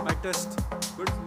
Mic test. Good.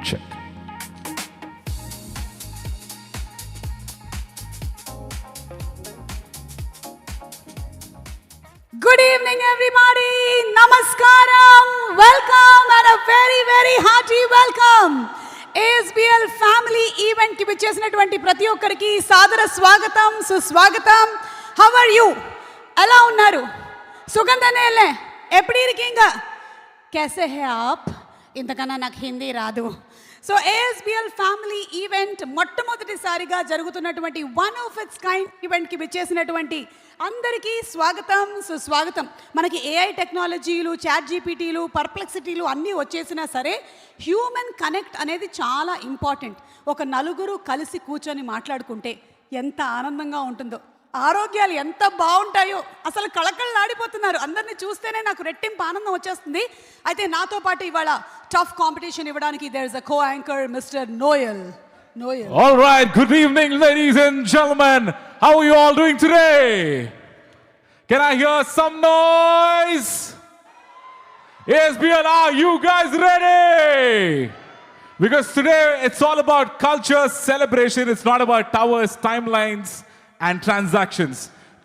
Check. Good evening, everybody. Namaskaram. Welcome and a very, very hearty welcome. ASBL family event ki vichesinaటువంటి ప్రతి ఒక్కరికి సాదర స్వాగతం సుస్వాగతం. How are you? ఎలా ఉన్నారు? సుగంధనేలే ఎప్పుడు ఇరికింగ कैसे हैं आप? ఇంతకన్నా నాకు హిందీ రాదు. సో ASBL ఫ్యామిలీ ఈవెంట్ మొట్టమొదటిసారిగా జరుగుతున్నటువంటి వన్ ఆఫ్ ఇట్స్ కైండ్ ఈవెంట్కి విచ్చేసినటువంటి అందరికీ స్వాగతం సుస్వాగతం. మనకి AI టెక్నాలజీలు, చాట్ జీపీటీలు, పర్ప్లెక్సిటీలు అన్నీ వచ్చేసినా సరే హ్యూమన్ కనెక్ట్ అనేది చాలా ఇంపార్టెంట్. ఒక నలుగురు కలిసి కూర్చొని మాట్లాడుకుంటే ఎంత ఆనందంగా ఉంటుందో, ఆరోగ్యాలు ఎంత బాగుంటాయో, అసలు కళకళలాడిపోతున్నారు. అందరినీ చూస్తేనే నాకు రెట్టింపు ఆనందం వచ్చేస్తుంది. అయితే నాతో పాటు ఇవాళ టఫ్ కాంపిటీషన్ ఇవ్వడానికి there is a co-anchor mister Noel. All right, good evening ladies and gentlemen. How are you all doing today? Can I hear some noise? ASBL, are you guys ready? Because today it's all about culture celebration. It's not about towers, timelines and transactions.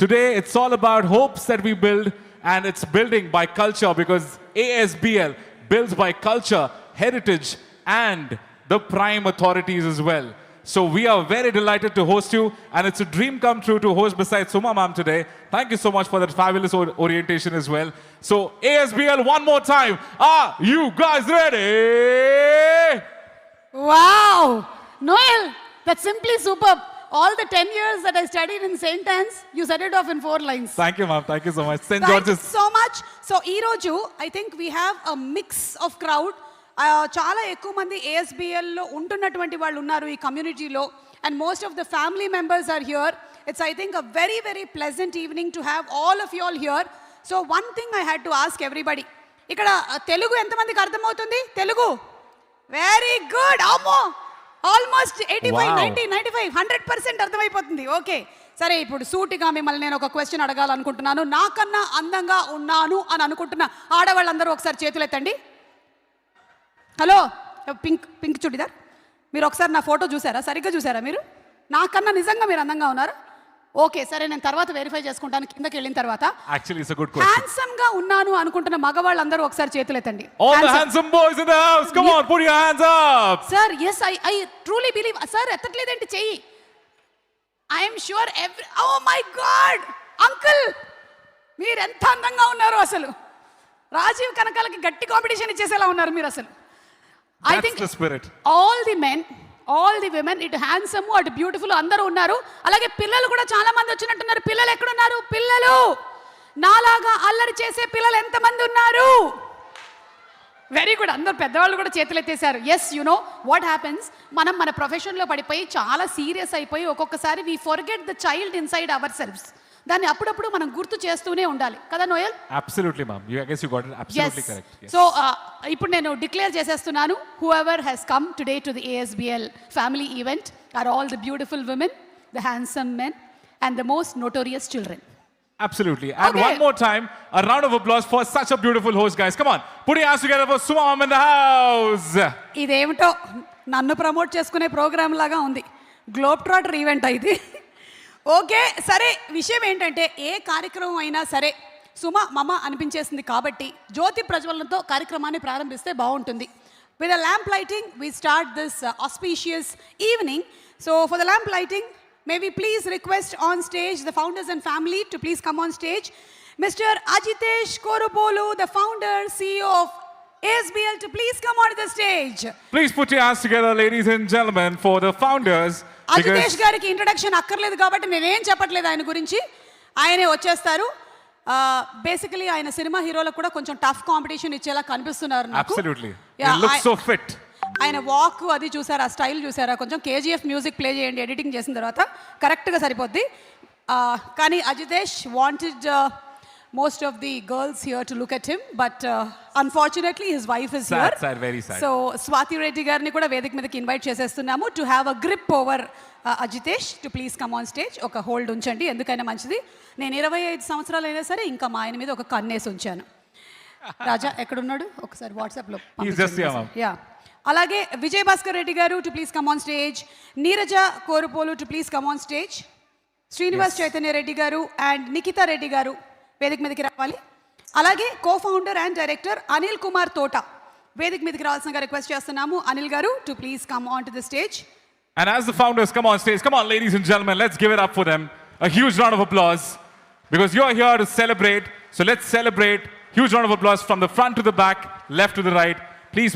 Today it's all about hopes that we build, and it's building by culture, because ASBL builds by culture, heritage and the prime authorities as well. So we are very delighted to host you, and it's a dream come true to host beside Suma ma'am today. Thank you so much for that fabulous orientation as well. So ASBL, one more time, are you guys ready? Wow, Noel, that's simply superb. All the 10 years that I studied in St. Anne's, you said it off in 4 lines. Thank you, ma'am. Thank you so much. St. Thank George's. you so much. So, ee roju, I think we have a mix of crowd. చాలా ఎక్కువ మంది ASBLలో ఉంటున్నటువంటి వాళ్ళు ఉన్నారు ఈ కమ్యూనిటీలో, and most of the family members are here. It's I think a very very pleasant evening to have all of you all here. So one thing I had to ask everybody, ఇక్కడ తెలుగు ఎంతమందికి అర్థమవుతుంది? Telugu very good. అమ్మో, almost 85, 90, 95, 100% అర్థమైపోతుంది. Okay, సరే. ఇప్పుడు సూటిగా మిమ్మల్ని నేను ఒక క్వశ్చన్ అడగాలనుకుంటున్నాను. నాకన్నా అందంగా ఉన్నాను అని అనుకుంటున్న ఆడవాళ్ళందరూ ఒకసారి చేతులు ఎత్తండి. హలో, పింక్ చుడిదార్, మీరు ఒకసారి నా ఫోటో చూసారా? సరిగ్గా చూసారా మీరు? నాకన్నా నిజంగా మీరు అందంగా ఉన్నారు? ఓకే, సరే, నేను తర్వాత వెరిఫై చేసుకుంటాను కిందకి వెళ్ళిన తర్వాత. Actually, it's a good question. Handsome గా ఉన్నాను అనుకుంటున్న మగవాళ్ళందరూ ఒకసారి చేతులు ఎత్తండి. All the handsome boys in the house, come on, put your hands up. Sir, yes, I truly believe. Sir, ఎత్తట్లేదేంటి చెయ్యి? I am sure oh my God, uncle, మీరు ఎంత అందంగా ఉన్నారు అసలు. రాజీవ్ కనకాలకి గట్టి కాంపిటీషన్ ఇచ్చేసేలా ఉన్నారు మీరు అసలు. I think the spirit. All the men, all the women, ఇటు హ్యాండ్సమ్ అటు బ్యూటిఫుల్ అందరూ ఉన్నారు. అలాగే పిల్లలు కూడా చాలా మంది వచ్చినట్టున్నారు. పిల్లలు ఎక్కడున్నారు? పిల్లలు నాలాగా అల్లరి చేసే పిల్లలు ఎంతమంది ఉన్నారు? Very good. అందరు పెద్దవాళ్ళు కూడా చేతులు ఎత్తేసారు. Yes, you know what happens, మనం మన ప్రొఫెషన్లో పడిపోయి చాలా సీరియస్ అయిపోయి ఒక్కొక్కసారి we forget the child inside ourselves. దాన్ని అప్పుడప్పుడు మనం గుర్తు చేస్తూనే ఉండాలి కదా Noel? Absolutely, ma'am. I guess you got it absolutely correct. Yes. So, ఇప్పుడు నేను డిక్లేర్ చేసేస్తున్నాను. Whoever has come today to the ASBL family event are all the beautiful women, the handsome men, and the most notorious children. Absolutely. And one more time, a round of applause for such a beautiful host, guys. Come on, put your hands together for Suma ma'am in the house. ఇదేమిటో నన్ను promote చేసుకునే programme లాగా ఉంది. Globe trotter event ఇది. Okay, సరే. విషయం ఏంటంటే ఏ కార్యక్రమం అయినా సరే సుమ మమ అనిపించేసింది కాబట్టి జ్యోతి ప్రజ్వలనతో కార్యక్రమాన్ని ప్రారంభిస్తే బాగుంటుంది. With the lamp lighting we start this auspicious evening. So for the lamp lighting, may we please request on stage the founders and family to please come on stage. Mr. Ajitesh Korupolu, the founder, CEO of ASBL to please come onto the stage. Please put your hands together, ladies and gentlemen, for the founders. Ajitesh గారికి introduction అక్కర్లేదు కాబట్టి నేనేం చెప్పట్లేదు ఆయన గురించి, ఆయనే వచ్చేస్తారు. Basically ఆయన సినిమా హీరోలకు కూడా కొంచెం టఫ్ కాంపిటీషన్ ఇచ్చేలా కనిపిస్తున్నారు నాకు. Absolutely. He looks so fit. ఆయన వాక్ అది చూసారా, స్టైల్ చూసారా, కొంచెం KGF మ్యూజిక్ ప్లే చేయండి ఎడిటింగ్ చేసిన తర్వాత కరెక్ట్గా సరిపోద్ది. కానీ Ajitesh wanted most of the girls here to look at him, but unfortunately his wife is here. Sad, very sad. So Swati Reddy గారిని కూడా వేదిక మీదకి ఇన్వైట్ చేసేస్తున్నాము to have a grip over Ajitesh to please come on stage. ఒక hold ఉంచండి, ఎందుకైనా మంచిది. నేను 25 సంవత్సరాలు అయినా సరే ఇంకా మా ఆయన మీద ఒక కన్నేసి ఉంచాను. రాజా ఎక్కడున్నాడు ఒకసారి వాట్సాప్లో. యా, అలాగే విజయ్ భాస్కర్ రెడ్డి గారు to please come on stage. Neeraja Korupolu to please come on stage. Srinivas Chaitanya Reddy గారు అండ్ నిఖితా రెడ్డి గారు వేదిక మీదకి రావాలి. అలాగే co founder and director Anil Kumar తోట వేదిక మీదకి రావాల్సిందిగా రిక్వెస్ట్ చేస్తున్నాము. అనిల్ గారు to please come on to the stage. And as the founders come on stage, come on ladies and gentlemen, let's give it up for them. A huge round of applause because you're here to celebrate. So let's celebrate. Huge round of applause from the front to the back, left to the right. Please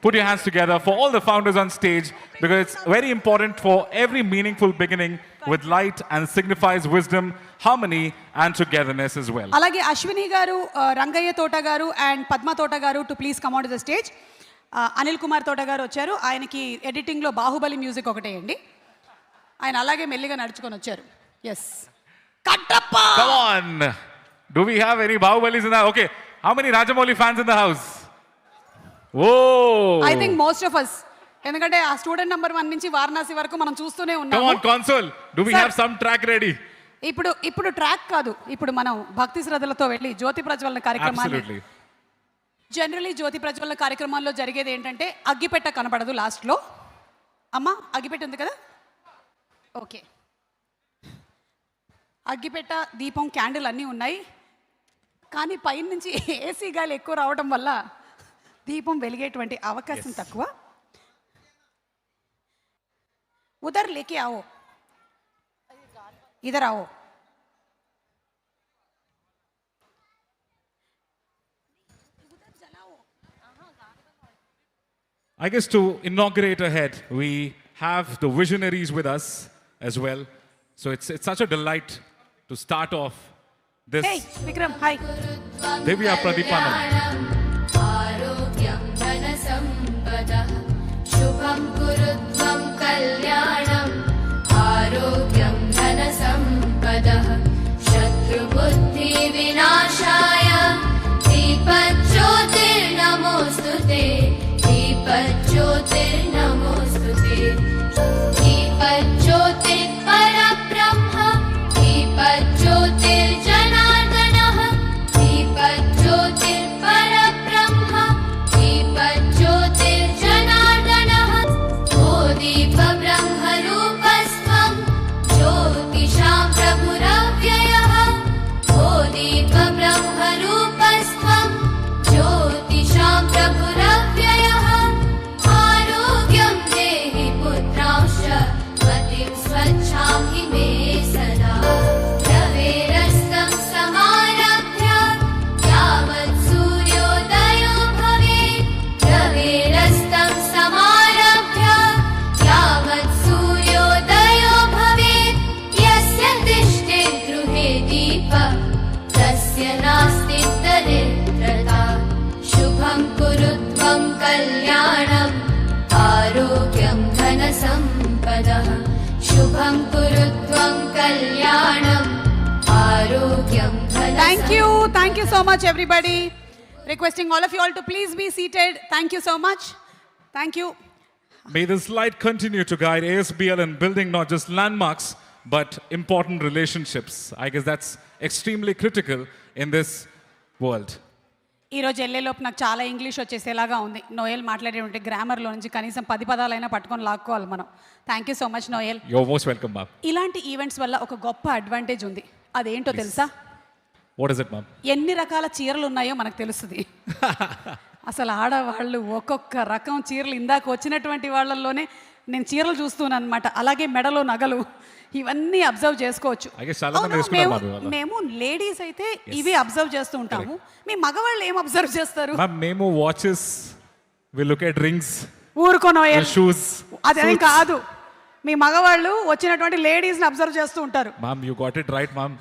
put your hands together for all the founders on stage because it's very important for every meaningful beginning with light and signifies wisdom, harmony and togetherness as well. అలాగే అశ్విని గారు, రంగయ్య తోట గారు and Padma తోట గారు to please come on to the stage. Anil Kumar తోట గారు వచ్చారు, ఆయనకి ఎడిటింగ్లో బాహుబలి మ్యూజిక్ ఒకటే అండి. ఆయన అలాగే మెల్లిగా నడుచుకొని వచ్చారు. Yes, Kattappa. Come on, do we have any Bahubalis in the okay? How many Rajamouli fans in the house? Oh, I think most of us, ఎందుకంటే ఆ స్టూడెంట్ నెంబర్ 1 నుంచి వారణాసి వరకు మనం చూస్తూనే ఉన్నాము. Come on console, do we have some track ready? ఇప్పుడు track కాదు, ఇప్పుడు మనం భక్తి శ్రద్ధలతో వెళ్ళి జ్యోతి ప్రజ్వలన కార్యక్రమాన్ని. జనరలీ జ్యోతి ప్రజ్వలన కార్యక్రమాల్లో జరిగేది ఏంటంటే అగ్గిపెట్ట కనపడదు లాస్ట్లో. అమ్మా అగ్గిపెట్ట ఉంది కదా, ఓకే. అగ్గిపెట్ట, దీపం, క్యాండిల్ అన్నీ ఉన్నాయి, కానీ పైన నుంచి ఏసీ గాలి ఎక్కువ రావడం వల్ల దీపం వెలిగేటువంటి అవకాశం తక్కువ. उधर लेके आओ, इधर आओ. I guess to inaugurate ahead, we have the visionaries with us as well. So it's such a delight to start off this. Hey, Vikram, hi. Devya Pradipanam. शुभं कुरुत्वं कल्याणम् आरोग्यं धनसम्पदः शत्रुबुद्धिविनाशाय दीपज्योतिर्नमोऽस्तुते दीपज्योतिर्नमोऽस्तुते दीपज्योतिर्परब्रह्म दीपज्योतिर्जनार्दनः दीपज्योतिर्परब्रह्म दीपज्योतिर्जनार्दनः दीपब्रह्मरूपस्त्वं ज्योतिषां प्रभुरव्ययः ओ दीपब्रह्मरूपस्त्वं ज्योतिषां प्रभुरव्ययः आरोग्यं देहि पुत्रांश्च मतिं स्वच्छां हि मे सदा रवेरस्तं समारभ्य यावत् सूर्योदयो भवेत् रवेरस्तं समारभ्य यावत् सूर्योदयो भवेत् यस्य तिष्ठे गृहे दीपः तस्य नास्ति दरिद्रता शुभं कुरुत्वं कल्याणम् आरोग्यं धनसम्पदः शुभं कुरुत्वं कल्याणम् आरोग्यं Thank you so much everybody. Requesting all of you all to please be seated. Thank you so much. Thank you. May this light continue to guide ASBL in building not just landmarks but important relationships. I guess that's extremely critical in this world. ఈరోజు వెళ్ళేలోపు నాకు చాలా English వచ్చేసేలాగా ఉంది. Noel మాట్లాడేటువంటి గ్రామర్లో నుంచి కనీసం 10 పదాలైనా పట్టుకొని లాక్కోవాలి మనం. Thank you so much Noel. You're most welcome, ma'am. ఇలాంటి ఈవెంట్స్ వల్ల ఒక గొప్ప అడ్వాంటేజ్ ఉంది, అదేంటో తెలుసా? What is it, ma'am? ఎన్ని రకాల చీరలు ఉన్నాయో మనకు తెలుస్తుంది. అసలు ఆడవాళ్ళు ఒక్కొక్క రకం చీరలు, ఇందాక వచ్చినటువంటి వాళ్ళల్లోనే నేను చీరలు చూస్తున్నాను అనమాట, అలాగే మెడలో నగలు ఇవన్నీ అబ్జర్వ్ చేసుకోవచ్చు. మేము లేడీస్ అయితే ఇవి అబ్జర్వ్ చేస్తూ ఉంటాము. మీ మగవాళ్ళు ఏం అబ్జర్వ్ చేస్తారు? మేము watches, we look at rings, ఊరుకోనో షూస్. అదేం కాదు, మీ మగవాళ్ళు వచ్చినటువంటి లేడీస్ని అబ్జర్వ్ చేస్తూ ఉంటారు. Ma'am you got it right ma'am.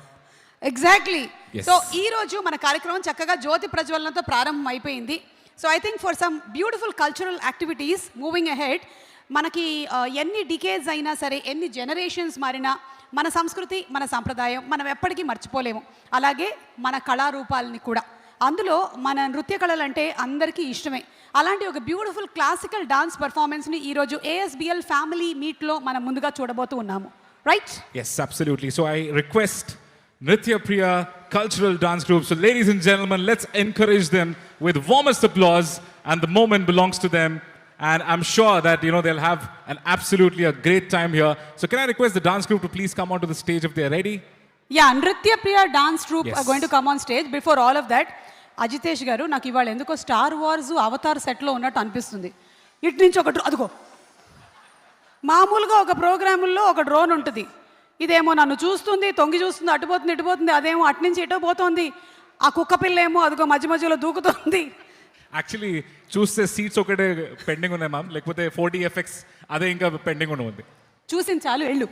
Exactly. So ఈ రోజు మన కార్యక్రమం చక్కగా జ్యోతి ప్రజ్వలనతో ప్రారంభం అయిపోయింది. So I think for some beautiful cultural activities moving ahead, మనకి ఎన్ని డికేడ్స్ అయినా సరే, ఎన్ని జనరేషన్స్ మారినా మన సంస్కృతి, మన సాంప్రదాయం మనం ఎప్పటికీ మర్చిపోలేము. అలాగే మన కళారూపాలని కూడా. అందులో మన నృత్య కళలు అంటే అందరికీ ఇష్టమే. అలాంటి ఒక బ్యూటిఫుల్ క్లాసికల్ డాన్స్ పర్ఫార్మెన్స్ని ఈరోజు ASBL ఫ్యామిలీ మీట్లో మనం ముందుగా చూడబోతూ ఉన్నాము, right? Yes, absolutely. So I request Nritya Priya cultural dance group. So ladies and gentlemen, let's encourage them with warmest applause, and the moment belongs to them. And I'm sure that, you know, they'll have an absolutely a great time here. So can I request the dance group to please come onto the stage if they're ready? Yeah, Nritya Priya dance troupe Yes. are going to come on stage. Before all of that, Ajitesh గారు, నాకు ఇవాళ ఎందుకో star wars Avatar సెట్లో ఉన్నట్టు అనిపిస్తుంది. ఇటు నుంచి ఒక అదిగో, మామూలుగా ఒక ప్రోగ్రాముల్లో ఒక డ్రోన్ ఉంటుంది, ఇదేమో నన్ను చూస్తుంది, తొంగి చూస్తుంది, అటుపోతుంది ఇటుపోతుంది, అదేమో అటు నుంచి ఇటో పోతుంది, ఆ కుక్క పిల్ల ఏమో అదిగో మధ్య మధ్యలో దూకుతుంది. యాక్చువల్లీ చూస్తే సీట్స్ ఒకటే పెండింగ్ ఉన్నాయి మ్యామ్, లేకపోతే 4DFX అదే ఇంకా పెండింగ్ ఉంది. చూసింది చాలు, వెళ్ళు.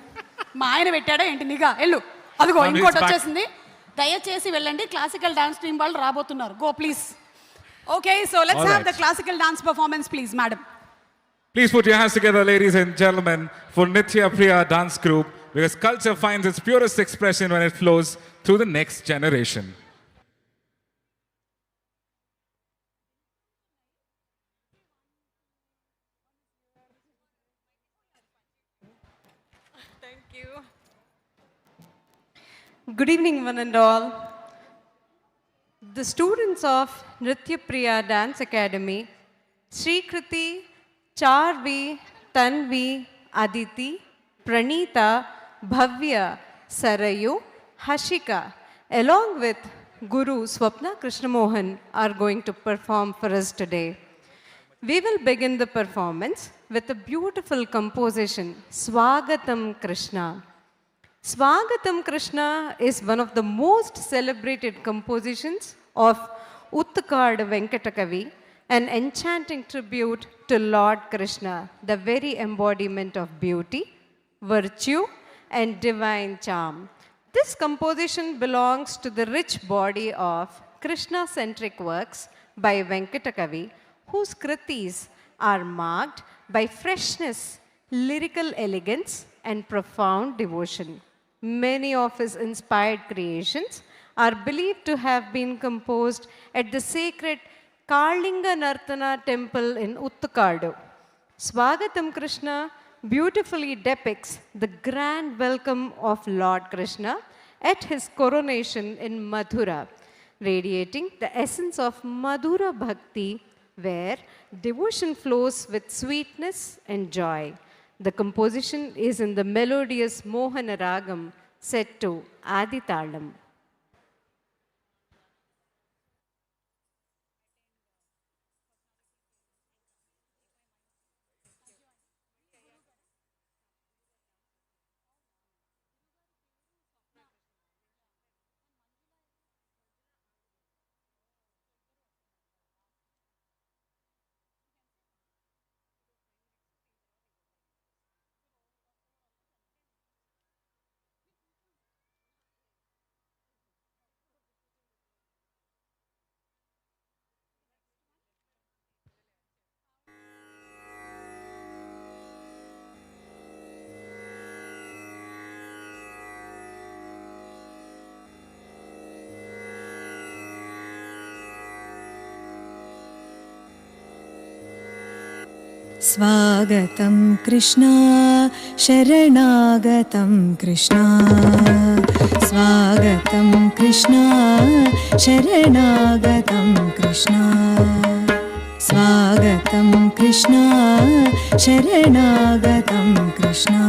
మా ఆయన పెట్టాడా ఏంటి నిఘా, వెళ్ళు. అదిగో ఇంకోటి వచ్చేసింది, దయచేసి వెళ్ళండి, క్లాసికల్ డాన్స్ టీం వాళ్ళు రాబోతున్నారు. Go please. Okay, so let's have the classical dance performance please madam. Please put your hands together, ladies and gentlemen, for Nritya Priya dance group, because culture finds its purest expression when it flows through the next generation. Good evening, one and all. The students of Nritya Priya Dance Academy, Sri Kriti, Charvi, Tanvi, Aditi, Pranita, Bhavya, Sarayu, Hashika, along with Guru Swapna Krishnamohan, are going to perform for us today. We will begin the performance with a beautiful composition, Swagatam Krishna. Swagatam Krishna is one of the most celebrated compositions of Uttkad Venkatakavi, an enchanting tribute to Lord Krishna, the very embodiment of beauty, virtue, and divine charm. This composition belongs to the rich body of Krishna-centric works by Venkatakavi, whose kritis are marked by freshness, lyrical elegance, and profound devotion. Many of his inspired creations are believed to have been composed at the sacred Kalinga Nartana temple in Uttukadu. Swagatam Krishna beautifully depicts the grand welcome of Lord Krishna at his coronation in Mathura, radiating the essence of Madhura Bhakti, where devotion flows with sweetness and joy. The composition is in the melodious Mohana Ragam set to Aditalam. स्वागतं कृष्णा शरणागतं कृष्णा स्वागतं कृष्णा शरणागतं कृष्णा स्वागतं कृष्णा शरणागतं कृष्णा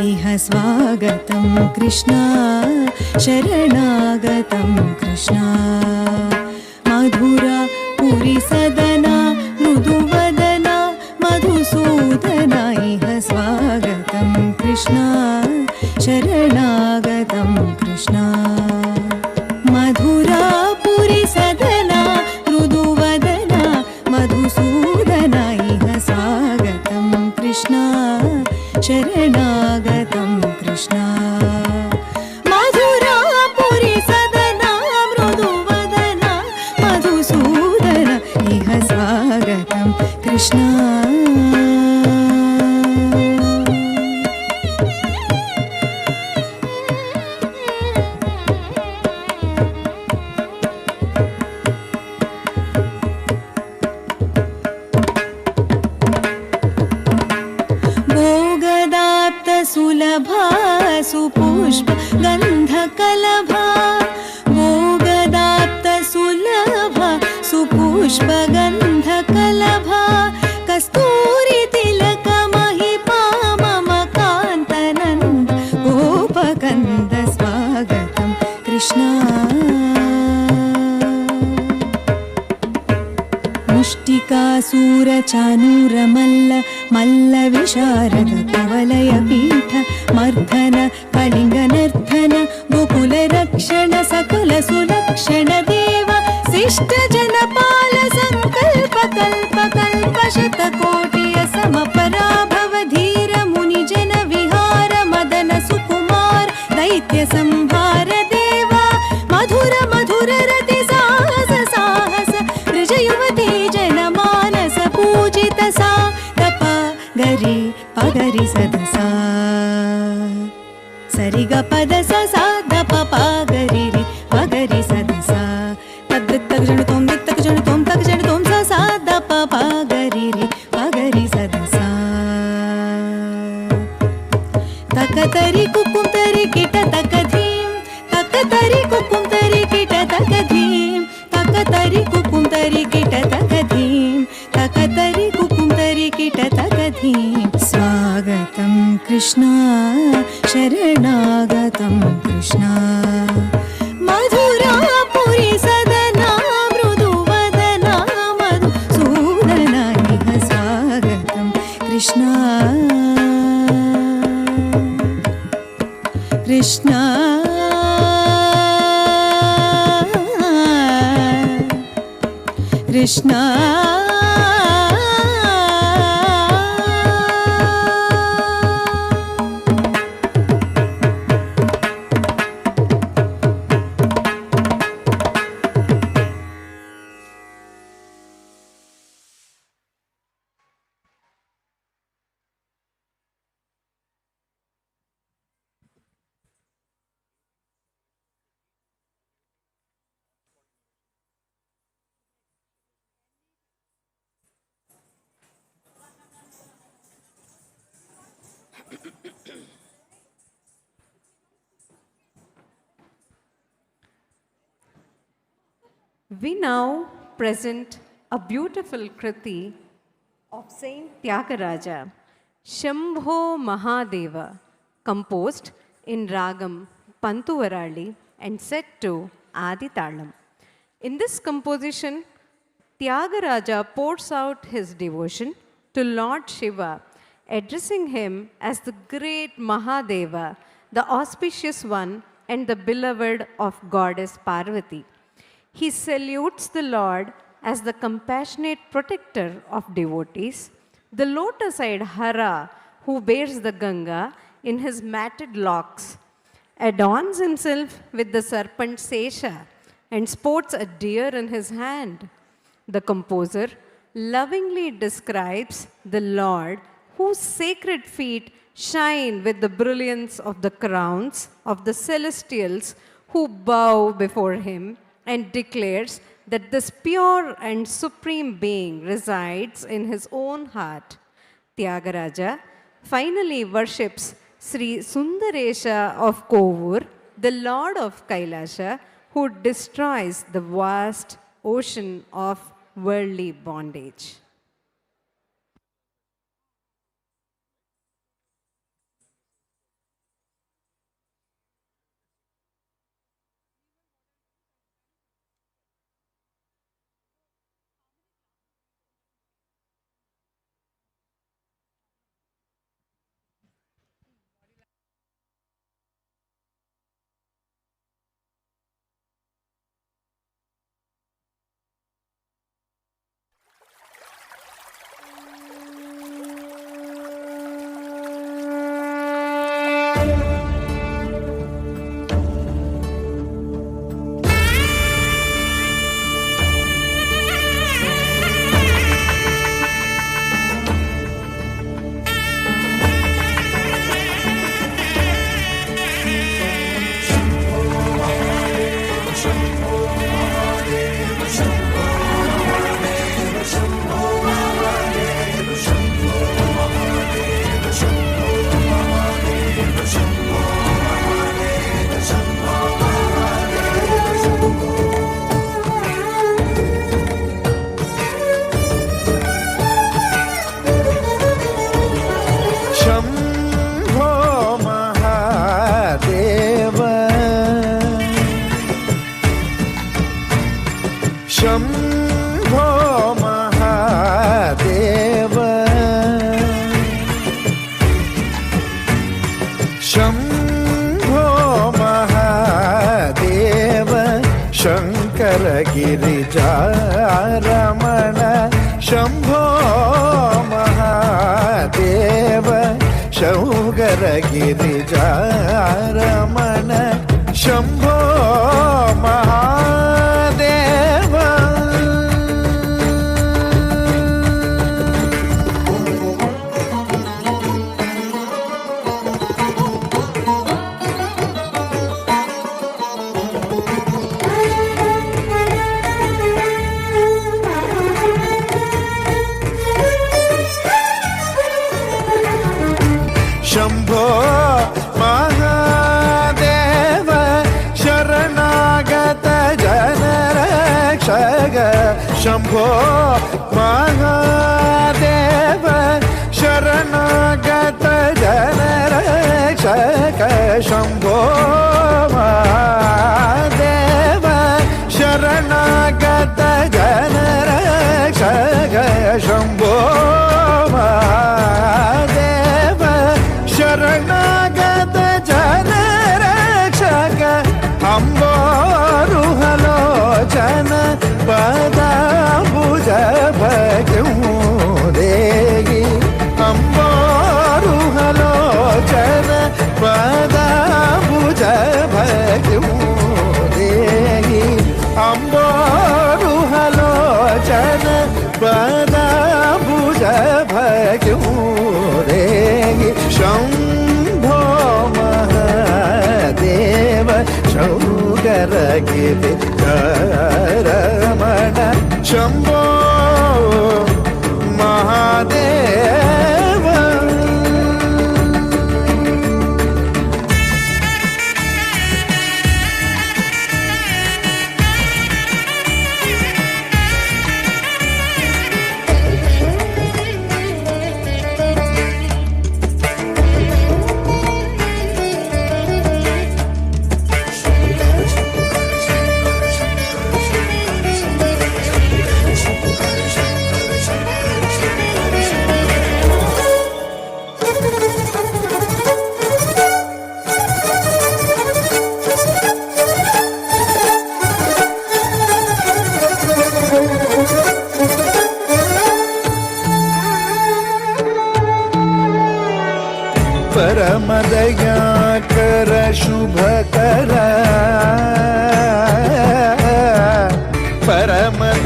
इह स्वागतं कृष्णा शरणागतं कृष्णा मधुरा पुरी सदना मृदुवदना मधुसूदना इह शरणागतं कृष्ण मधुरापुरि सदना मृदुवदना मधुसूदन इह स्वागतं कृष्ण सुलभा सुपुष्प गन्धकलभा भोगदाप्त सुलभा सुपुष्प गन्धकलभा कस्तूरि तिलक महिपा मम कान्तनन्द गोपकन्द स्वागतं कृष्ण मुष्टिकासूरचानूरमल्ल मल्लविशारद कुवलयपीठ मर्धन कलिङ्गनर्धन गोकुलरक्षण सकल सुलक्षण देव शिष्टजनपाल सङ्कल्प कल्प कल्प शतकोटिय समपराभव धीर मुनिजन विहार मदन सुकुमार दैत्य संहार देवा मधुर मधुर रति साहस साहस ब्रज युवती जनमानस पूजित सा तप गरि पगरि सदसा सरि ग पद स सा द प प गरि रि पगरि सदसा तद् तग जण तोम दित् तग जण तोम तग जण तोम स सा द प प गरि रि पगरि सदसा तक तरि कुकुम तरि किट तक धीम तक तरि कुकुम तरि किट तक धीम तक तरि कुकुम तरि किट तक धीम तक तरि कुकुम तरि किट तक धीम स्वागतं कृष्ण शरणागतं कृष्ण मधुरापुरि सदना मृदुवदना मधुसूदन इह स्वागतं Krishna Krishna Krishna We now present a beautiful Kriti of Saint Tyagaraja, Shambho Mahadeva, composed in Ragam Pantuvarali and set to Adi Talam. In this composition, Tyagaraja pours out his devotion to Lord Shiva, addressing him as the great Mahadeva, the auspicious one and the beloved of goddess Parvati. He salutes the Lord as the compassionate protector of devotees, the lotus-eyed Hara who bears the Ganga in his matted locks, adorns himself with the serpent Sesha and sports a deer in his hand. The composer lovingly describes the Lord whose sacred feet shine with the brilliance of the crowns of the celestials who bow before him, and declares that this pure and supreme being resides in his own heart. Tyagaraja finally worships Sri Sundaresha of Kovur, the Lord of Kailasha, who destroys the vast ocean of worldly bondage. శౌగర గిరిజారమణ Shambho Mahadeva Shambho Mahadeva శరణాగత జనరక్షక శంభో మహాదేవ శరణాగత జనరక్షక శంభో మహాదేవ శరణాగత జనరక్షక శంభో మహాదేవ శరణాగత జనరక్షక అంబోరుహలోచన పదాంబుజ భగముదేగి అంబోరుహలోచన పదాంబుజ భగముదేగి అంబోరుహలోచన పదాంబుజ భగముదేగి శంభో మహాదేవ శౌగర గిరిజారమణ శంభో మహాదేవ परमदयाकर शुभकर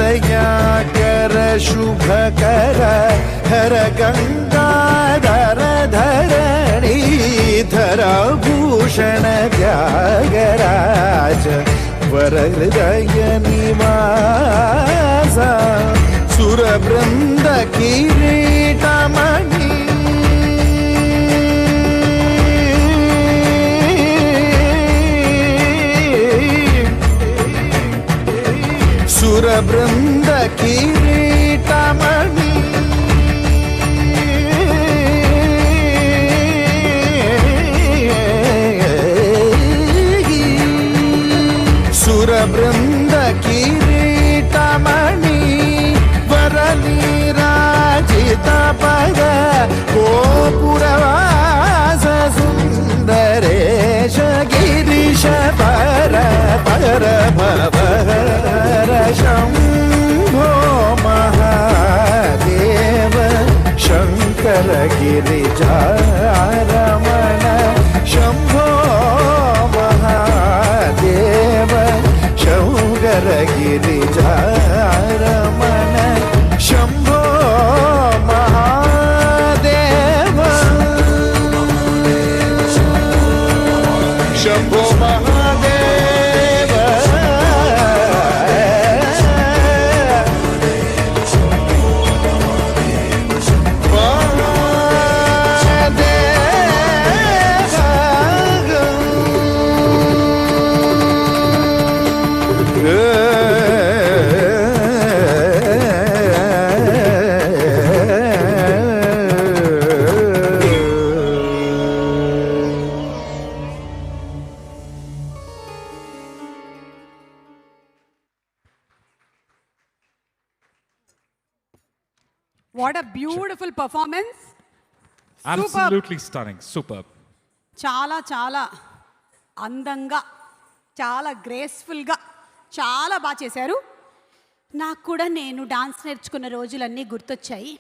परमदयाकर शुभकर हर गंगाधर धरणी धराभूषण त्यागराज वरहृदय निवास सुरवृंद किरीटमणि సురబృంద కిరీటమణి సురబృంద కిరీటమణి వరనీరాజిత పద గోపురవాస సుందరేశ గిరీశ పర పర భవహర Shambho Mahadeva Shankara గిరిజారమణ Shambho Mahadeva శౌగర గిరిజారమణ Shambho Mahadeva Shambho Mahadeva What a beautiful performance. Absolutely stunning. Superb. చాలా చాలా అందంగా చాలా గ్రేస్ఫుల్గా చాలా బాగా చేశారు. నాకు కూడా నేను డాన్స్ నేర్చుకున్న రోజులన్నీ గుర్తొచ్చాయి.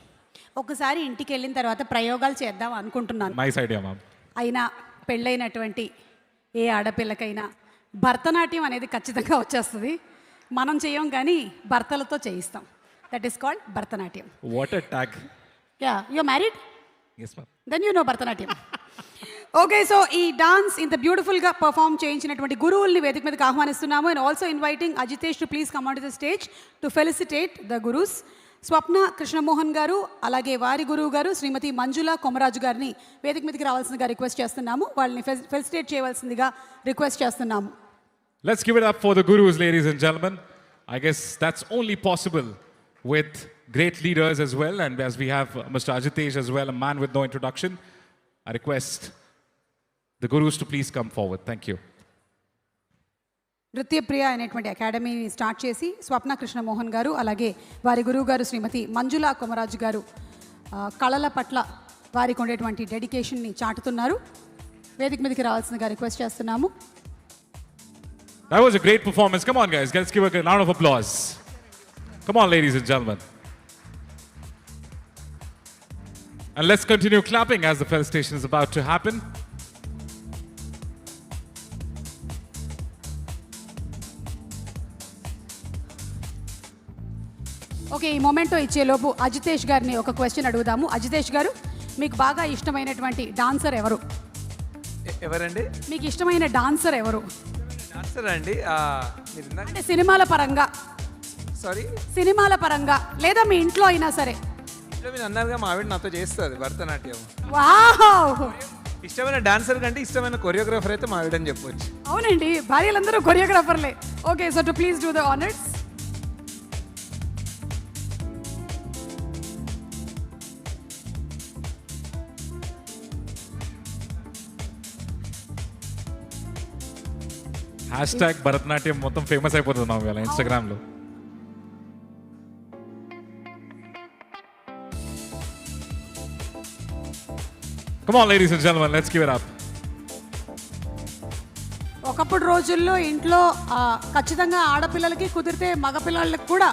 ఒకసారి ఇంటికి వెళ్ళిన తర్వాత ప్రయోగాలు చేద్దాం అనుకుంటున్నాను. Nice idea ma'am. అయినా పెళ్ళైనటువంటి ఏ ఆడపిల్లకైనా భరతనాట్యం అనేది ఖచ్చితంగా వచ్చేస్తుంది. మనం చేయం కానీ భర్తలతో చేయిస్తాం. That is called Bharatanatyam. What a tag. Yeah, you married? Yes ma'am. Then you know Bharatanatyam. Okay, so ఈ డాన్స్ ఇంత బ్యూటిఫుల్గా పర్ఫామ్ చేయించినటువంటి గురువుల్ని వేదిక మీదకి ఆహ్వానిస్తున్నాము. And also inviting Ajitesh to please come on to the stage to felicitate the gurus. Swapna Krishnamohan గారు అలాగే వారి గురువు గారు శ్రీమతి మంజుల కొమరాజు గారిని వేదిక మీదకి రావాల్సిందిగా రిక్వెస్ట్ చేస్తున్నాము. వాళ్ళని ఫెలిసిటేట్ చేయవలసిందిగా రిక్వెస్ట్ చేస్తున్నాము. Let's give it up for the gurus, ladies and gentlemen. I guess that's only possible with great leaders as well. And as we have Mr. Ajitesh as well, a man with no introduction, I request the gurus to please come forward. Thank you. నృత్యప్రియ అనేటువంటి అకాడమీని start చేసి స్వప్న కృష్ణమోహన్ గారు అలాగే వారి గురువు గారు శ్రీమతి మంజుల కొమరాజు గారు కళల పట్ల వారికి ఉండేటువంటి డెడికేషన్ని చాటుతున్నారు. వేదిక మీదకి రావాల్సిందిగా రిక్వెస్ట్ చేస్తున్నాము. That was a great performance. Come on, guys. Let's give a round of applause. Come on, ladies and gentlemen. And let's continue clapping as the felicitation is about to happen. Okay, ఈ memento ఇచ్చేలోపు Ajitesh గారిని ఒక question అడుగుదాము. అజితేష్ గారు, మీకు బాగా ఇష్టమైనటువంటి dancer ఎవరు? ఎవరండి? మీకు ఇష్టమైన డాన్సర్ ఎవరు? డాన్సర్ అండి. మీరు ఇందాక అంటే సినిమాల పరంగా, సారీ సినిమాల పరంగా లేదా మీ ఇంట్లో అయినా సరే. ఇట్లా మీరు అన్నారుగా మా ఆవిడ నాతో చేస్తుంది భరతనాట్యం. వావ్! ఇష్టమైన డాన్సర్ కంటే ఇష్టమైన కొరియోగ్రాఫర్ అయితే మా ఆవిడ అని చెప్పొచ్చు. అవునండి, భార్యలందరూ కొరియోగ్రాఫర్లే. Okay, so to please do the honours. Hashtag Bharatanatyam మొత్తం ఫేమస్ అయిపోతున్నాం ఇవాళ ఇన్స్టాగ్రామ్లో. Come on, ladies and gentlemen, let's give it up. ఒకప్పుడు రోజుల్లో ఇంట్లో ఖచ్చితంగా ఆడపిల్లలకి కుదిరితే మగపిల్లలకి కూడా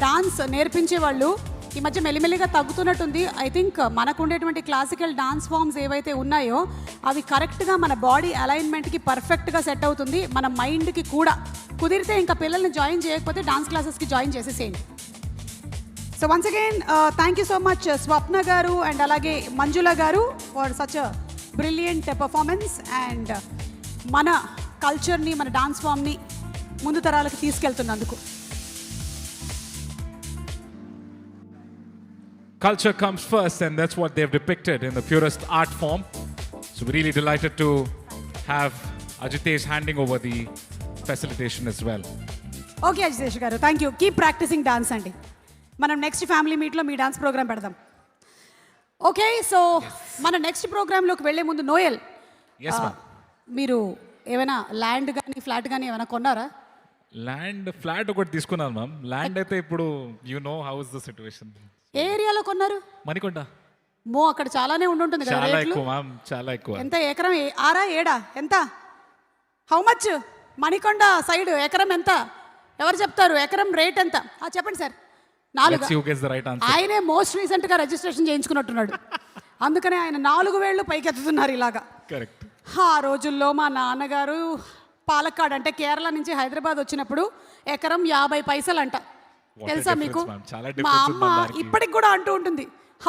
డాన్స్ నేర్పించేవాళ్ళు. ఈ మధ్య మెల్లిమెల్లిగా తగ్గుతున్నట్టుంది. ఐ థింక్ మనకు ఉండేటువంటి క్లాసికల్ డాన్స్ ఫామ్స్ ఏవైతే ఉన్నాయో అవి కరెక్ట్గా మన బాడీ అలైన్మెంట్కి పర్ఫెక్ట్గా సెట్ అవుతుంది. మన మైండ్కి కూడా కుదిరితే ఇంకా పిల్లల్ని జాయిన్ చేయకపోతే డాన్స్ క్లాసెస్కి జాయిన్ చేసేసేయండి. So once again thank you so much Swapna గారు అండ్ అలాగే మంజుల గారు for such a brilliant performance and మన కల్చర్ని మన డాన్స్ ఫామ్ని ముందు తరాలకు తీసుకెళ్తున్నందుకు. Culture comes first, and that's what they've depicted in the purest art form. So we're really delighted to have Ajitesh handing over the facilitation as well. Okay Ajitesh గారు, thank you. Keep practising dance అండి. మనం next family మీట్లో మీ dance programme పెడదాం. Okay, so మన next ప్రోగ్రాంలోకి వెళ్లే ముందు నోయల్, Yes, ma'am. మీరు ఏమైనా ల్యాండ్ కానీ ఫ్లాట్ కానీ ఏమైనా కొన్నారా? ల్యాండ్ ఫ్లాట్ ఒకటి తీసుకున్నాను మ్యామ్. ల్యాండ్ అయితే ఇప్పుడు you know how is the situation. ఏ ఏరియాలో కొన్నారు? మణికొండ. అక్కడ చాలానే ఉండుంటుంది కదా చాలా రేట్లు. ఎక్కువ మ్యామ్, చాలా ఎక్కువ. ఎంత ఎకరం? 6 7 ఎంత? How much? మణికొండ సైడ్ ఎకరం ఎంత? ఎవరు చెప్తారు ఎకరం రేట్ ఎంత? చెప్పండి sir. 4. Let's see who gets the right answer. ఆయనే మోస్ట్ రీసెంట్గా రిజిస్ట్రేషన్ చేయించుకున్నట్టున్నాడు. అందుకనే ఆయన 4 వేళ్ళు పైకెత్తుతున్నారు ఇలాగా. కరెక్ట్. ఆ రోజుల్లో మా నాన్నగారు పాలక్కాడ్ అంటే కేరళ నుంచి హైదరాబాద్ వచ్చినప్పుడు ఎకరం 50 పైసలు అంట. తెలుసా మీకు? మా అమ్మ ఇప్పటికి కూడా అంటూ ఉంటుంది,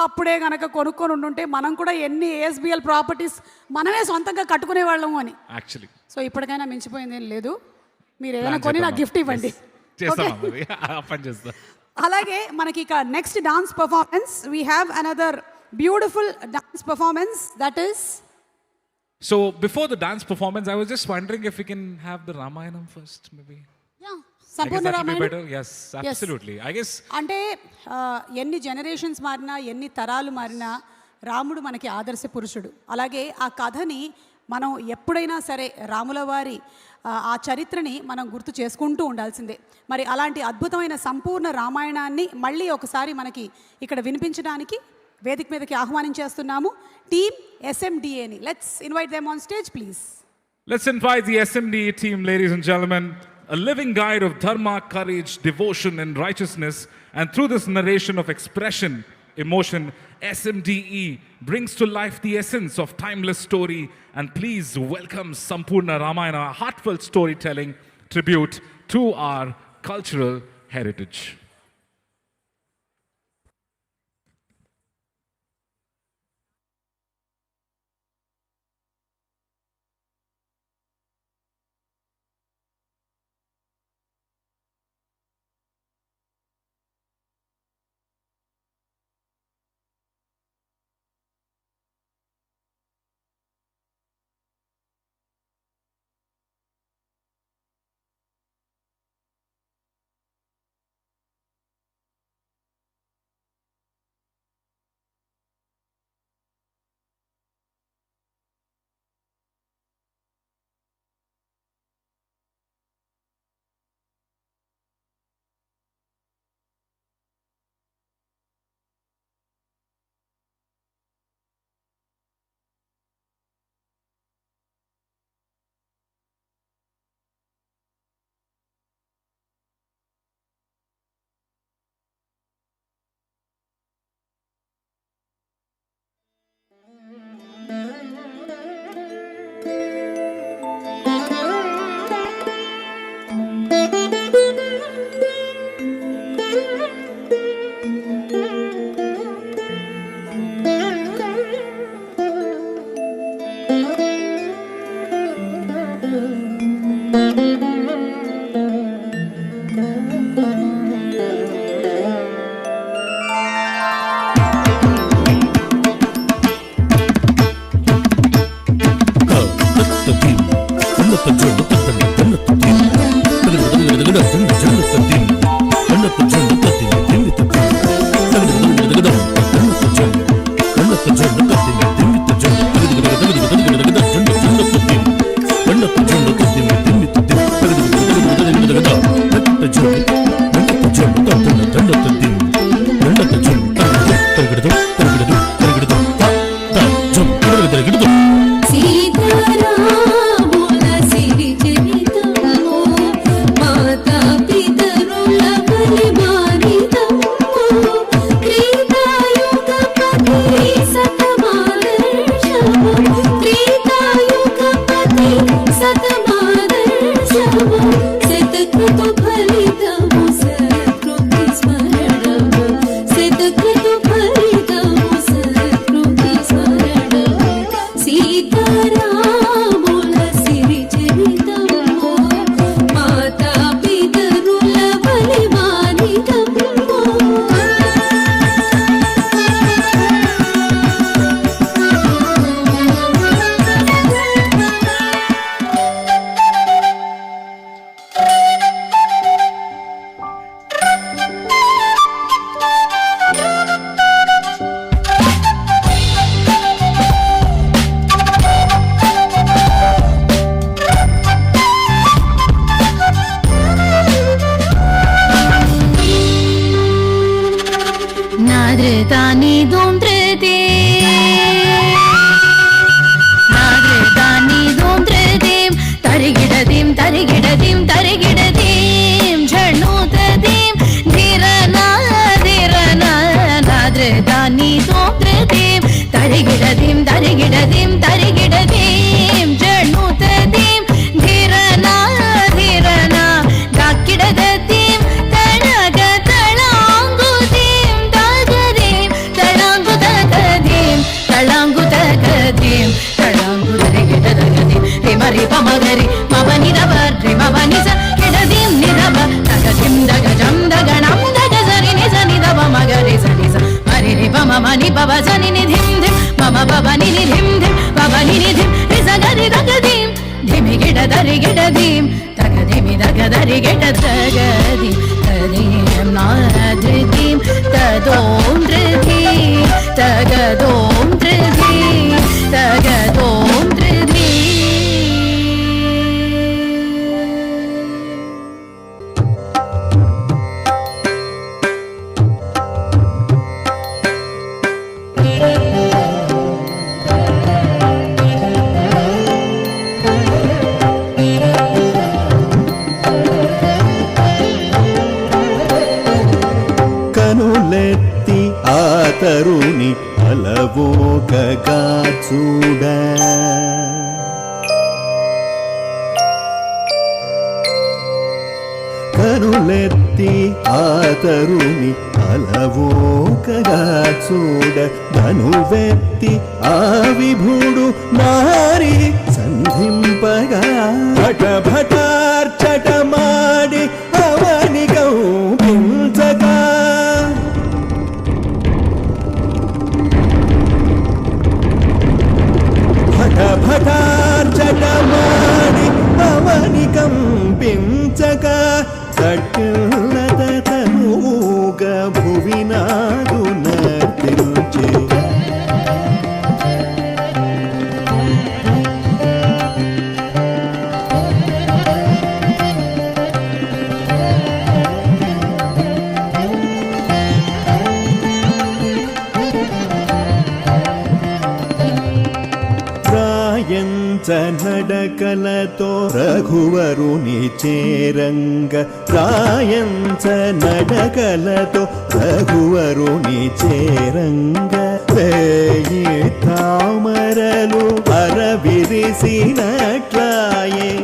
అప్పుడే గనక కొనుక్కొని ఉండుంటే మనం కూడా ఎన్ని ASBL ప్రాపర్టీస్ మనమే సొంతంగా కట్టుకునే వాళ్ళము అని. యాక్చువల్లీ సో ఇప్పటికైనా మించిపోయింది ఏం లేదు. మీరు ఏదైనా కొని నాకు గిఫ్ట్ ఇవ్వండి. అలాగే మనకి ఇక next dance performance we have another beautiful dance performance that is. So before the dance performance, I was just wondering if we can have the Ramayanam first, maybe. Yeah, I guess Sampoorna that will be better. Ramayanam. Yes, absolutely. I guess అంటే ఎన్ని generations మారినా ఎన్ని తరాలు మారినా రాముడు మనకి ఆదర్శ పురుషుడు. అలాగే ఆ కథని మనం ఎప్పుడైనా సరే రాముల వారి ఆ చరిత్రని మనం గుర్తు చేసుకుంటూ ఉండాల్సిందే. మరి అలాంటి అద్భుతమైన సంపూర్ణ రామాయణాన్ని మళ్ళీ ఒకసారి మనకి ఇక్కడ వినిపించడానికి వేదిక మీదకి ఆహ్వానించేస్తున్నాము టీమ్ SMDAని. Let's invite them on stage please. let's invite the SMDA team, ladies and gentlemen, a living guide of dharma, courage, devotion and righteousness, and through this narration of expression emotion. SMDE brings to life the essence of timeless story. And please welcome Sampurna Ramayana, a heartfelt storytelling tribute to our cultural heritage. అలవోకగా చూడ కనులెత్తి ఆతరుని అలవోకగా చూడ ధనువెత్తి ఆ విభుడు నారి సంధింపగా భటార్చటమాడి అవని కౌపించగా భటార్చటమాడి అవని కంపించగా సకలత తనుగా భువినాడు నర్తించే నడకలతో రఘువరుని చేరంగ రాయంచ నడకలతో రఘువరుని చేరంగ వేయి తామరలు అరవిరిసినట్లాయే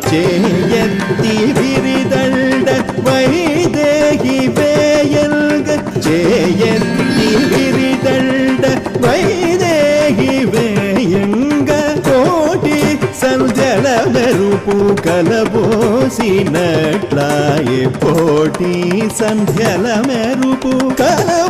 చేయెత్తి విరిదండ వైదేహి వేయంగ చేయెత్తి విరిదండ వైదేహి వేయంగ కోటి సంధ్యల మెరుపు కలబోసినట్లాయే కోటి సంధ్యల మెరుపు కలబోసినట్లాయే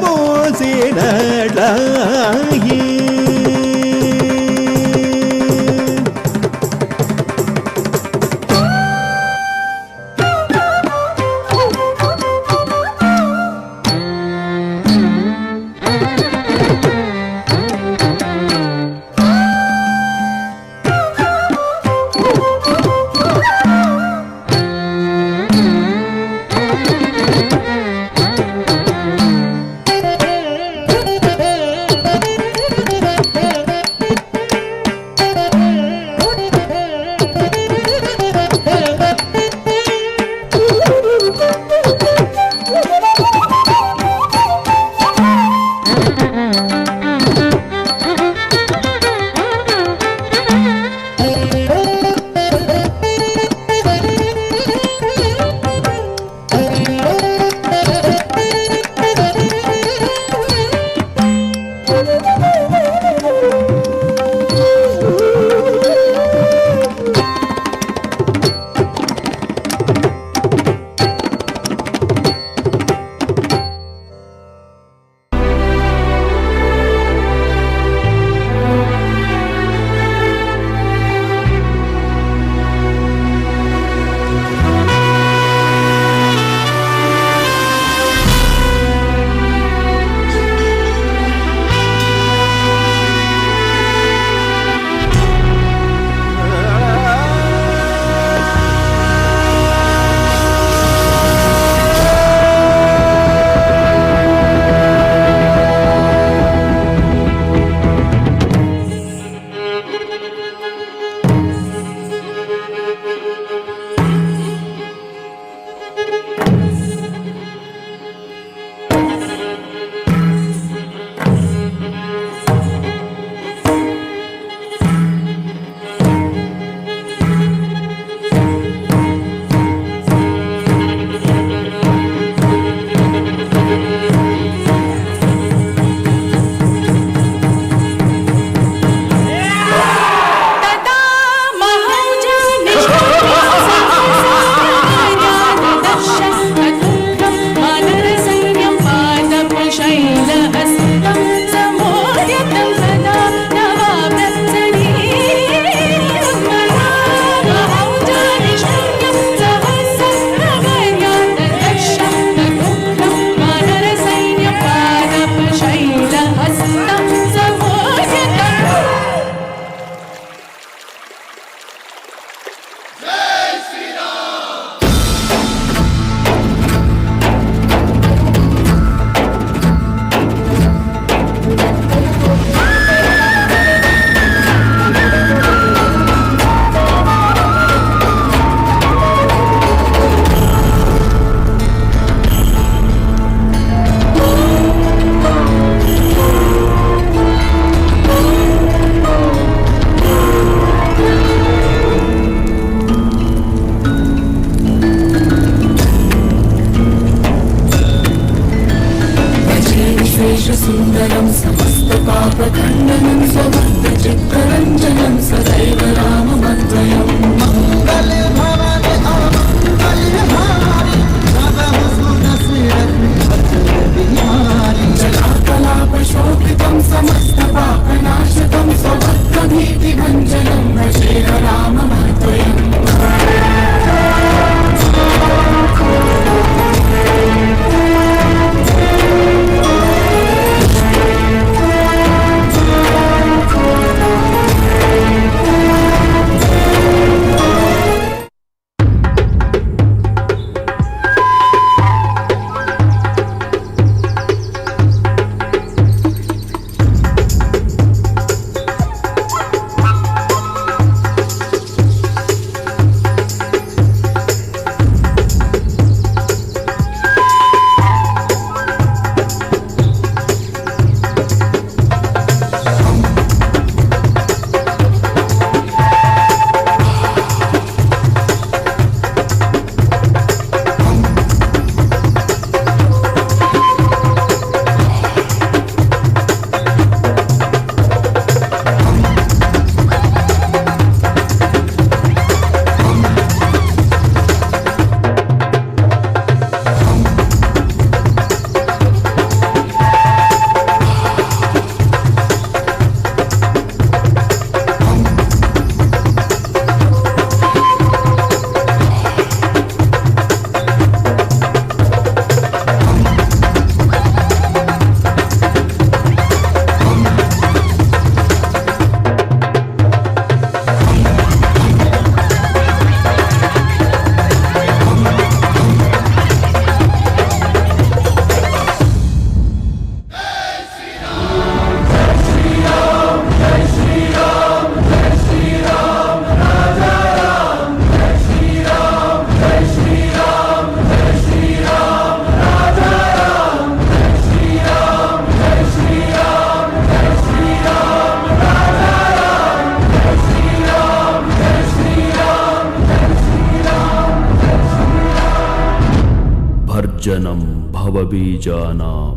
భర్జనం భవబీజానాం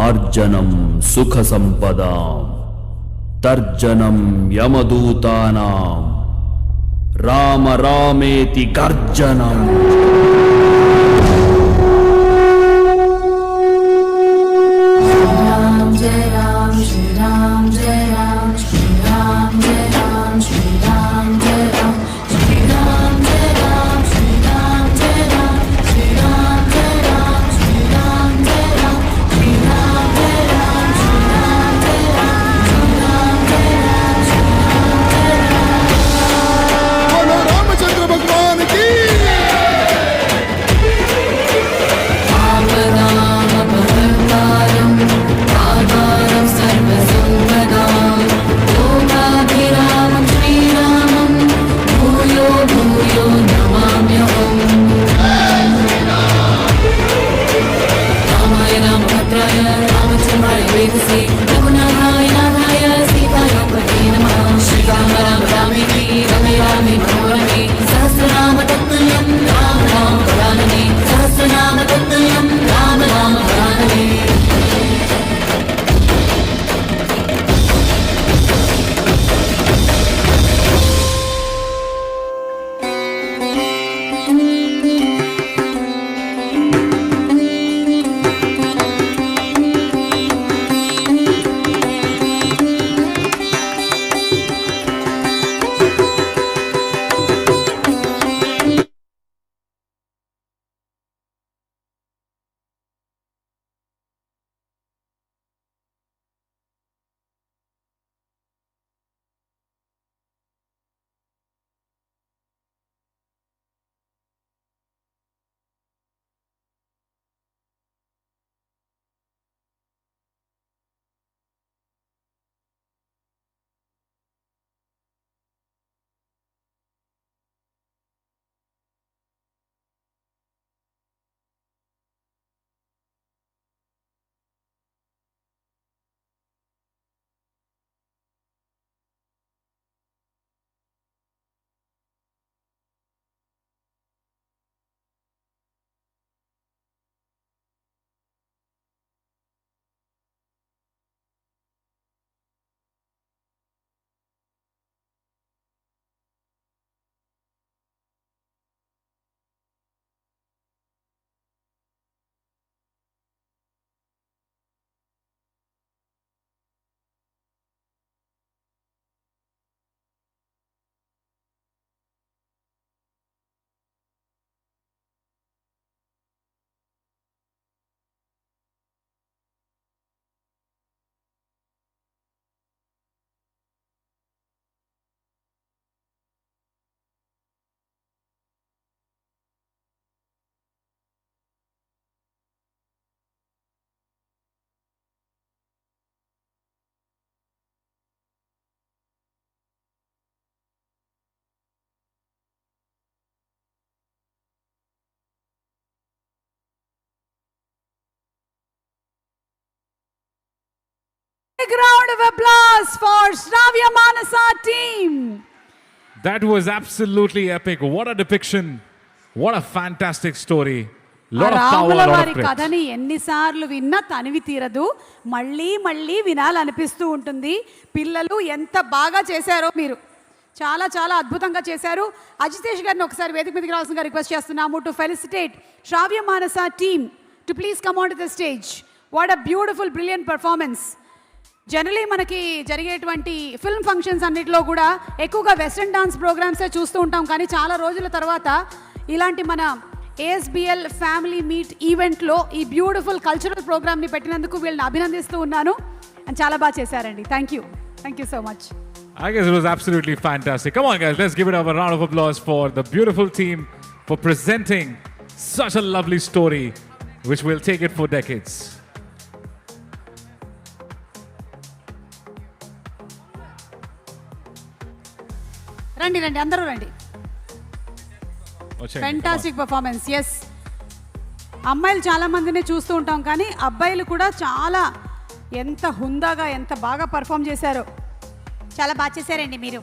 ఆర్జనం సుఖ సంపదాం తర్జనం యమదూతానాం Rama రామేతి గర్జనం. big round of applause for Shravya Manasa team. That was absolutely epic. What a depiction. What a fantastic story. Lot of power, రాముల lot వారి of grit. కథని ఎన్నిసార్లు విన్నా తనివి తీరదు. మళ్ళీ మళ్ళీ వినాలనిపిస్తూ ఉంటుంది. పిల్లలు ఎంత బాగా చేశారో మీరు. చాలా చాలా అద్భుతంగా చేశారు. అజితేష్ గారిని ఒకసారి వేదిక మీదకి రావాల్సిందిగా రిక్వెస్ట్ చేస్తున్నాము to felicitate Shravya Manasa team to please come on to the stage. What a beautiful brilliant performance. Generally మనకి జరిగేటువంటి ఫిల్మ్ ఫంక్షన్స్ అన్నిటిలో కూడా ఎక్కువగా వెస్ట్రన్ డాన్స్ ప్రోగ్రామ్సే చూస్తూ ఉంటాం. కానీ చాలా రోజుల తర్వాత ఇలాంటి మన ASBL ఫ్యామిలీ మీట్ ఈవెంట్లో ఈ బ్యూటిఫుల్ కల్చరల్ ప్రోగ్రామ్ని పెట్టినందుకు వీళ్ళని అభినందిస్తూ ఉన్నాను. అండ్ చాలా బాగా చేశారండి. Thank you so much. I guess it was absolutely fantastic. Come on, guys, let's give it up a round of applause for the beautiful team for presenting such a lovely story, which will take it for decades. రండి రండి అందరూ రండి. Ochayandi, fantastic performance. Yes, అమ్మాయిలు చాలా మందిని చూస్తూ ఉంటాం కానీ అబ్బాయిలు కూడా చాలా ఎంత హుందాగా ఎంత బాగా పర్ఫామ్ చేశారో. చాలా బాగా చేశారండి మీరు.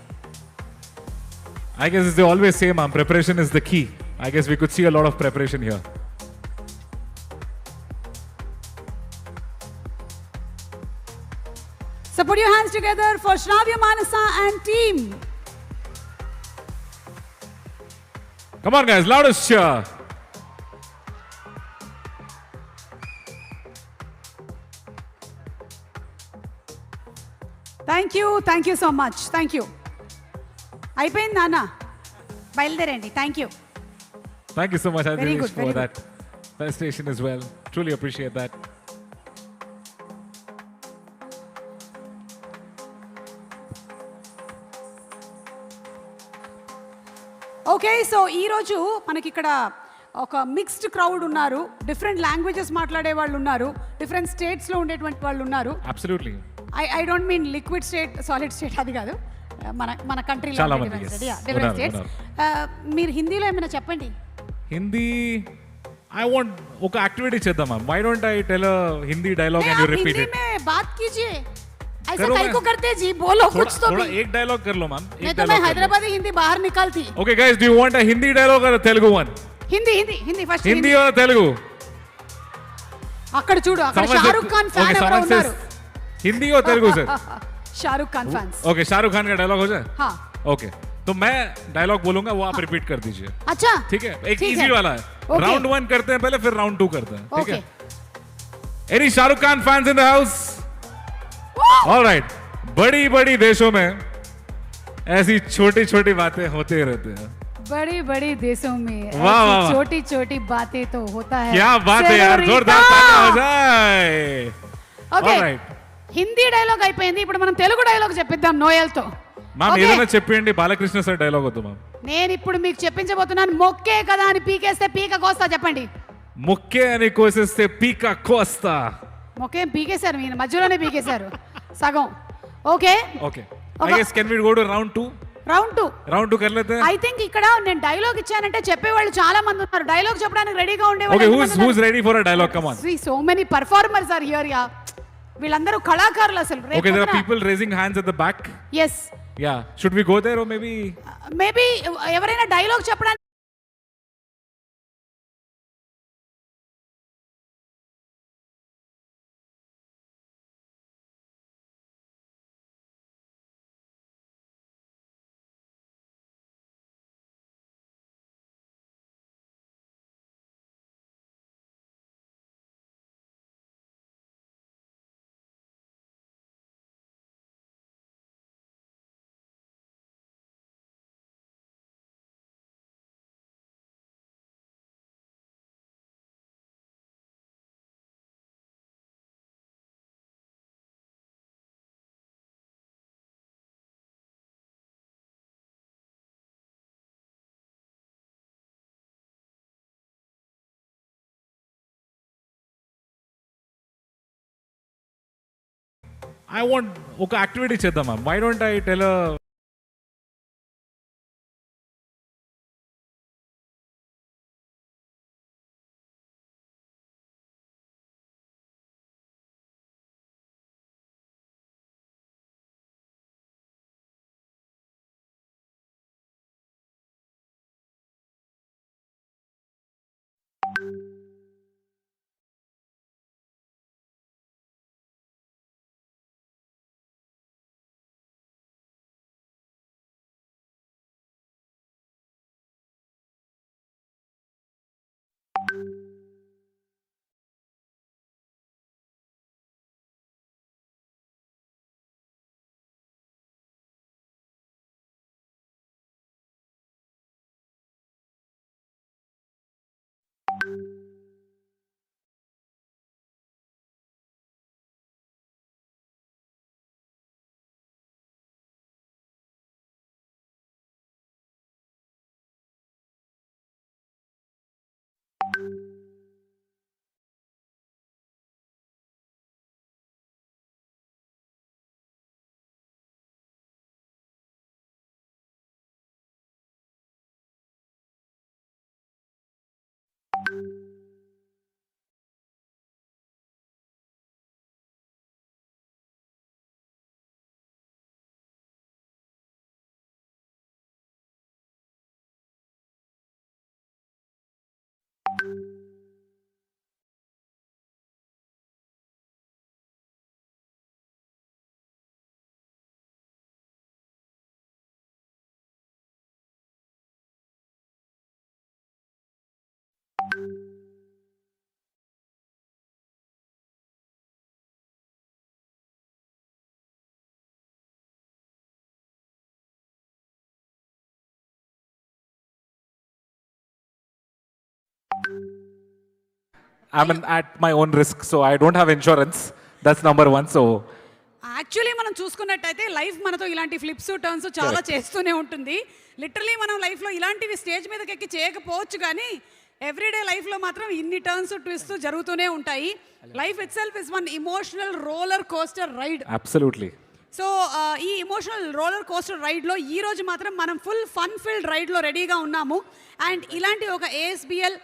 I guess as they always say, ma'am, preparation is the key. I guess we could see a lot of preparation here. So put your hands together for Shravya Manasa and team. Come on, guys, loudest cheer. Thank you so much. Thank you. అయిపోయింది నాన్న, బయలుదేరండి. Thank you. Thank you so much, Very Adish, good, for very that presentation as well. Truly appreciate that. Okay, so ఈరోజు మనకి ఇక్కడ ఒక mixed crowd ఉన్నారు. Different languages మాట్లాడే వాళ్ళు ఉన్నారు. డిఫరెంట్ స్టేట్స్లో ఉండేటువంటి వాళ్ళు ఉన్నారు. Absolutely. I don't mean liquid state solid state అది కాదు. మన కంట్రీలో చాలా మంది, yes. డిఫరెంట్ ఉన్నారు, స్టేట్స్. మీరు హిందీలో ఏమైనా చెప్పండి. Hindi, I want ఒక యాక్టివిటీ చేద్దాం ma'am. Why don't I tell a Hindi dialogue and you आप रिपीट हिंदी इट. में बात कीजिए. ऐसा करो काहे मैं- को करते जी, बोलो कुछ तो थोड़ा भी. एक डायलॉग कर लो मैम. नहीं तो मैं हैदराबादी हिंदी बाहर निकालती. Okay guys, do you want a Hindi dialogue और तेलुगु वन? हिंदी हिंदी हिंदी फर्स्ट हिंदी और तेलुगु. అక్కడ చూడు, అక్కడ షారుఖ్ ఖాన్ ఫ్యాన్ ఎవరో ఉన్నారు. हिंदी और Telugu sir. Shahrukh Khan fans. Okay, Shahrukh Khan का डायलॉग हो जाए. हाँ. ओके, तो मैं डायलॉग बोलूंगा, वो आप रिपीट कर दीजिए. अच्छा ठीक है, एक ठीक इजी है. वाला है. Okay. राउंड 1 करते हैं पहले, फिर राउंड 2 करते हैं. ठीक ओके. है. Any Shahrukh Khan fans in the house? Alright. बड़ी बड़ी देशों में ऐसी छोटी छोटी बातें होते रहते हैं. बड़े बड़े देशों में वाह, वाह, वाह. छोटी छोटी बातें तो होता है. क्या बात है यार, जोरदार तालियां हो जाए. Okay, Alright. హిందీ డైలాగ్ అయిపోయింది. ఇప్పుడు మనం తెలుగు డైలాగ్ చెప్పిద్దాం నోయల్తో. మ్యామ్ ఏదైనా చెప్పండి, బాలకృష్ణ సార్ డైలాగ్ వద్దు మ్యామ్. నేను ఇప్పుడు మీకు చెప్పించబోతున్నాను. మొక్కే కదా అని పీకేస్తే పీక కోస్తా. చెప్పండి. ముక్కే అని కోసేస్తే పీక కోస్తా. మొక్కేం పీకేశారు, మీరు మధ్యలోనే పీకేశారు సగం. Okay okay, I guess can we go to round 2? Round 2. Round 2 कर लेते हैं. ఐ థింక్ ఇక్కడ నేను డైలాగ్ ఇచ్చానంటే చెప్పేవాళ్ళు చాలా మంది ఉన్నారు. డైలాగ్ చెప్పడానికి రెడీగా ఓకే, ఉండేవాళ్ళు. Who's ready for a dialogue? Come on. So many performers are here. Yeah, వీళ్ళందరూ కళాకారులు అసలు. Okay, there are people raising hands at the back. Yes, yeah, should we go there are maybe ఎవరైనా dialogue చెప్పడానికి I want ఒక activity చేద్దాం ma'am. Why don't I tell I'm at my own risk, so I don't have insurance. That's number one. So actually మనం చూసుకున్నట్టయితే life మనతో ఇలాంటి flips turns చాలా చేస్తూనే ఉంటుంది. లిటరలీ మనం లైఫ్లో ఇలాంటివి స్టేజ్ మీదకి ఎక్కి చేయకపోవచ్చు, కానీ ఎవ్రీడే లైఫ్లో మాత్రం ఇన్ని టర్న్స్ ట్విస్ట్ జరుగుతూనే ఉంటాయి. Life itself is one emotional roller coaster ride. absolutely. So ఈ ఇమోషనల్ రోలర్ కోస్టర్ రైడ్లో ఈ రోజు మాత్రం మనం ఫుల్ ఫన్ ఫిల్డ్ రైడ్లో రెడీగా ఉన్నాము. అండ్ ఇలాంటి ఒక ASBL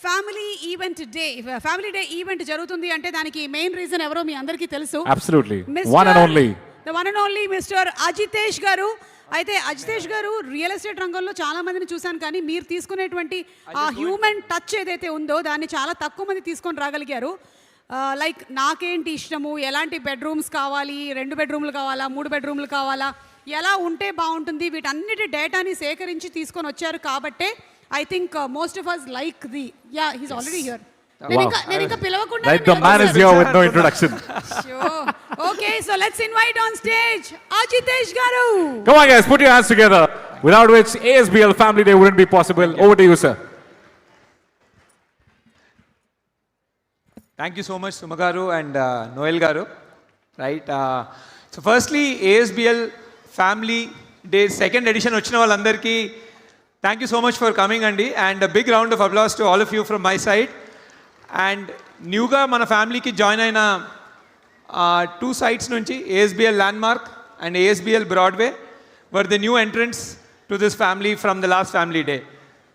ఫ్యామిలీ డే ఈవెంట్ జరుగుతుంది అంటే దానికి మెయిన్ రీజన్ ఎవరో మీ అందరికీ తెలుసు. Absolutely. One and only. The one and only mister Ajitesh గారు. అయితే అజితేష్ గారు రియల్ ఎస్టేట్ రంగంలో చాలా మందిని చూశాను, కానీ మీరు తీసుకునేటువంటి ఆ హ్యూమన్ టచ్ ఏదైతే ఉందో దాన్ని చాలా తక్కువ మంది తీసుకొని రాగలిగారు. లైక్ నాకేంటి ఇష్టము, ఎలాంటి బెడ్రూమ్స్ కావాలి, 2 బెడ్రూమ్లు కావాలా, 3 బెడ్రూమ్లు కావాలా, ఎలా ఉంటే బాగుంటుంది, వీటన్నిటి డేటాని సేకరించి తీసుకొని వచ్చారు. కాబట్టే I think most of us like he's already here. నేను ఇంకా పిలవకుండా Like the man is here with no introduction. Okay, so let's invite on stage Ajitesh garu. Come on, guys, put your hands together. Without which ASBL Family Day wouldn't be possible. Over to you, sir. Thank you so much, Sumagaru and Noel Garu. Right. So firstly, ASBL Family Day second edition వచ్చిన వాళ్ళందరికీ thank you so much for coming అండి, and a big round of applause to all of you from my side. And న్యూగా మన ఫ్యామిలీకి join అయిన 2 sites నుంచి ASBL Landmark and ASBL Broadway were the new entrants to this family from the last family day.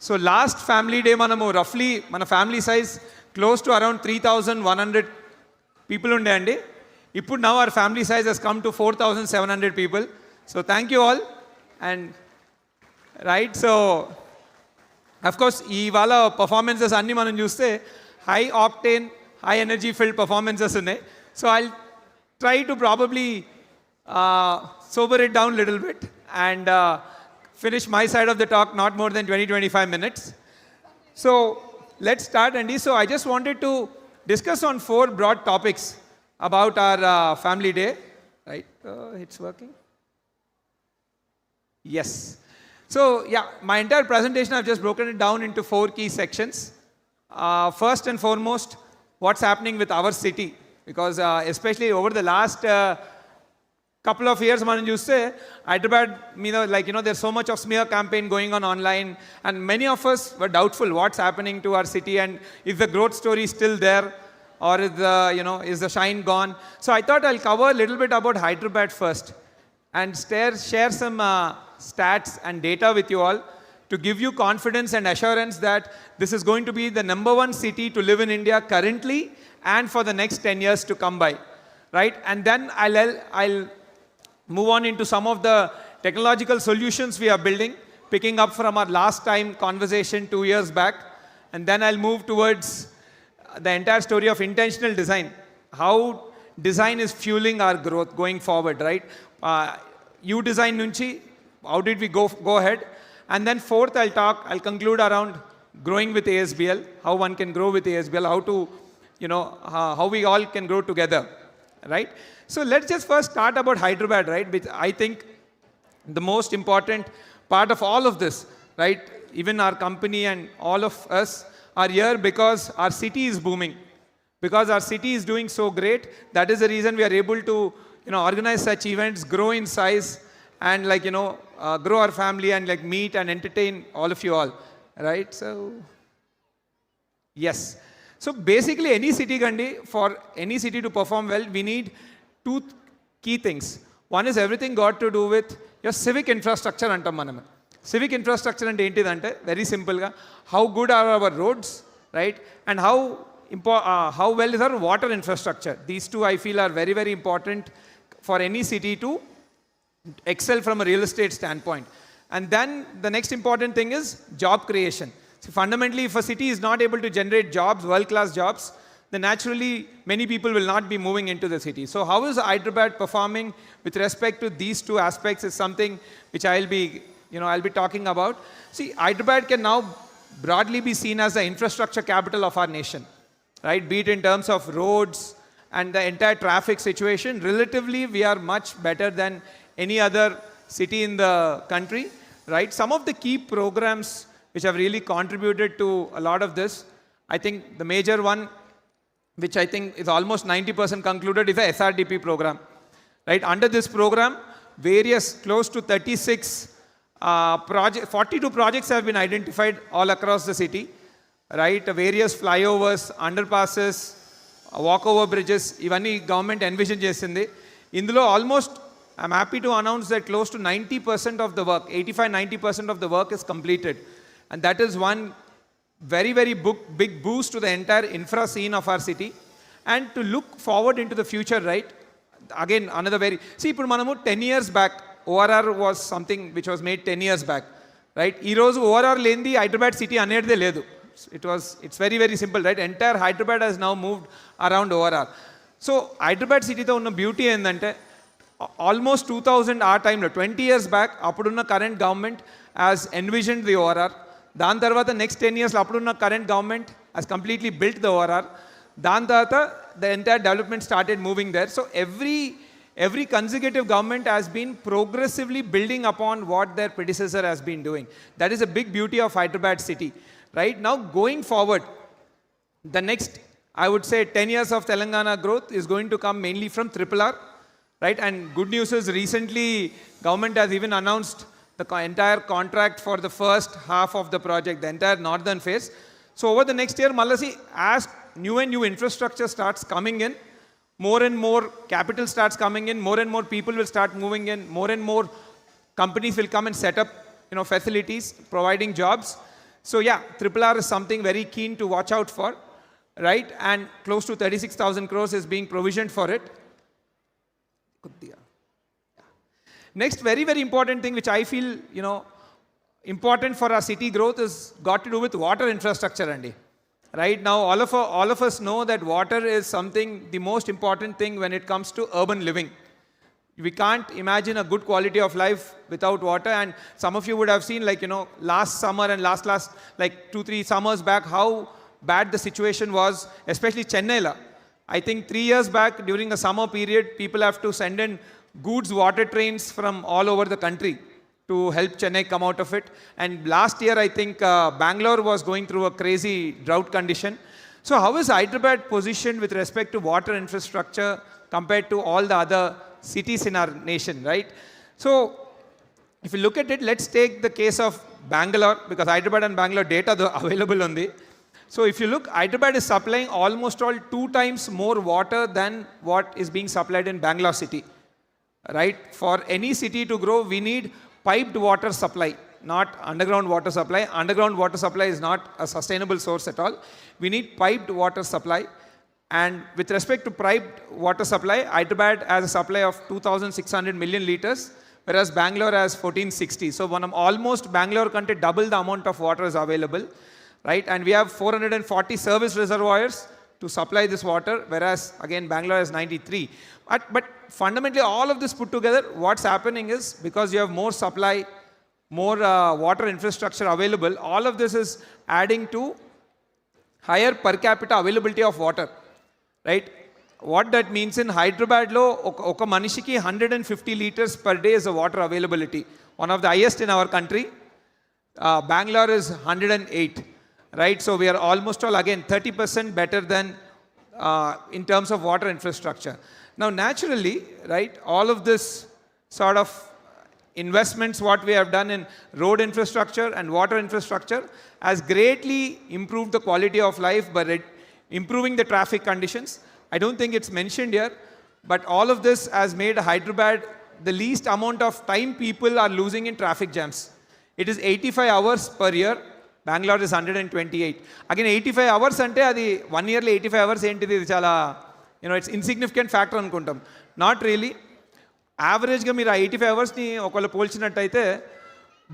So last family day మనము roughly మన family size close to around 3,100 people ఉండే అండి. ఇప్పుడు now our family size has come to 4,700 people. So thank you all. And right, so of course ఇవాళ performances అన్నీ మనం చూస్తే high octane high energy filled performances ఉన్నాయి. So I try to probably sober it down a little bit and finish my side of the talk not more than 20-25 minutes. So let's start, Andy. So I just wanted to discuss on 4 broad topics about our family day. Right? It's working? Yes. So yeah, my entire presentation I've just broken it down into 4 key sections. First and foremost, what's happening with our city, because especially over the last couple of years మనం చూస్తే Hyderabad, there's so much of smear campaign going on online, and many of us were doubtful what's happening to our city and is the growth story still there, or is the shine gone. So I thought I'll cover a little bit about Hyderabad first and share some stats and data with you all to give you confidence and assurance that this is going to be the number 1 city to live in India currently and for the next 10 years to come by, right? And then I'll move on into some of the technological solutions we are building, picking up from our last time conversation 2 years back. and then I'll move towards the entire story of intentional design, how design is fueling our growth going forward, right? You design nunchi, how did we go ahead? And then fourth, I'll conclude around growing with ASBL, how one can grow with ASBL, how to, how we all can grow together, right? So let's just first start about Hyderabad, right? Which I think the most important part of all of this, right? Even our company and all of us are here because our city is booming. Because our city is doing so great, that is the reason we are able to, organize such events, grow in size, and grow our family and meet and entertain all of you all, right? So, yes. So basically, any city, Gandhi, for any city to perform well, we need two key things. One is everything got to do with your civic infrastructure antam manam. Civic infrastructure ante entidante very simple ga how good are our roads, right? And how well is our water infrastructure. These two I feel are very, very important for any city to excel from a real estate standpoint. And then the next important thing is job creation. So fundamentally, if a city is not able to generate jobs, world-class jobs, then naturally many people will not be moving into the city. So how is Hyderabad performing with respect to these two aspects is something which I'll be talking about. See, Hyderabad can now broadly be seen as the infrastructure capital of our nation, right? Be it in terms of roads and the entire traffic situation, relatively we are much better than any other city in the country, right? Some of the key programs which have really contributed to a lot of this, I think the major one, which I think is almost 90% concluded, is the SRDP program, right? Under this program, various close to 36 42 projects have been identified all across the city, right? Various flyovers, underpasses, walkover bridges, ivanni government envision chesindi. Indulo almost, I'm happy to announce that close to 90% of the work, 85-90% of the work is completed. And that is one very, very big boost to the entire infra scene of our city. And to look forward into the future, right? Again, another very, see, ippudu manamu 10 years back, ORR was something which was made 10 years back, right? Ee roju ORR lendi Hyderabad city anede ledu. It's very, very simple, right? Entire Hyderabad has now moved around ORR. So Hyderabad city tho unna beauty endante almost 2000 our time lo 20 years back appudunna current government has envisioned the ORR. Dan tarvata next 10 years lo appudunna current government has completely built the ORR. Dan tarvata the entire development started moving there. So every consecutive government has been progressively building upon what their predecessor has been doing. That is a big beauty of Hyderabad city. Right now, going forward, the next, I would say, 10 years of Telangana growth is going to come mainly from RRR, right? And good news is recently, government has even announced the entire contract for the first half of the project, the entire northern phase. So over the next year, Malasi, as new and new infrastructure starts coming in, more and more capital starts coming in, more and more people will start moving in, more and more companies will come and set up, facilities, providing jobs. So yeah, RRR is something very keen to watch out for, right? And close to 36,000 crores is being provisioned for it. Next, very, very important thing which I feel, important for our city growth is got to do with water infrastructure, Andy. Right now, all of us know that water is something, the most important thing when it comes to urban living. We can't imagine a good quality of life without water. And some of you would have seen, last summer and last 2-3 summers back, how bad the situation was, especially Chennai. I think 3 years back, during the summer period, people have to send in goods water trains from all over the country to help Chennai come out of it. And last year, I think Bangalore was going through a crazy drought condition. So how is Hyderabad positioned with respect to water infrastructure compared to all the other cities in our nation, right? So if you look at it, let's take the case of Bangalore, because Hyderabad and Bangalore data are available on the. So if you look, Hyderabad is supplying almost 2 times more water than what is being supplied in Bangalore city, right? For any city to grow, we need piped water supply, not underground water supply. Underground water supply is not a sustainable source at all. We need piped water supply. And with respect to piped water supply, Hyderabad has a supply of 2,600 million liters, whereas Bangalore has 1,460. So almost Bangalore country double the amount of water is available. right? And we have 440 service reservoirs to supply this water, whereas again Bangalore has 93. But fundamentally all of this put together, what's happening is because you have more supply, more water infrastructure available, all of this is adding to higher per capita availability of water, right? What that means in Hyderabad lo oka manishiki 150 liters per day is the water availability, one of the highest in our country. Bangalore is 108, right? So we are almost all again 30% better than in terms of water infrastructure. Now naturally, right, all of this sort of investments what we have done in road infrastructure and water infrastructure has greatly improved the quality of life by improving the traffic conditions. I don't think it's mentioned here, but all of this has made Hyderabad the least amount of time people are losing in traffic jams. It is 85 hours per year. Bangalore is 128. Again, 85 hours ante adi 1 yearly 85 hours entidi idi chala, it's insignificant factor anukuntam. Not really. Average ga meer 85 hours ni okala polchinattaithe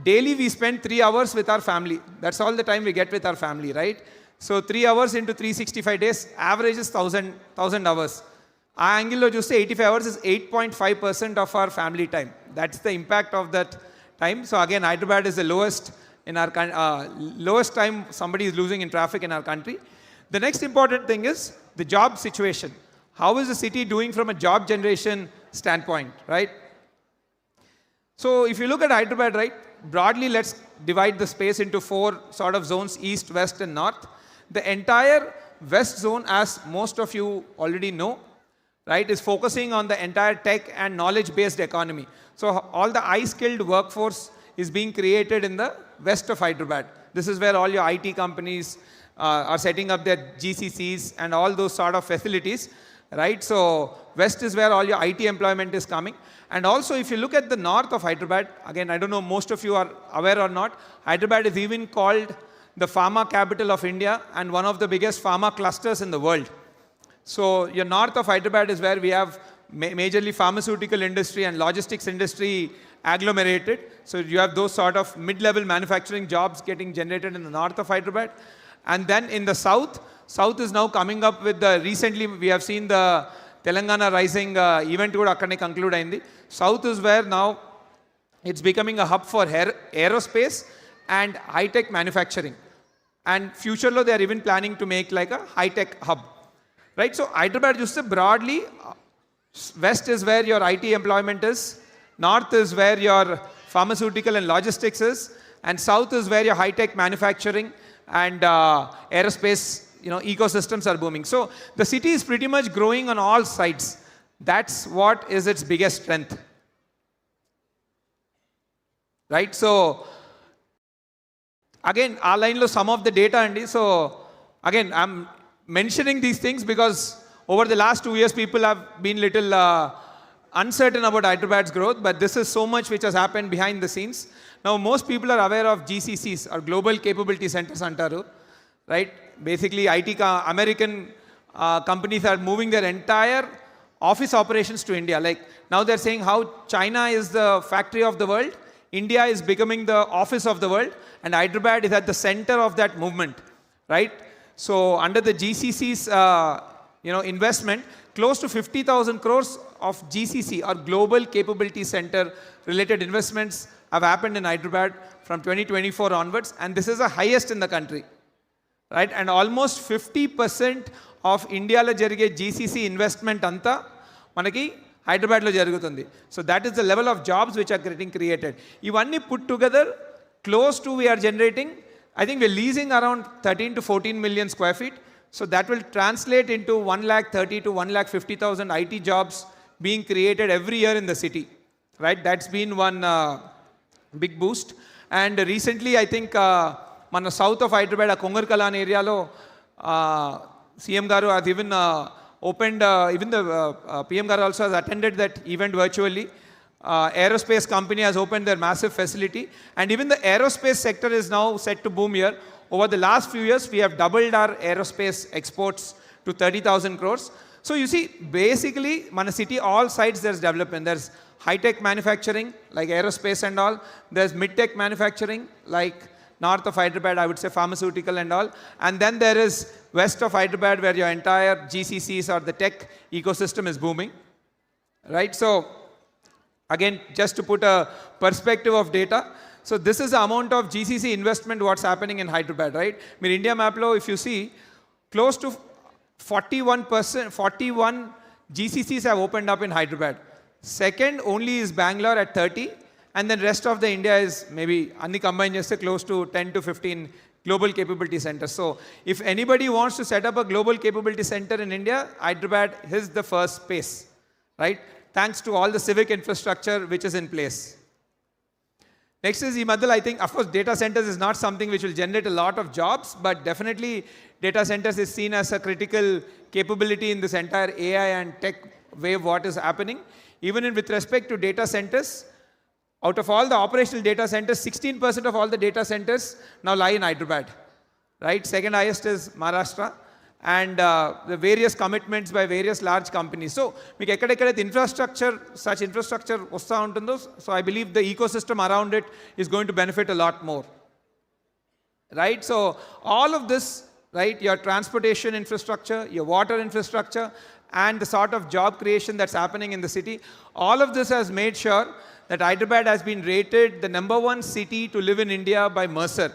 daily we spend 3 hours with our family. That's all the time we get with our family, right? So 3 hours into 365 days, average is 1000 hours. Aa angle lo chuste 85 hours is 8.5% of our family time. That's the impact of that time. So again, Hyderabad is the lowest in our lowest time somebody is losing in traffic in our country. The next important thing is the job situation. How is the city doing from a job generation standpoint, right? So if you look at Hyderabad, right, broadly let's divide the space into 4 sort of zones: east, west and north. The entire west zone, as most of you already know, right, is focusing on the entire tech and knowledge based economy. So all the high skilled workforce is being created in the west of Hyderabad. This is where all your IT companies are setting up their GCCs and all those sort of facilities, right? So west is where all your IT employment is coming. And also if you look at the north of Hyderabad, again, I don't know most of you are aware or not, Hyderabad is even called the pharma capital of India and one of the biggest pharma clusters in the world. So your north of Hyderabad is where we have majorly pharmaceutical industry and logistics industry agglomerated. So you have those sort of mid-level manufacturing jobs getting generated in the north of Hyderabad. And then in the south is now coming up with the, recently we have seen the Telangana Rising event kuda akkane conclude ayindi. South is where now it's becoming a hub for aerospace and high-tech manufacturing. And future lo they are even planning to make like a high-tech hub, right? So Hyderabad just broadly, west is where your IT employment is, north is where your pharmaceutical and logistics is, and south is where your high-tech manufacturing and aerospace, ecosystems are booming. So the city is pretty much growing on all sides. That's what is its biggest strength, right? So again, our line lo some of the data andi. So again, I'm mentioning these things because over the last 2 years people have been little uncertain about Hyderabad's growth, but this is so much which has happened behind the scenes. Now most people are aware of GCCs, or Global Capability Centers antaru, right? Basically American companies are moving their entire office operations to India. Like now they're saying how China is the factory of the world, India is becoming the office of the world, and Hyderabad is at the center of that movement, right? So under the GCC's investment, close to 50,000 crores of GCC or Global Capability Center related investments have happened in Hyderabad from 2024 onwards, and this is the highest in the country, right? And almost 50% of India lo jarige GCC investment anta manaki Hyderabad lo jarugutundi. So that is the level of jobs which are getting created. Ivanni put together, close to we are generating, I think we're leasing around 13 to 14 million square feet. So that will translate into 1,30,000 to 1,50,000 IT jobs being created every year in the city, right? That's been one big boost. And recently, I think, మన south of Hyderabad, Kongarkalan area lo, CM Garu has even opened, even the PM Garu also has attended that event virtually. Aerospace company has opened their massive facility, and even the aerospace sector is now set to boom here. Over the last few years, we have doubled our aerospace exports to 30,000 crores. So you see, basically, mana city, all sides there's development. There's high-tech manufacturing, like aerospace and all. There's mid-tech manufacturing, like North of Hyderabad, I would say pharmaceutical and all. And then there is west of Hyderabad where your entire GCCs or the tech ecosystem is booming. Right? So again, just to put a perspective of data, so this is the amount of GCC investment what's happening in Hyderabad, right? I mean, India map lo, if you see, close to 41 GCCs have opened up in Hyderabad. Second only is Bangalore at 30, and then rest of the India is maybe anni combined just close to 10 to 15 global capability centers. So if anybody wants to set up a global capability center in India, Hyderabad is the first space, right? Thanks to all the civic infrastructure which is in place. Next is Madhul. I think, of course, data centers is not something which will generate a lot of jobs, but definitely data centers is seen as a critical capability in this entire AI and tech wave what is happening. Even with respect to data centers, out of all the operational data centers, 16% of all the data centers now lie in Hyderabad, right? Second highest is Maharashtra. And the various commitments by various large companies. So, infrastructure, such infrastructure, so I believe the ecosystem around it is going to benefit a lot more. Right? So, all of this, right, your transportation infrastructure, your water infrastructure, and the sort of job creation that's happening in the city, all of this has made sure that Hyderabad has been rated the #1 city to live in India by Mercer.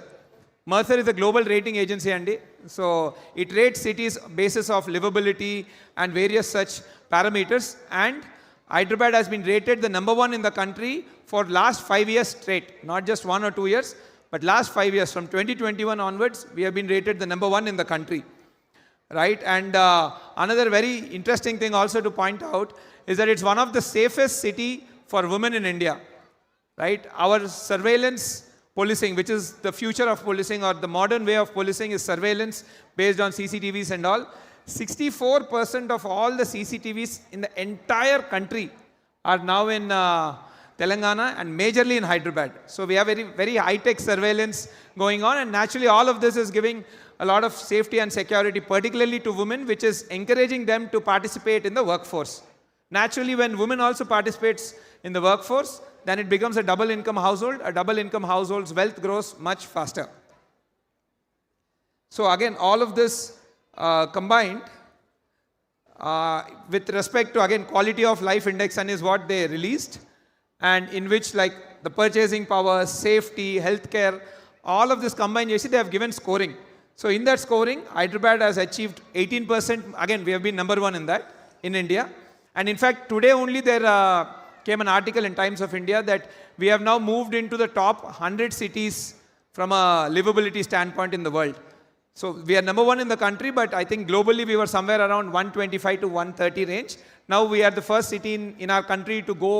Mercer is a global rating agency, Andy. So it rates cities basis of livability and various such parameters. And Hyderabad has been rated the #1 in the country for last 5 years straight, not just 1 or 2 years, but last 5 years. From 2021 onwards, we have been rated the #1 in the country, right? And another very interesting thing also to point out is that it's one of the safest city for women in India, right? Our surveillance policing, which is the future of policing or the modern way of policing, is surveillance based on CCTVs and all. 64% of all the CCTVs in the entire country are now in Telangana and majorly in Hyderabad. So we have very, very high-tech surveillance going on, and naturally all of this is giving a lot of safety and security, particularly to women, which is encouraging them to participate in the workforce. Naturally, when women also participates in the workforce, then it becomes a double income household. A double income household's wealth grows much faster. So again, all of this combined with respect to, again, quality of life index and is what they released, and in which like the purchasing power, safety, healthcare, all of this combined, you see, they have given scoring. So in that scoring, Hyderabad has achieved 18%. Again, we have been #1 in that in India. And in fact, today only there came an article in Times of India that we have now moved into the top 100 cities from a livability standpoint in the world. So we are #1 in the country, but I think globally we were somewhere around 125 to 130 range. Now we are the first city in our country to go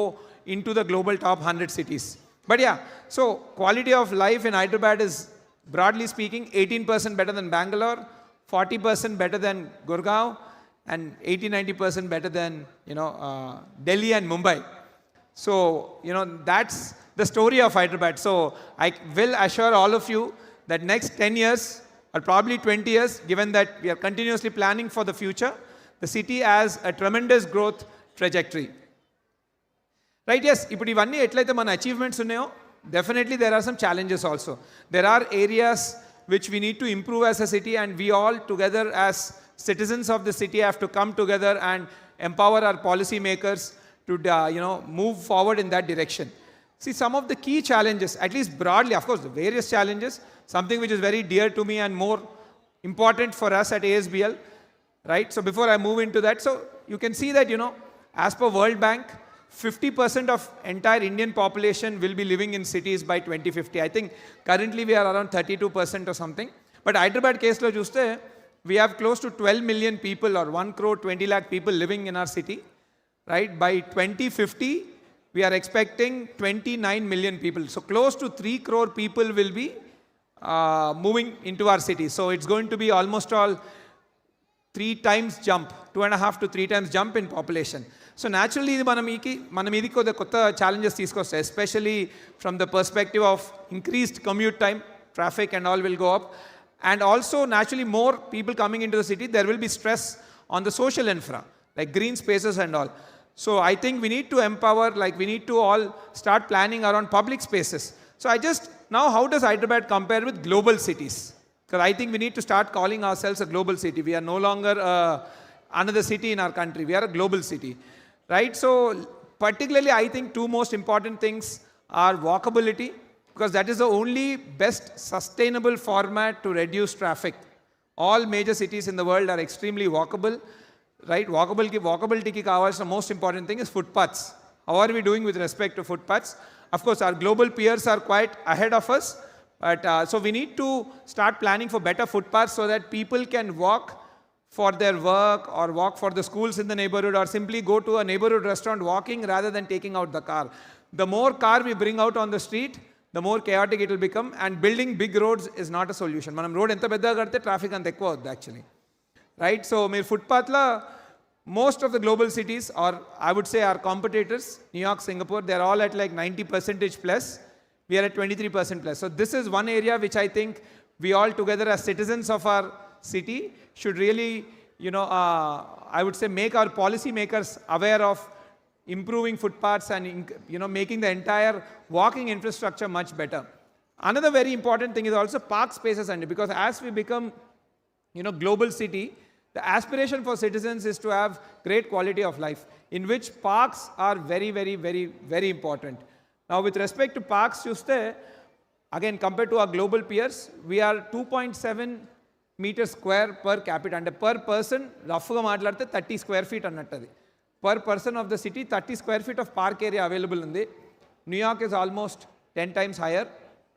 into the global top 100 cities. But yeah, so quality of life in Hyderabad is, broadly speaking, 18% better than Bangalore, 40% better than Gurgaon, and 80-90% better than, Delhi and Mumbai. So, that's the story of Hyderabad. So, I will assure all of you that next 10 years or probably 20 years, given that we are continuously planning for the future, the city has a tremendous growth trajectory. Right? Yes, ఇప్పుడు ఇవన్నీ ఎట్లయితే మన achievements ఉన్నాయో, definitely there are some challenges also. There are areas which we need to improve as a city, and we all together as citizens of the city have to come together and empower our policy makers to move forward in that direction. See, some of the key challenges, at least broadly, of course, the various challenges, something which is very dear to me and more important for us at ASBL, right? So before I move into that, so you can see that, as per World Bank, 50% of entire Indian population will be living in cities by 2050. I think currently we are around 32% or something. But Hyderabad case lo chuste, we have close to 12 million people or 1 crore 20 lakh people living in our city. Right? By 2050, we are expecting 29 million people. So close to 3 crore people will be moving into our city. So it's going to be almost all 3 times jump, 2.5 to 3 times jump in population. So naturally, the challenges, especially from the perspective of increased commute time, traffic and all will go up. And also naturally more people coming into the city, there will be stress on the social infra, like green spaces and all. So I think we need to empower, we need to all start planning around public spaces. So I just now how does Hyderabad compare with global cities? Because I think we need to start calling ourselves a global city. We are no longer another city in our country. We are a global city, right? So particularly, I think two most important things are walkability, because that is the only best sustainable format to reduce traffic. All major cities in the world are extremely walkable, right? Walkability ki kavalsina the most important thing is footpaths. How are we doing with respect to footpaths? Of course, our global peers are quite ahead of us, but so we need to start planning for better footpaths so that people can walk for their work or walk for the schools in the neighborhood or simply go to a neighborhood restaurant walking rather than taking out the car. The more car we bring out on the street, the more chaotic it will become, and building big roads is not a solution. Manam road enta peddaga kadte traffic anta ekkuva avuddu actually. Right? So meer footpath la most of the global cities, or I would say our competitors, New York, Singapore, they're all at like 90% plus. We are at 23% plus. So this is one area which I think we all together as citizens of our city should really, I would say make our policy makers aware of improving footpaths and making the entire walking infrastructure much better. Another very important thing is also park spaces, and because as we become global city, the aspiration for citizens is to have great quality of life, in which parks are very, very, very, very important. Now with respect to parks, again compared to our global peers, we are 2.7 meters square per capita, and per person roughly maatladte 30 square feet annattadi. Per person of the city, 30 square feet of park area available in the New York is almost 10 times higher,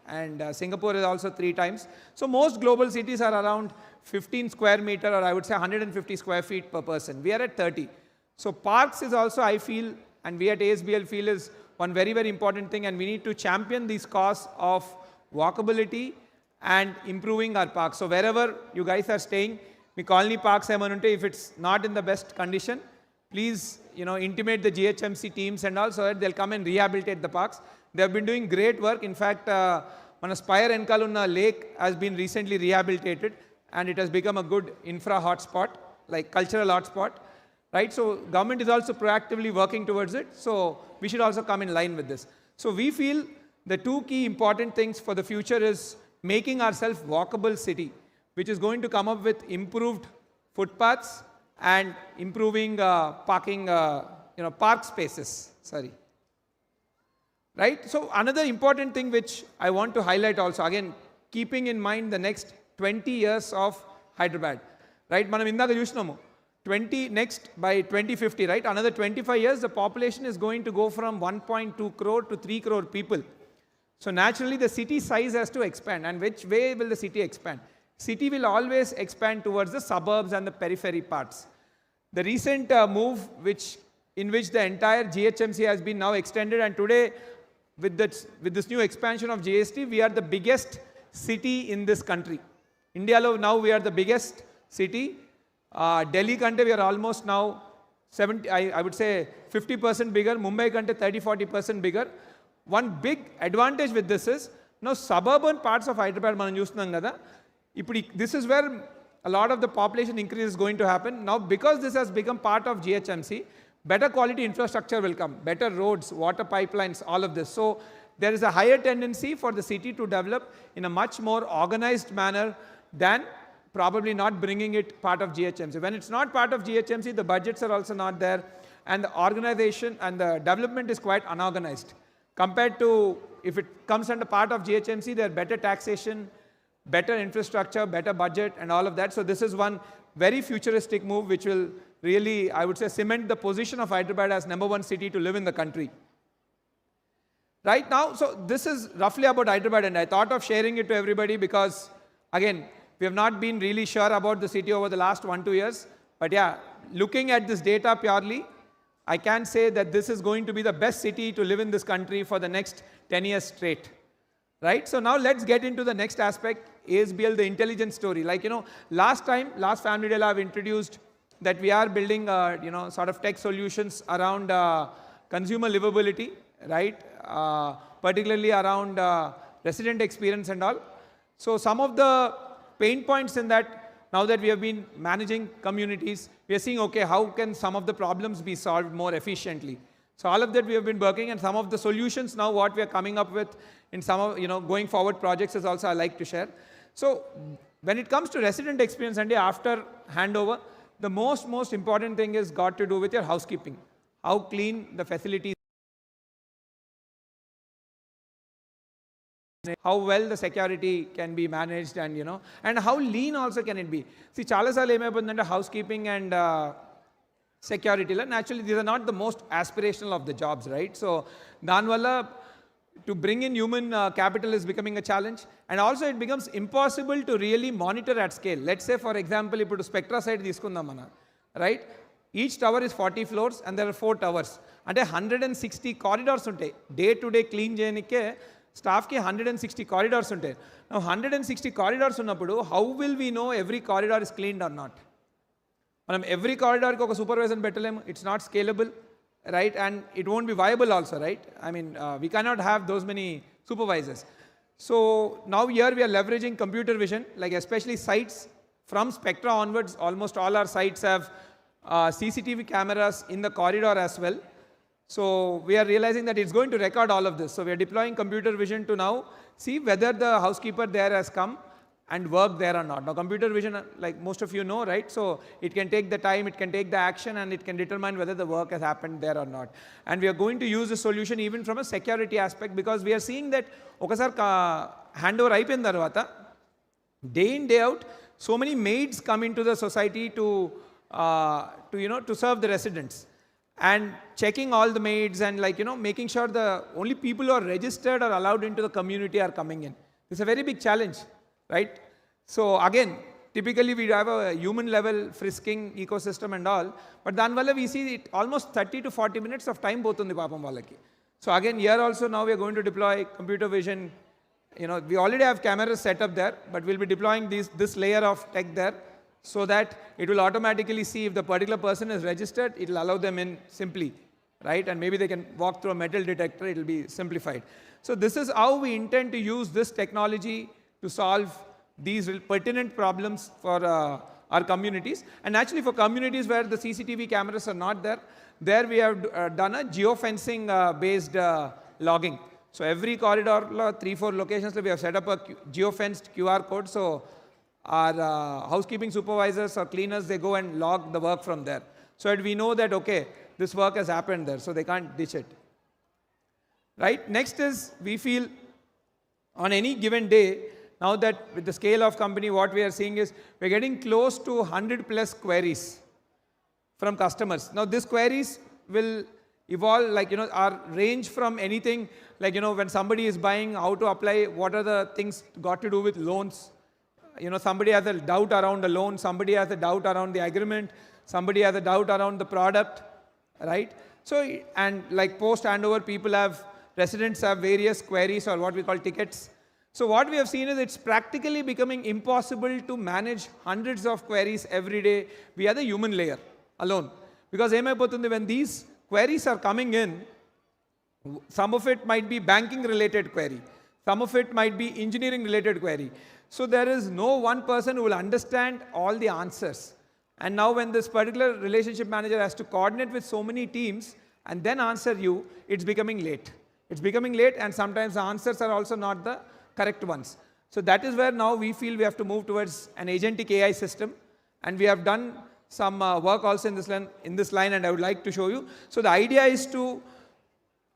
and Singapore is also 3 times. So most global cities are around 15 square meter, or I would say 150 square feet per person. We are at 30. So parks is also, I feel, and we at ASBL feel, is one very, very important thing, and we need to champion these cause of walkability and improving our parks. So wherever you guys are staying, me colony parks emanunte, if it's not in the best condition, please intimate the GHMC teams and all, so that they'll come and rehabilitate the parks. They have been doing great work. In fact, మన Spire Enkalunna lake has been recently rehabilitated, and it has become a good infra hotspot, like cultural hotspot, right? So government is also proactively working towards it. So we should also come in line with this. So we feel the two key important things for the future is making ourselves walkable city, which is going to come up with improved footpaths and improving parking, park spaces. Sorry. Right? So another important thing which I want to highlight also, again, keeping in mind the next 20 years of Hyderabad. Right? Manam indaga chusnamu. Next by 2050, right? Another 25 years, the population is going to go from 1.2 crore to 3 crore people. So naturally, the city size has to expand. And which way will the city expand? City will always expand towards the suburbs and the periphery parts. The recent move in which the entire GHMC has been now extended, and today with this new expansion of GST, we are the biggest city in this country. India now we are the biggest city. Delhi kante we are almost now 70, I would say 50% bigger. Mumbai kante 30-40% bigger. One big advantage with this is now suburban parts of Hyderabad manam chustunam kada. This is where a lot of the population increase is going to happen. Now because this has become part of GHMC, better quality infrastructure will come, better roads, water pipelines, all of this. So there is a higher tendency for the city to develop in a much more organized manner than probably not bringing it part of GHMC. When it's not part of GHMC, the budgets are also not there, and the organization and the development is quite unorganized. Compared to if it comes under part of GHMC, there are better taxation, better infrastructure, better budget, and all of that. So this is one very futuristic move which will really, I would say, cement the position of Hyderabad as #1 city to live in the country. Right now, so this is roughly about Hyderabad, and I thought of sharing it to everybody because, again, we have not been really sure about the city over the last 1-2 years. But yeah, looking at this data purely, I can say that this is going to be the best city to live in this country for the next 10 years straight. Right? So now let's get into the next aspect, ASBL, the intelligence story. Like, last Family Day, I've introduced that we are building, sort of tech solutions around consumer livability, right? Particularly around resident experience and all. So some of the pain points in that, now that we have been managing communities, we are seeing, okay, how can some of the problems be solved more efficiently? So all of that we have been working, and some of the solutions now what we are coming up with in some of, going forward projects is also I like to share. So when it comes to resident experience and after handover, the most important thing is got to do with your housekeeping. How clean the facility, how well the security can be managed, and and how lean also can it be. See, chala saal emayipoyindante housekeeping and security, naturally these are not the most aspirational of the jobs, right? So danvalla to bring in human capital is becoming a challenge, and also it becomes impossible to really monitor at scale. Let's say for example, ipudu Spectra side తీసుకుందాం mana, right? Each tower is 40 floors and there are 4 towers. అంటే 160 corridors ఉంటాయి. Day to day clean చేయనికే స్టాఫ్కి 160 corridors ఉంటాయి. Now 160 corridors ఉన్నప్పుడు how will we know every corridor is cleaned or not? మనం every corridorకి ఒక supervisor పెట్టలేము. It's not scalable, right? And it won't be viable also, right? I mean, we cannot have those many supervisors. So now here we are leveraging computer vision, like especially sites from Spectra onwards, almost all our sites have CCTV cameras in the corridor as well. So we are realizing that it's going to record all of this. So we are deploying computer vision to now see whether the housekeeper there has come and work there or not. Now computer vision, like most of you know, right? So it can take the time, it can take the action, and it can determine whether the work has happened there or not. And we are going to use the solution even from a security aspect, because we are seeing that okasar handover అయిపోయిన తర్వాత day in day out so many maids come into the society to serve the residents, and checking all the maids and making sure the only people who are registered or allowed into the community are coming in. It's a very big challenge, right? So again, typically we have a human level frisking ecosystem and all, but danvalla we see it almost 30 to 40 minutes of time potundi paapam vallaki. So again, here also now we are going to deploy computer vision. We already have cameras set up there, but we'll be deploying this layer of tech there, so that it will automatically see if the particular person is registered, it will allow them in simply, right? And maybe they can walk through a metal detector, it will be simplified. So this is how we intend to use this technology to solve these pertinent problems for our communities. And actually for communities where the CCTV cameras are not there we have done a geofencing based logging. So every corridor, 3-4 locations, we have set up a geofenced QR code. So our housekeeping supervisors or cleaners, they go and log the work from there. So that we know that, okay, this work has happened there, so they can't ditch it. Right? Next is, we feel on any given day, now that with the scale of company, what we are seeing is we're getting close to 100 plus queries from customers. Now these queries will evolve, our range from anything, when somebody is buying, how to apply, what are the things got to do with loans. Somebody has a doubt around the loan, somebody has a doubt around the agreement, somebody has a doubt around the product, right? So, and like post handover, residents have various queries or what we call tickets. So what we have seen is it's practically becoming impossible to manage hundreds of queries every day via the human layer alone. Because when these queries are coming in, some of it might be banking related query, some of it might be engineering related query. So there is no one person who will understand all the answers. And now when this particular relationship manager has to coordinate with so many teams and then answer you, it's becoming late. It's becoming late, and sometimes the answers are also not the correct ones. So that is where now we feel we have to move towards an agentic AI system, and we have done some work also in this line, and I would like to show you. So the idea is to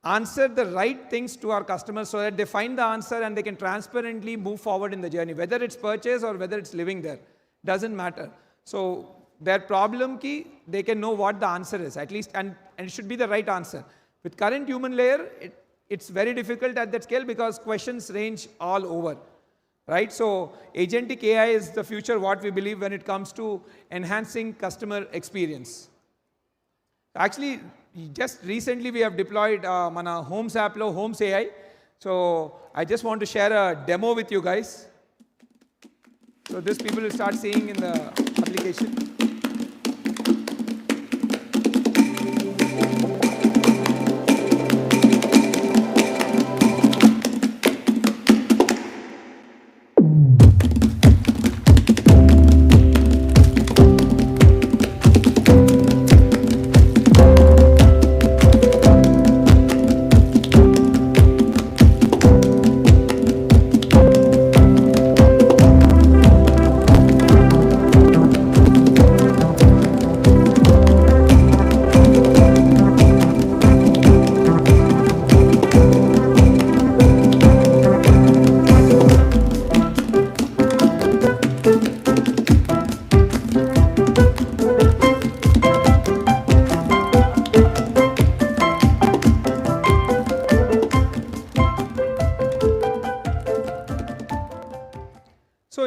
answer the right things to our customers so that they find the answer and they can transparently move forward in the journey, whether it's purchase or whether it's living there, doesn't matter. So their problem key, they can know what the answer is at least, and it should be the right answer. With current human layer, it's very difficult at that scale because questions range all over, right? So agentic AI is the future, what we believe, when it comes to enhancing customer experience. Actually, just recently we have deployed mana Homes app lo Homes AI. So I just want to share a demo with you guys. So this people will start seeing in the application.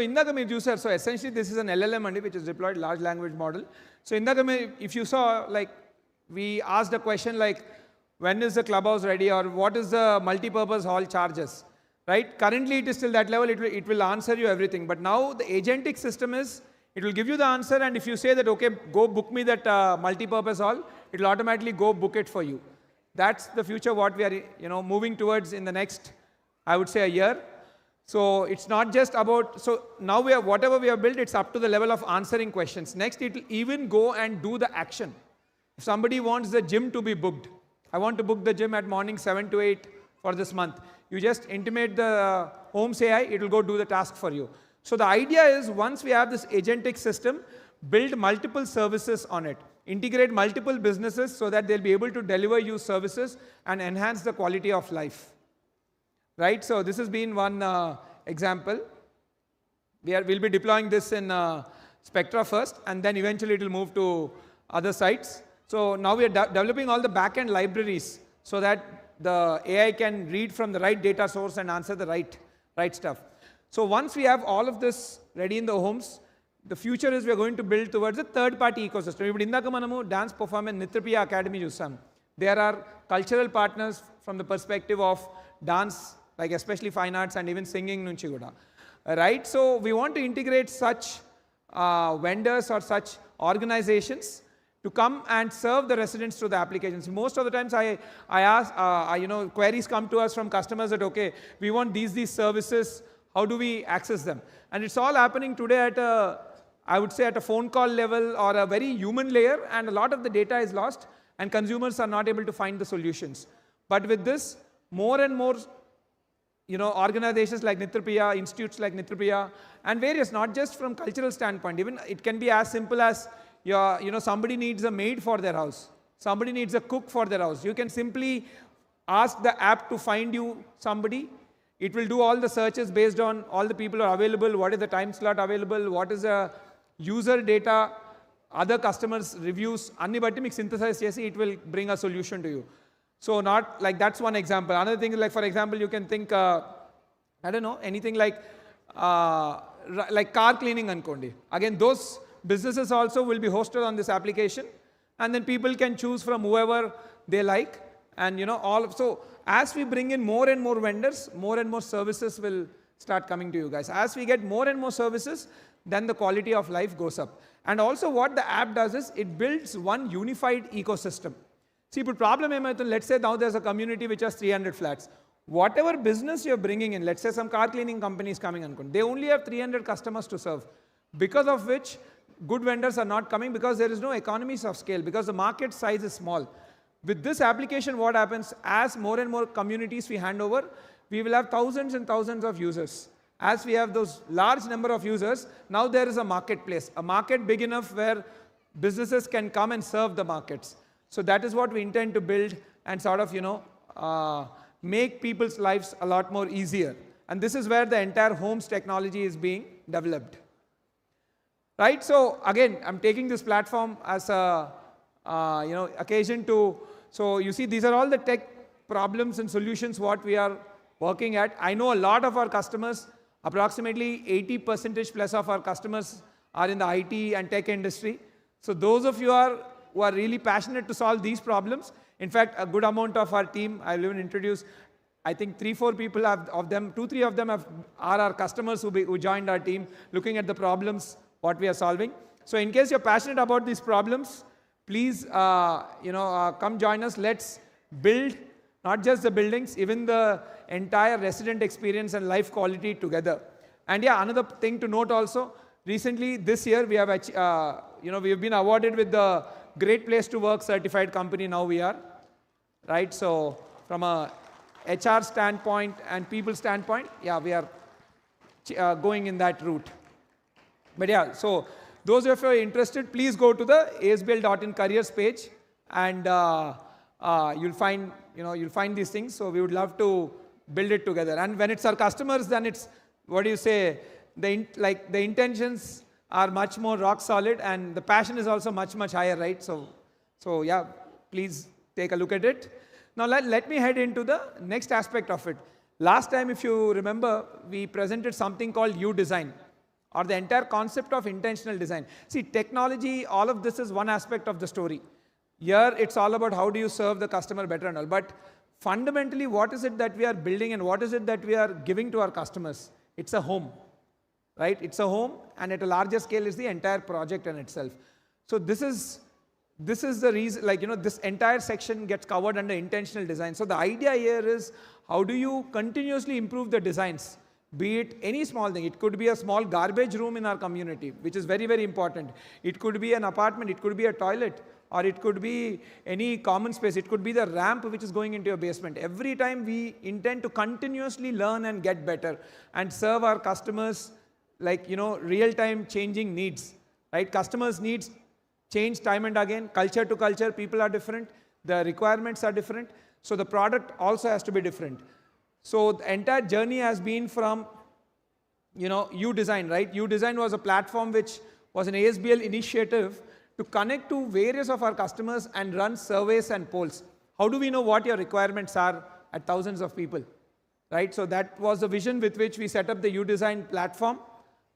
ఇందాక మీరు చూసారు, so essentially this is an LLM అండి, which is deployed large language model. So ఇందాక మీరు, if you saw, like we asked a question like, when is the clubhouse ready, or what is the multi-purpose hall charges, right? Currently it is still that level, it will answer you everything. But now the agentic system is, it will give you the answer, and if you say that, okay, go book me that multi-purpose hall, it will automatically go book it for you. That's the future what we are, moving towards in the next, I would say, a year. So it's not just about, so now we have, whatever we have built, it's up to the level of answering questions. Next, it will even go and do the action. If somebody wants the gym to be booked, I want to book the gym at morning 7 to 8 for this month. You just intimate the Homes AI, it will go do the task for you. So the idea is, once we have this agentic system, build multiple services on it. Integrate multiple businesses so that they'll be able to deliver you services and enhance the quality of life. Right? So this has been one example. We'll be deploying this in Spectra first, and then eventually it will move to other sites. So now we are developing all the back-end libraries so that the AI can read from the right data source and answer the right stuff. So once we have all of this ready in the homes, the future is we are going to build towards a third-party ecosystem. ఇప్పుడు ఇందాక మనము dance performance నిత్యప్రియ academy చూసాం. There are cultural partners from the perspective of dance, like especially fine arts and even singing nunchi kuda, right? So we want to integrate such vendors or such organizations to come and serve the residents through the applications. Most of the times I ask, queries come to us from customers that, okay, we want these services, how do we access them? And it's all happening today at I would say at a phone call level or a very human layer, and a lot of the data is lost and consumers are not able to find the solutions. But with this, more and more organizations like Nitrapriya, institutes like Nitrapriya, and various, not just from cultural standpoint, even it can be as simple as somebody needs a maid for their house, somebody needs a cook for their house. You can simply ask the app to find you somebody. It will do all the searches based on all the people who are available, what is the time slot available, what is the user data, other customers' reviews, anni batti meeku synthesize chesi it will bring a solution to you. So not like, that's one example. Another thing is, like, for example, you can think, I don't know, anything like car cleaning ankondi. Again, those businesses also will be hosted on this application, and then people can choose from whoever they like, and so as we bring in more and more vendors, more and more services will start coming to you guys. As we get more and more services, then the quality of life goes up. And also what the app does is, it builds one unified ecosystem. See, but problem ఏమవుతుంది, let's say now there's a community which has 300 flats. Whatever business you're bringing in, let's say some car cleaning company is coming, they only have 300 customers to serve, because of which good vendors are not coming, because there is no economies of scale, because the market size is small. With this application, what happens, as more and more communities we hand over, we will have thousands and thousands of users. As we have those large number of users, now there is a marketplace, a market big enough where businesses can come and serve the markets. So that is what we intend to build and sort of, make people's lives a lot more easier. And this is where the entire homes technology is being developed. Right? So again, I'm taking this platform as a, occasion to, so you see, these are all the tech problems and solutions what we are working at. I know a lot of our customers, approximately 80% plus of our customers are in the IT and tech industry. So those of you who are really passionate to solve these problems, in fact, a good amount of our team, I'll even introduce, I think 3-4 people of them, 2-3 of them are our customers who joined our team, looking at the problems, what we are solving. So in case you're passionate about these problems, please, come join us. Let's build not just the buildings, even the entire resident experience and life quality together. And yeah, another thing to note also, recently this year we have, we have been awarded with the Great Place to Work certified company. Now we are, right? So from a HR standpoint and people standpoint, yeah, we are going in that route. But yeah, so those of you who are interested, please go to the asbl.in careers page, and you'll find these things. So we would love to build it together. And when it's our customers, then it's, what do you say, the intentions are much more rock solid, and the passion is also much, much higher, right? So yeah, please take a look at it. Now let me head into the next aspect of it. Last time, if you remember, we presented something called U Design. or the entire concept of intentional design. See, technology, all of this is one aspect of the story. Here, it's all about how do you serve the customer better and all. But fundamentally, what is it that we are building and what is it that we are giving to our customers? It's a home, right? It's a home, and at a larger scale is the entire project in itself. So this is the reason, like, this entire section gets covered under intentional design. So the idea here is, how do you continuously improve the designs? Be it any small thing. It could be a small garbage room in our community, which is very, very important. It could be an apartment, it could be a toilet, or it could be any common space. It could be the ramp which is going into your basement. Every time we intend to continuously learn and get better and serve our customers like, real-time changing needs, right? Customers' needs change time and again. Culture to culture, people are different. The requirements are different. So the product also has to be different. So the entire journey has been from, U-Design, right? U-Design was a platform which was an ASBL initiative to connect to various of our customers and run surveys and polls. How do we know what your requirements are at thousands of people, right? So that was the vision with which we set up the U-Design platform,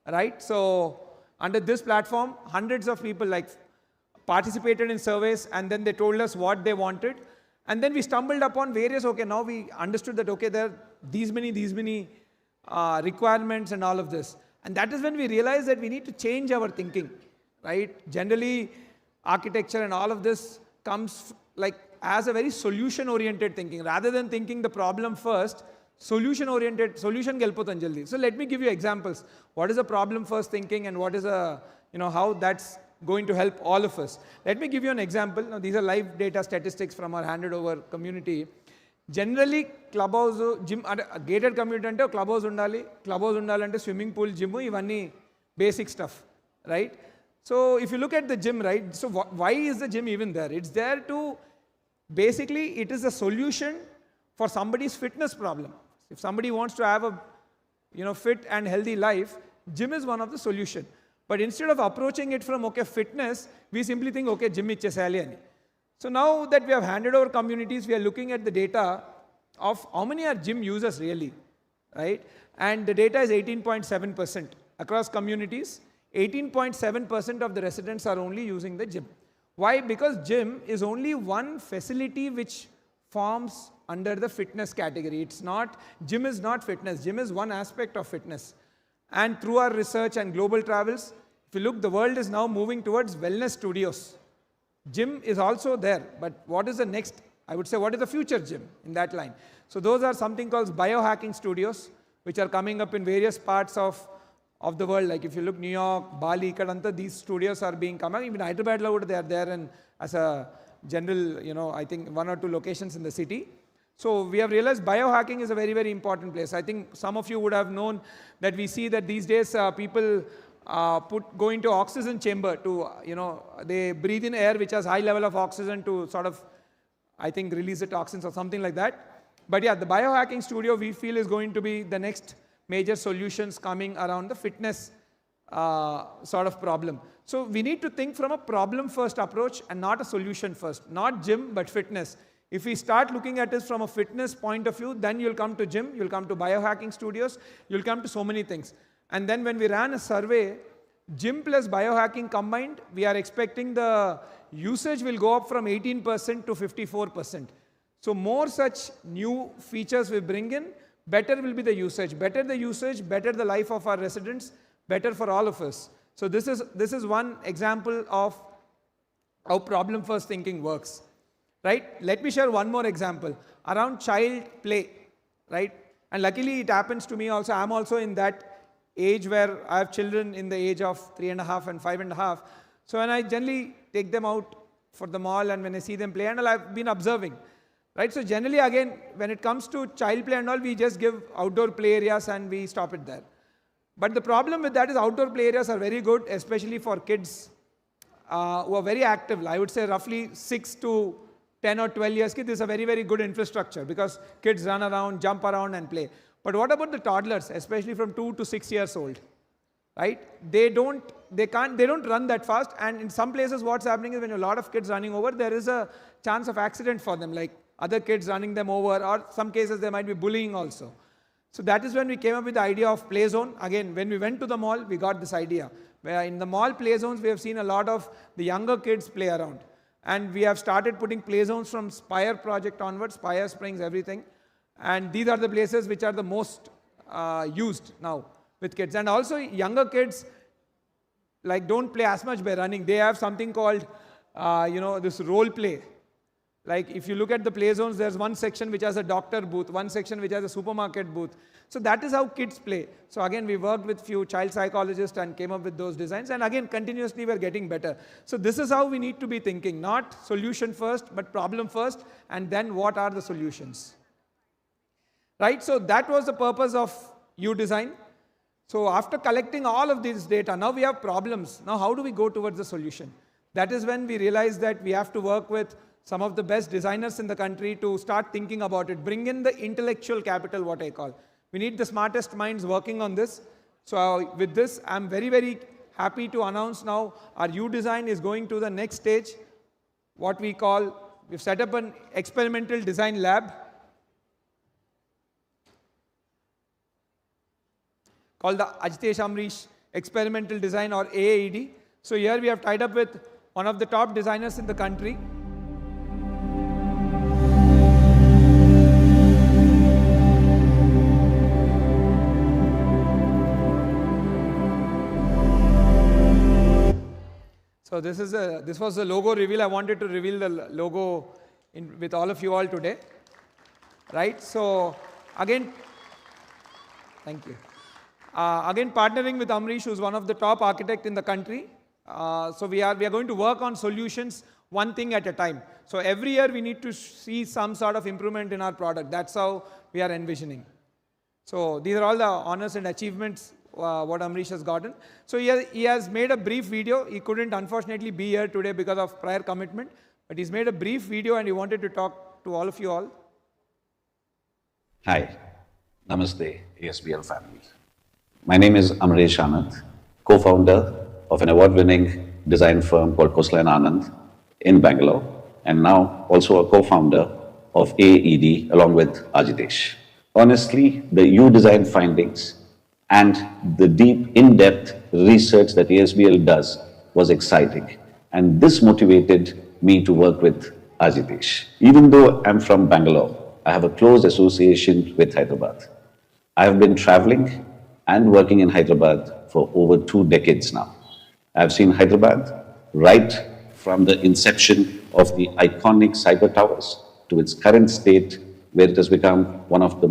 right? So under this platform, hundreds of people participated in surveys, and then they told us what they wanted. And then we stumbled upon various, now we understood that, there are these many requirements and all of this. And that is when we realized that we need to change our thinking, right? Generally, architecture and all of this comes as a very solution-oriented thinking. Rather than thinking the problem first, solution-oriented, solution gelpotan jaldi. So let me give you examples. What is a problem-first thinking, and what is how that's going to help all of us. Let me give you an example. Now, these are live data statistics from our handed over community. Generally, clubhouse, gym, gated community ante clubhouse undalante swimming pool, gym, ivanni basic stuff, right? So if you look at the gym, right, so why is the gym even there? It's there to, basically, it is a solution for somebody's fitness problem. If somebody wants to have a fit and healthy life, gym is one of the solution. But instead of approaching it from, fitness, we simply think, gym ichchesayali ani. So now that we have handed over communities, we are looking at the data of how many are gym users really, right? And the data is 18.7% across communities. 18.7% of the residents are only using the gym. Why? Because gym is only one facility which forms under the fitness category. Gym is not fitness. Gym is one aspect of fitness. And through our research and global travels, if you look, the world is now moving towards wellness studios. Gym is also there, but what is the next, I would say, what is the future gym in that line? So those are something called biohacking studios, which are coming up in various parts of the world. Like if you look, New York, Bali, Kadanta, these studios are being come up. Even Hyderabad, they are there, and as a general, I think 1 or 2 locations in the city. So we have realized biohacking is a very, very important place. I think some of you would have known that we see that these days people go into oxygen chamber to, they breathe in air which has high level of oxygen to sort of, I think, release the toxins or something like that. But yeah, the biohacking studio we feel is going to be the next major solutions coming around the fitness sort of problem. So we need to think from a problem-first approach and not a solution-first. Not gym, but fitness. If we start looking at this from a fitness point of view, then you'll come to gym, you'll come to biohacking studios, you'll come to so many things. And then when we ran a survey, gym plus biohacking combined, we are expecting the usage will go up from 18% to 54%. So more such new features we bring in, better will be the usage. Better the usage, better the life of our residents, better for all of us. So this is one example of how problem-first thinking works. Right? Let me share one more example around child play, right? And luckily it happens to me also. I'm also in that age where I have children in the age of 3.5 and 5.5. So when I generally take them out for the mall and when I see them play and all, I've been observing, right? So generally again, when it comes to child play and all, we just give outdoor play areas and we stop it there. But the problem with that is outdoor play areas are very good, especially for kids who are very active. I would say roughly 6 to 10 or 12 years, this is a very, very good infrastructure because kids run around, jump around and play. But what about the toddlers, especially from 2 to 6 years old, right? They don't run that fast. And in some places, what's happening is when a lot of kids running over, there is a chance of accident for them, like other kids running them over, or some cases there might be bullying also. So that is when we came up with the idea of play zone. Again, when we went to the mall, we got this idea. Where in the mall play zones, we have seen a lot of the younger kids play around. And we have started putting play zones from Spire project onwards, Spire Springs, everything. And these are the places which are the most used now with kids. And also younger kids like don't play as much by running. They have something called, this role play. Like if you look at the play zones, there's one section which has a doctor booth, one section which has a supermarket booth. So that is how kids play. So again, we worked with few child psychologists and came up with those designs. And again, continuously we're getting better. So this is how we need to be thinking, not solution first, but problem first, and then what are the solutions. Right? So that was the purpose of U-Design. So after collecting all of this data, now we have problems. Now how do we go towards the solution? That is when we realized that we have to work with some of the best designers in the country to start thinking about it. Bring in the intellectual capital, what I call. We need the smartest minds working on this. So with this, I'm very, very happy to announce now our U-Design is going to the next stage. What we call, we've set up an experimental design lab called the Ajitesh Amrish Experimental Design, or AAED. So here we have tied up with one of the top designers in the country. So this was the logo reveal. I wanted to reveal the logo with all of you all today. Right? So again, thank you. Again, partnering with Amrish, who's one of the top architects in the country. So we are going to work on solutions one thing at a time. So every year we need to see some sort of improvement in our product. That's how we are envisioning. So these are all the honors and achievements what Amrish has gotten. So he has made a brief video. He couldn't unfortunately be here today because of prior commitment. But he's made a brief video and he wanted to talk to all of you all. Hi, Namaste, ASBL family. My name is Amresh Anand, co-founder of an award-winning design firm called Khosla & Anand in Bangalore, and now also a co-founder of AED along with Ajitesh. Honestly, the U-Design findings and the deep, in-depth research that ASBL does was exciting, and this motivated me to work with Ajitesh. Even though I'm from Bangalore, I have a close association with Hyderabad. I have been traveling and working in Hyderabad for over 2 decades now. I've seen Hyderabad right from the inception of the iconic cyber towers to its current state, where it has become one of the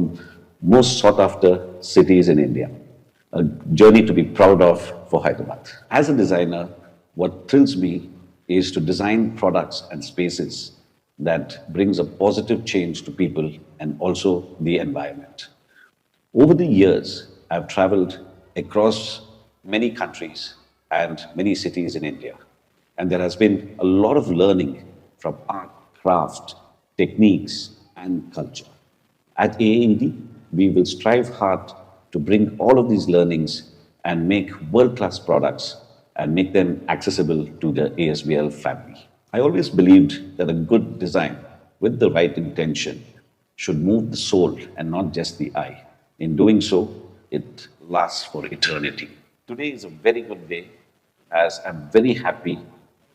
most sought after cities in India. A journey to be proud of for Hyderabad. As a designer, what thrills me is to design products and spaces that brings a positive change to people and also the environment. Over the years, I've traveled across many countries and many cities in India. And there has been a lot of learning from art, craft, techniques, and culture. At AAED, we will strive hard to bring all of these learnings and make world-class products and make them accessible to the ASBL family. I always believed that a good design with the right intention should move the soul and not just the eye. In doing so, it lasts for eternity. Today is a very good day, as I'm very happy,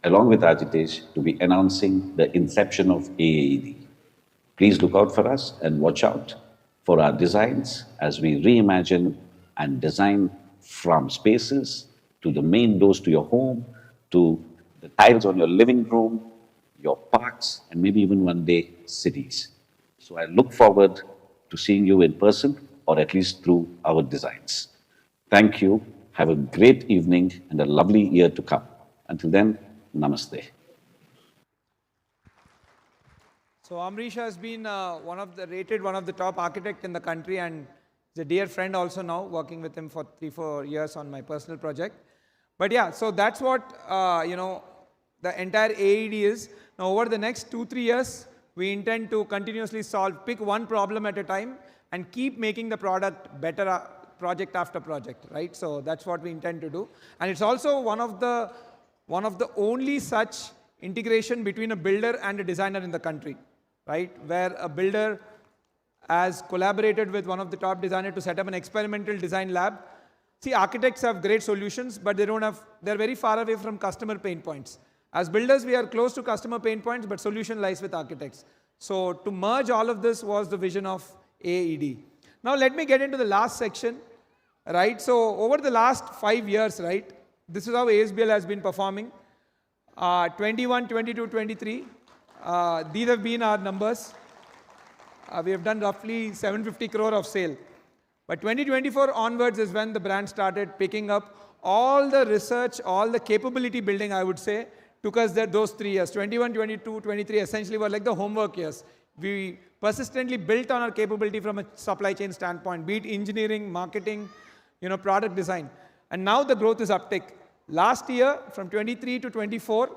along with Ajitesh, to be announcing the inception of AAED. Please look out for us and watch out for our designs as we reimagine and design from spaces to the main doors to your home, to the tiles on your living room, your parks, and maybe even one day cities. So I look forward to seeing you in person, or at least through our designs. Thank you. Have a great evening and a lovely year to come. Until then, namaste. So Amrish has been rated one of the top architects in the country, and is a dear friend also now, working with him for 3-4 years on my personal project. But yeah, so that's what, the entire AED is. Now over the next 2-3 years, we intend to continuously pick one problem at a time and keep making the product better project after project, right? So that's what we intend to do. And it's also one of the only such integration between a builder and a designer in the country, right? Where a builder has collaborated with one of the top designers to set up an experimental design lab. See, architects have great solutions, but they're very far away from customer pain points. As builders, we are close to customer pain points, but solution lies with architects. So to merge all of this was the vision of AED. Now let me get into the last section, right? So over the last 5 years, right, this is how ASBL has been performing. 21, 22, 23, these have been our numbers. We have done roughly 750 crore of sale. But 2024 onwards is when the brand started picking up. All the research, all the capability building, I would say, took us there those 3 years. 21, 22, 23 essentially were like the homework years. We persistently built on our capability from a supply chain standpoint, be it engineering, marketing, product design. And now the growth is uptick. Last year, from 23 to 24,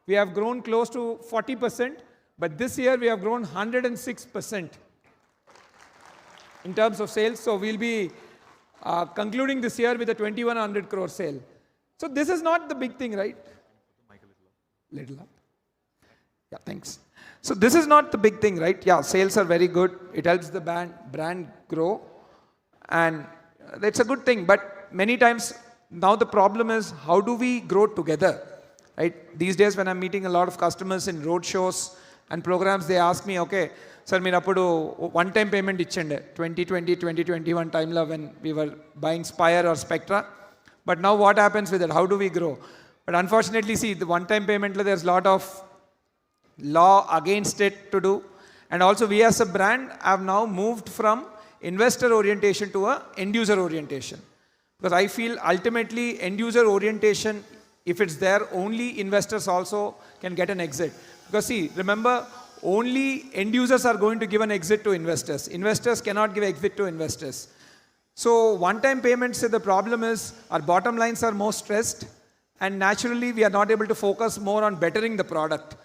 we have grown close to 40%, but this year we have grown 106% in terms of sales. So we'll be concluding this year with a 2100 crore sale. So this is not the big thing, right? Little up. Yeah, thanks. So this is not the big thing, right? Yeah, sales are very good. It helps the brand grow. And that's a good thing. But many times now the problem is how do we grow together, right? These days when I'm meeting a lot of customers in road shows and programs, they ask me, okay, sir, meer appudu one-time payment ichchande 2020, 2021 time lo when we were buying Spire or Spectra. But now what happens with it? How do we grow? But unfortunately, see, the one-time payment, there's a lot of law against it to do. And also we as a brand have now moved from investor orientation to a end-user orientation. Because I feel ultimately end-user orientation, if it's there, only investors also can get an exit. Because see, remember, only end-users are going to give an exit to investors. Investors cannot give exit to investors. So one-time payments, the problem is our bottom lines are more stressed. And naturally, we are not able to focus more on bettering the product.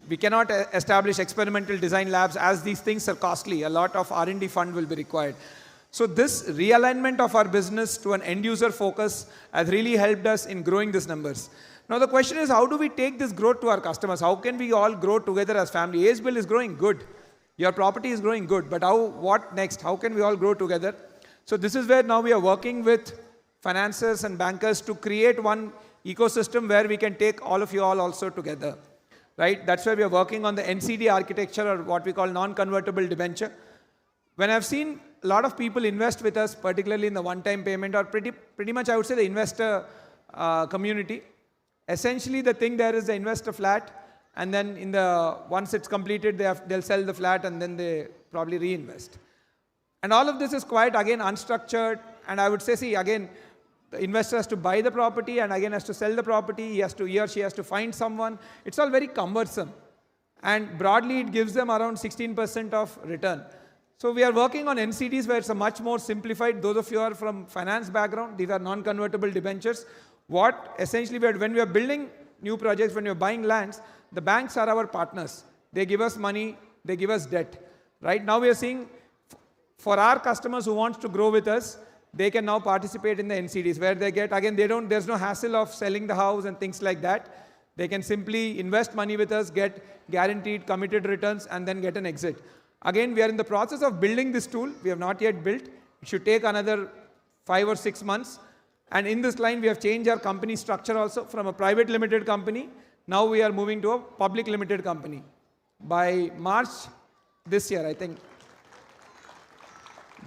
We cannot establish experimental design labs as these things are costly. A lot of R&D fund will be required. So this realignment of our business to an end-user focus has really helped us in growing these numbers. Now the question is, how do we take this growth to our customers? How can we all grow together as family? ASBL is growing good. Your property is growing good. But what next? How can we all grow together? So this is where now we are working with financiers and bankers to create one ecosystem where we can take all of you all also together, right? That's why we are working on the NCD architecture, or what we call non-convertible debenture. When I've seen a lot of people invest with us, particularly in the one-time payment, or pretty much I would say the investor community, essentially the thing there is they invest a flat, and then once it's completed, they'll sell the flat and then they probably reinvest. And all of this is quite, again, unstructured, and I would say, see, again, the investor has to buy the property and again has to sell the property. He or she has to find someone. It's all very cumbersome. And broadly, it gives them around 16% of return. So we are working on NCDs where it's a much more simplified. Those of you who are from finance background, these are non-convertible debentures. What essentially, when we are building new projects, when we are buying lands, the banks are our partners. They give us money, they give us debt. Right now we are seeing, for our customers who want to grow with us, they can now participate in the NCDs where they get, again, there's no hassle of selling the house and things like that. They can simply invest money with us, get guaranteed committed returns, and then get an exit. Again, we are in the process of building this tool. We have not yet built. It should take another 5 or 6 months. And in this line, we have changed our company structure also from a private limited company. Now we are moving to a public limited company. By March this year, I think,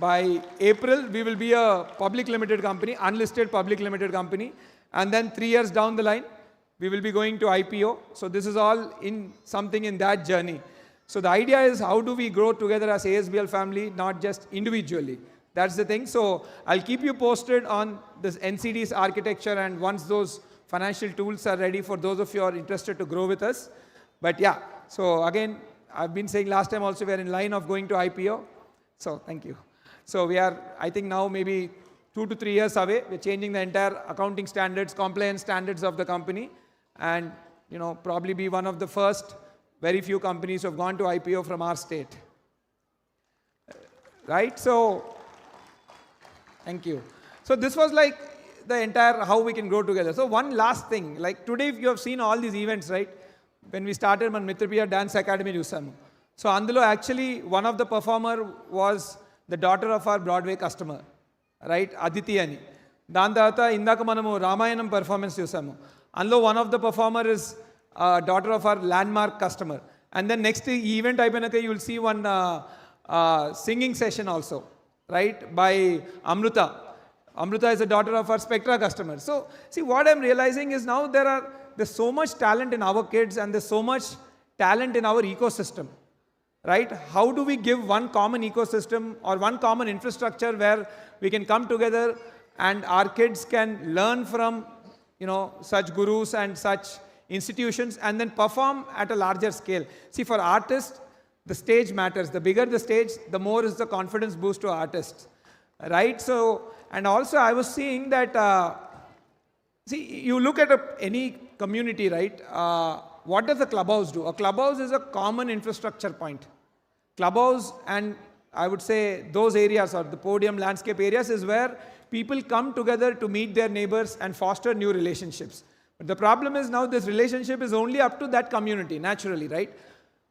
by April, we will be a public limited company, unlisted public limited company. And then 3 years down the line, we will be going to IPO. So this is all in something in that journey. So the idea is, how do we grow together as ASBL family, not just individually? That's the thing. So I'll keep you posted on this NCD's architecture, and once those financial tools are ready for those of you who are interested to grow with us. But yeah, so again, I've been saying last time also, we are in line of going to IPO. So thank you. So we are, I think now maybe 2 to 3 years away. We're changing the entire accounting standards, compliance standards of the company, and probably be one of the first very few companies who have gone to IPO from our state. Right? So, thank you. So this was like the entire how we can grow together. So one last thing, like today you have seen all these events, right? When we started, man Mitrapriya Dance Academy chusamu. So అందులో actually one of the performer was the daughter of our Broadway customer, right? Aditi అని. దాని తర్వాత ఇందాక మనము Ramayanam performance చూసాము. అందులో one of the performer is daughter of our landmark customer. And then next event అయిపోయినాక you will see one singing session also, right? By Amruta. Amruta is the daughter of our Spectra customer. So see, what I'm realizing is now there's so much talent in our kids and there's so much talent in our ecosystem, right? How do we give one common ecosystem or one common infrastructure where we can come together and our kids can learn from, such gurus and such institutions and then perform at a larger scale? See, for artists, the stage matters. The bigger the stage, the more is the confidence boost to artists, right? So, and also I was seeing that, see, you look at any community, right? What does a clubhouse do? A clubhouse is a common infrastructure point. Clubhouse and I would say those areas or the podium landscape areas is where people come together to meet their neighbors and foster new relationships. But the problem is now this relationship is only up to that community, naturally, right?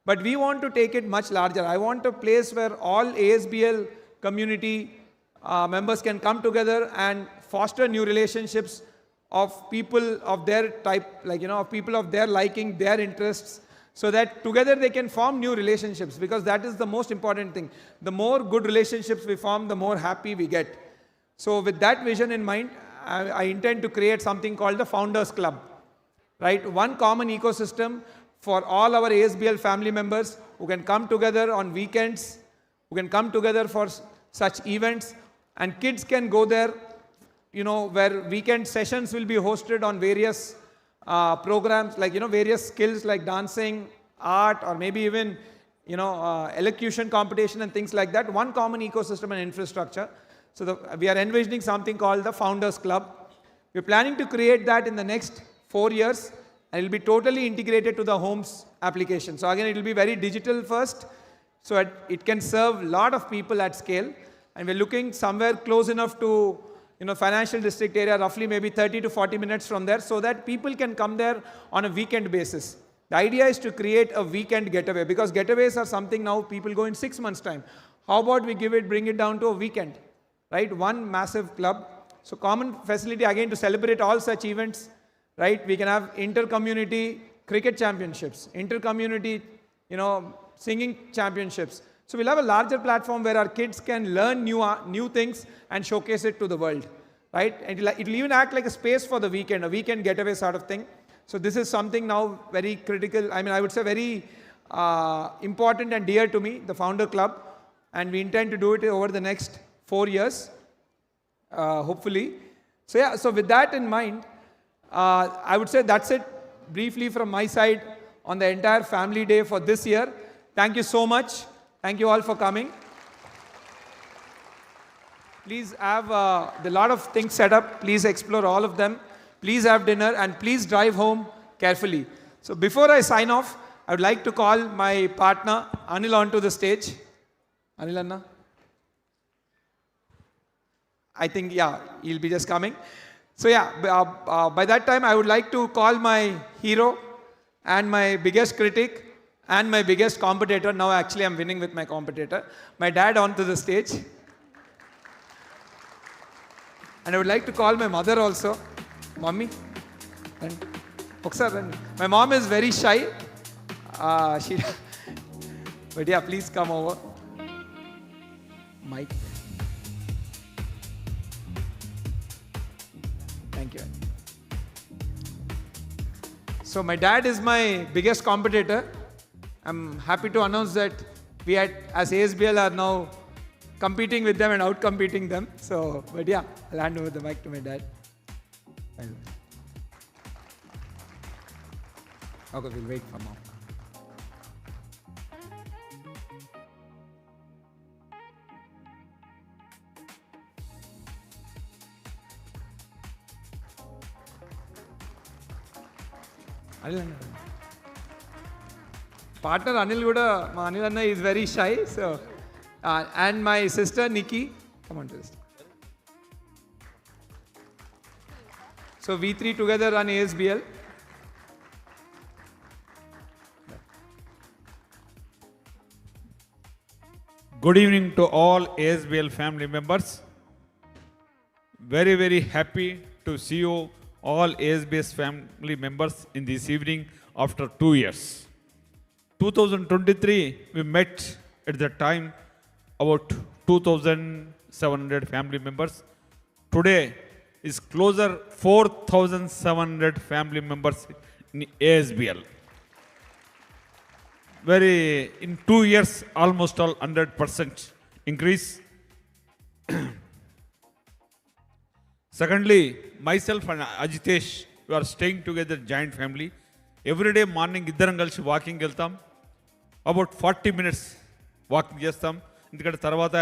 But we want to take it much larger. I want a place where all ASBL community members can come together and foster new relationships of people of their type, like, of people of their liking, their interests, so that together they can form new relationships, because that is the most important thing. The more good relationships we form, the more happy we get. So with that vision in mind, I intend to create something called the Founders Club, right? One common ecosystem for all our ASBL family members who can come together on weekends, who can come together for such events, and kids can go there, where weekend sessions will be hosted on various programs, like, various skills like dancing, art, or maybe even, elocution competition and things like that. One common ecosystem and infrastructure. So we are envisioning something called the Founders Club. We're planning to create that in the next 4 years, and it will be totally integrated to the homes application. So again, it will be very digital first, so it can serve a lot of people at scale. And we're looking somewhere close enough to, financial district area, roughly maybe 30 to 40 minutes from there, so that people can come there on a weekend basis. The idea is to create a weekend getaway, because getaways are something now people go in 6 months' time. How about we bring it down to a weekend, right? One massive club. So common facility again to celebrate all such events, right? We can have inter-community cricket championships, inter-community, singing championships. So we'll have a larger platform where our kids can learn new things and showcase it to the world, right? And it'll even act like a space for the weekend, a weekend getaway sort of thing. So this is something now very critical. I would say very important and dear to me, the Founder Club. And we intend to do it over the next 4 years, hopefully. So yeah, so with that in mind, I would say that's it briefly from my side on the entire family day for this year. Thank you so much. Thank you all for coming. Please have a lot of things set up. Please explore all of them. Please have dinner and please drive home carefully. So before I sign off, I would like to call my partner Anil onto the stage. Anil Anna? I think, yeah, he'll be just coming. So yeah, by that time I would like to call my hero and my biggest critic and my biggest competitor. Now actually I'm winning with my competitor, my dad, onto the stage. And I would like to call my mother also. Mommy. And my mom is very shy. But yeah, please come over. Mike. Thank you. So my dad is my biggest competitor. I'm happy to announce that we as ASBL are now competing with them and out-competing them. So, but yeah, I'll hand over the mic to my dad. Okay, we'll wait for mom. Partner Anil Guda, Anil Anna is very shy, so and my sister Nikki, come on to this. So we three together run ASBL. So, Good evening to all ASBL family members. Very, very happy to see you all ASBS family members in this evening after 2 years. 2023, we met at that time about 2,700 family members. Today is closer 4,700 family members in ASBL. In 2 years, almost all 100% increase. Secondly, myself and Ajitesh, we are staying together joint family. Every day morning iddaram kalisi walking వెళ్తాం. About 40 minutes walking చేస్తాం. ఎందుకంటే తర్వాత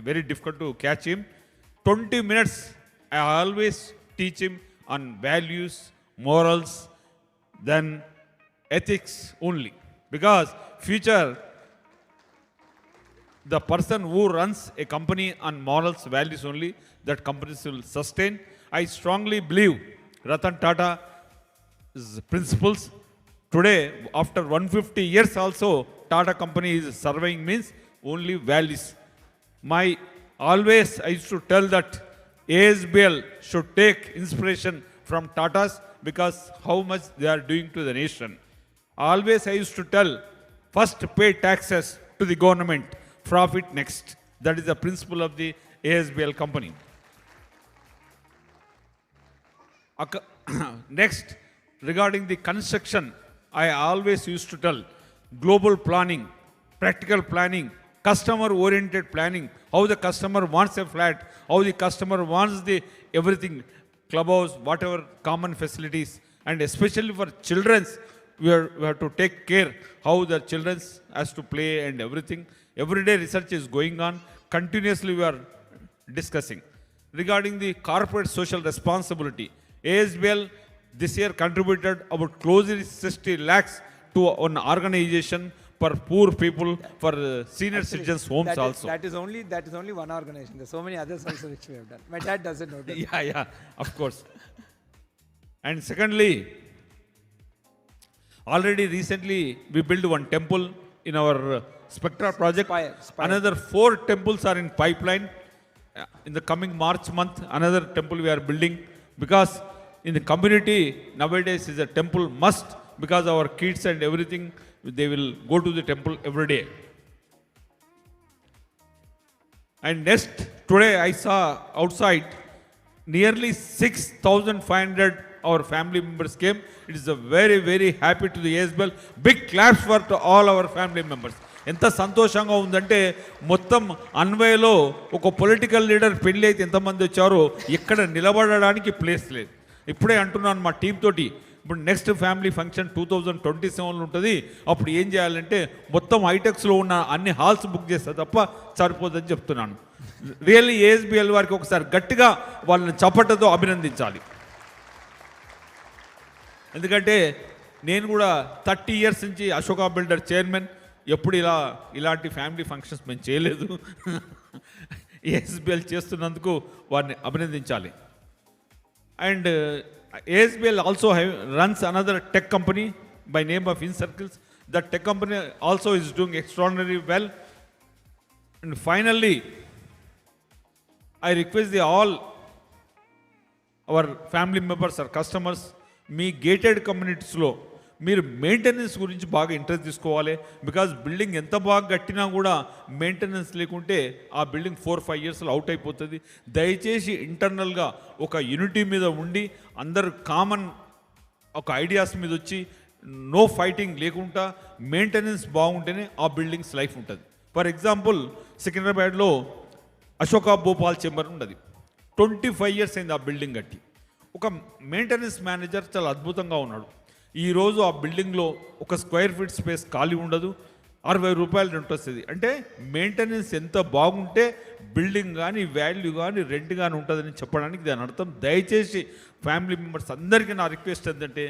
very difficult to catch him. 20 minutes I always teach him on values, morals, then ethics only. Because future, the person who runs a company on morals, values only, that companies will sustain. I strongly believe Ratan Tata's principles. Today, after 150 years also, Tata company is surveying means only values. Always I used to tell that ASBL should take inspiration from Tatas because how much they are doing to the nation. Always I used to tell, first pay taxes to the government, profit next. That is the principle of the ASBL company. Next, regarding the construction, I always used to tell global planning, practical planning, customer-oriented planning, how the customer wants a flat, how the customer wants the everything, clubhouse, whatever common facilities, and especially for children's, we have to take care how the children has to play and everything. Every day research is going on. Continuously we are discussing. Regarding the corporate social responsibility, ASBL this year contributed about closely 60 lakhs to an organization for poor people, for senior citizens homes also. That is only one organization. There's so many others also which we have done. My dad doesn't know that. Yeah, of course. And secondly, already recently we built one temple in our Spectra project. Spire. Another 4 temples are in pipeline. In the coming March month, another temple we are building, because in the community nowadays is a temple must, because our kids and everything, they will go to the temple every day. And next, today I saw outside nearly 6,500 our family members came. It is a very, very happy to the ASBL. Big claps for to all our family members. ఎంత సంతోషంగా ఉందంటే మొత్తం అన్వయలో ఒక political leader పెళ్ళి అయితే ఎంతమంది వచ్చారో ఇక్కడ నిలబడడానికి ప్లేస్ లేదు. ఇప్పుడే అంటున్నాను మా టీం తోటి, ఇప్పుడు నెక్స్ట్ ఫ్యామిలీ ఫంక్షన్ 2027లో ఉంటుంది. అప్పుడు ఏం చేయాలంటే మొత్తం హైటెక్స్లో ఉన్న అన్ని హాల్స్ బుక్ చేస్తే తప్ప సరిపోదని చెప్తున్నాను. రియల్లీ ASBL వారికి ఒకసారి గట్టిగా వాళ్ళని చప్పటతో అభినందించాలి. ఎందుకంటే నేను కూడా 30 years నుంచి అశోకా బిల్డర్ చైర్మన్, ఎప్పుడు ఇలాంటి ఫ్యామిలీ ఫంక్షన్స్ మేము చేయలేదు. ASBL చేస్తున్నందుకు వారిని అభినందించాలి. And ASBL also runs another tech company by name of InCircles. That tech company also is doing extraordinarily well. And finally, I request all our family members or customers, మీ gated కమ్యూనిటీస్లో మీరు maintenance గురించి బాగా interest తీసుకోవాలి. Because building ఎంత బాగా కట్టినా కూడా మెయింటెనెన్స్ లేకుంటే ఆ బిల్డింగ్ 4-5 yearsలో అవుట్ అయిపోతుంది. దయచేసి ఇంటర్నల్గా ఒక యూనిటీ మీద ఉండి అందరు కామన్ ఒక ఐడియాస్ మీద వచ్చి నో ఫైటింగ్ లేకుండా మెయింటెనెన్స్ బాగుంటేనే ఆ బిల్డింగ్స్ లైఫ్ ఉంటుంది. ఫర్ ఎగ్జాంపుల్ సికింద్రాబాద్లో అశోకా భోపాల్ చేంబర్ ఉన్నది. 25 years అయింది ఆ బిల్డింగ్ కట్టి. ఒక మెయింటెనెన్స్ మేనేజర్ చాలా అద్భుతంగా ఉన్నాడు. ఈరోజు ఆ బిల్డింగ్లో ఒక స్క్వేర్ ఫీట్ స్పేస్ ఖాళీ ఉండదు, 60 రూపాయలు రెంట్ వస్తుంది. అంటే మెయింటెనెన్స్ ఎంత బాగుంటే బిల్డింగ్ కానీ వాల్యూ కానీ రెంట్ కానీ ఉంటుందని చెప్పడానికి దాని అర్థం. దయచేసి ఫ్యామిలీ మెంబర్స్ అందరికీ నా రిక్వెస్ట్ ఏంటంటే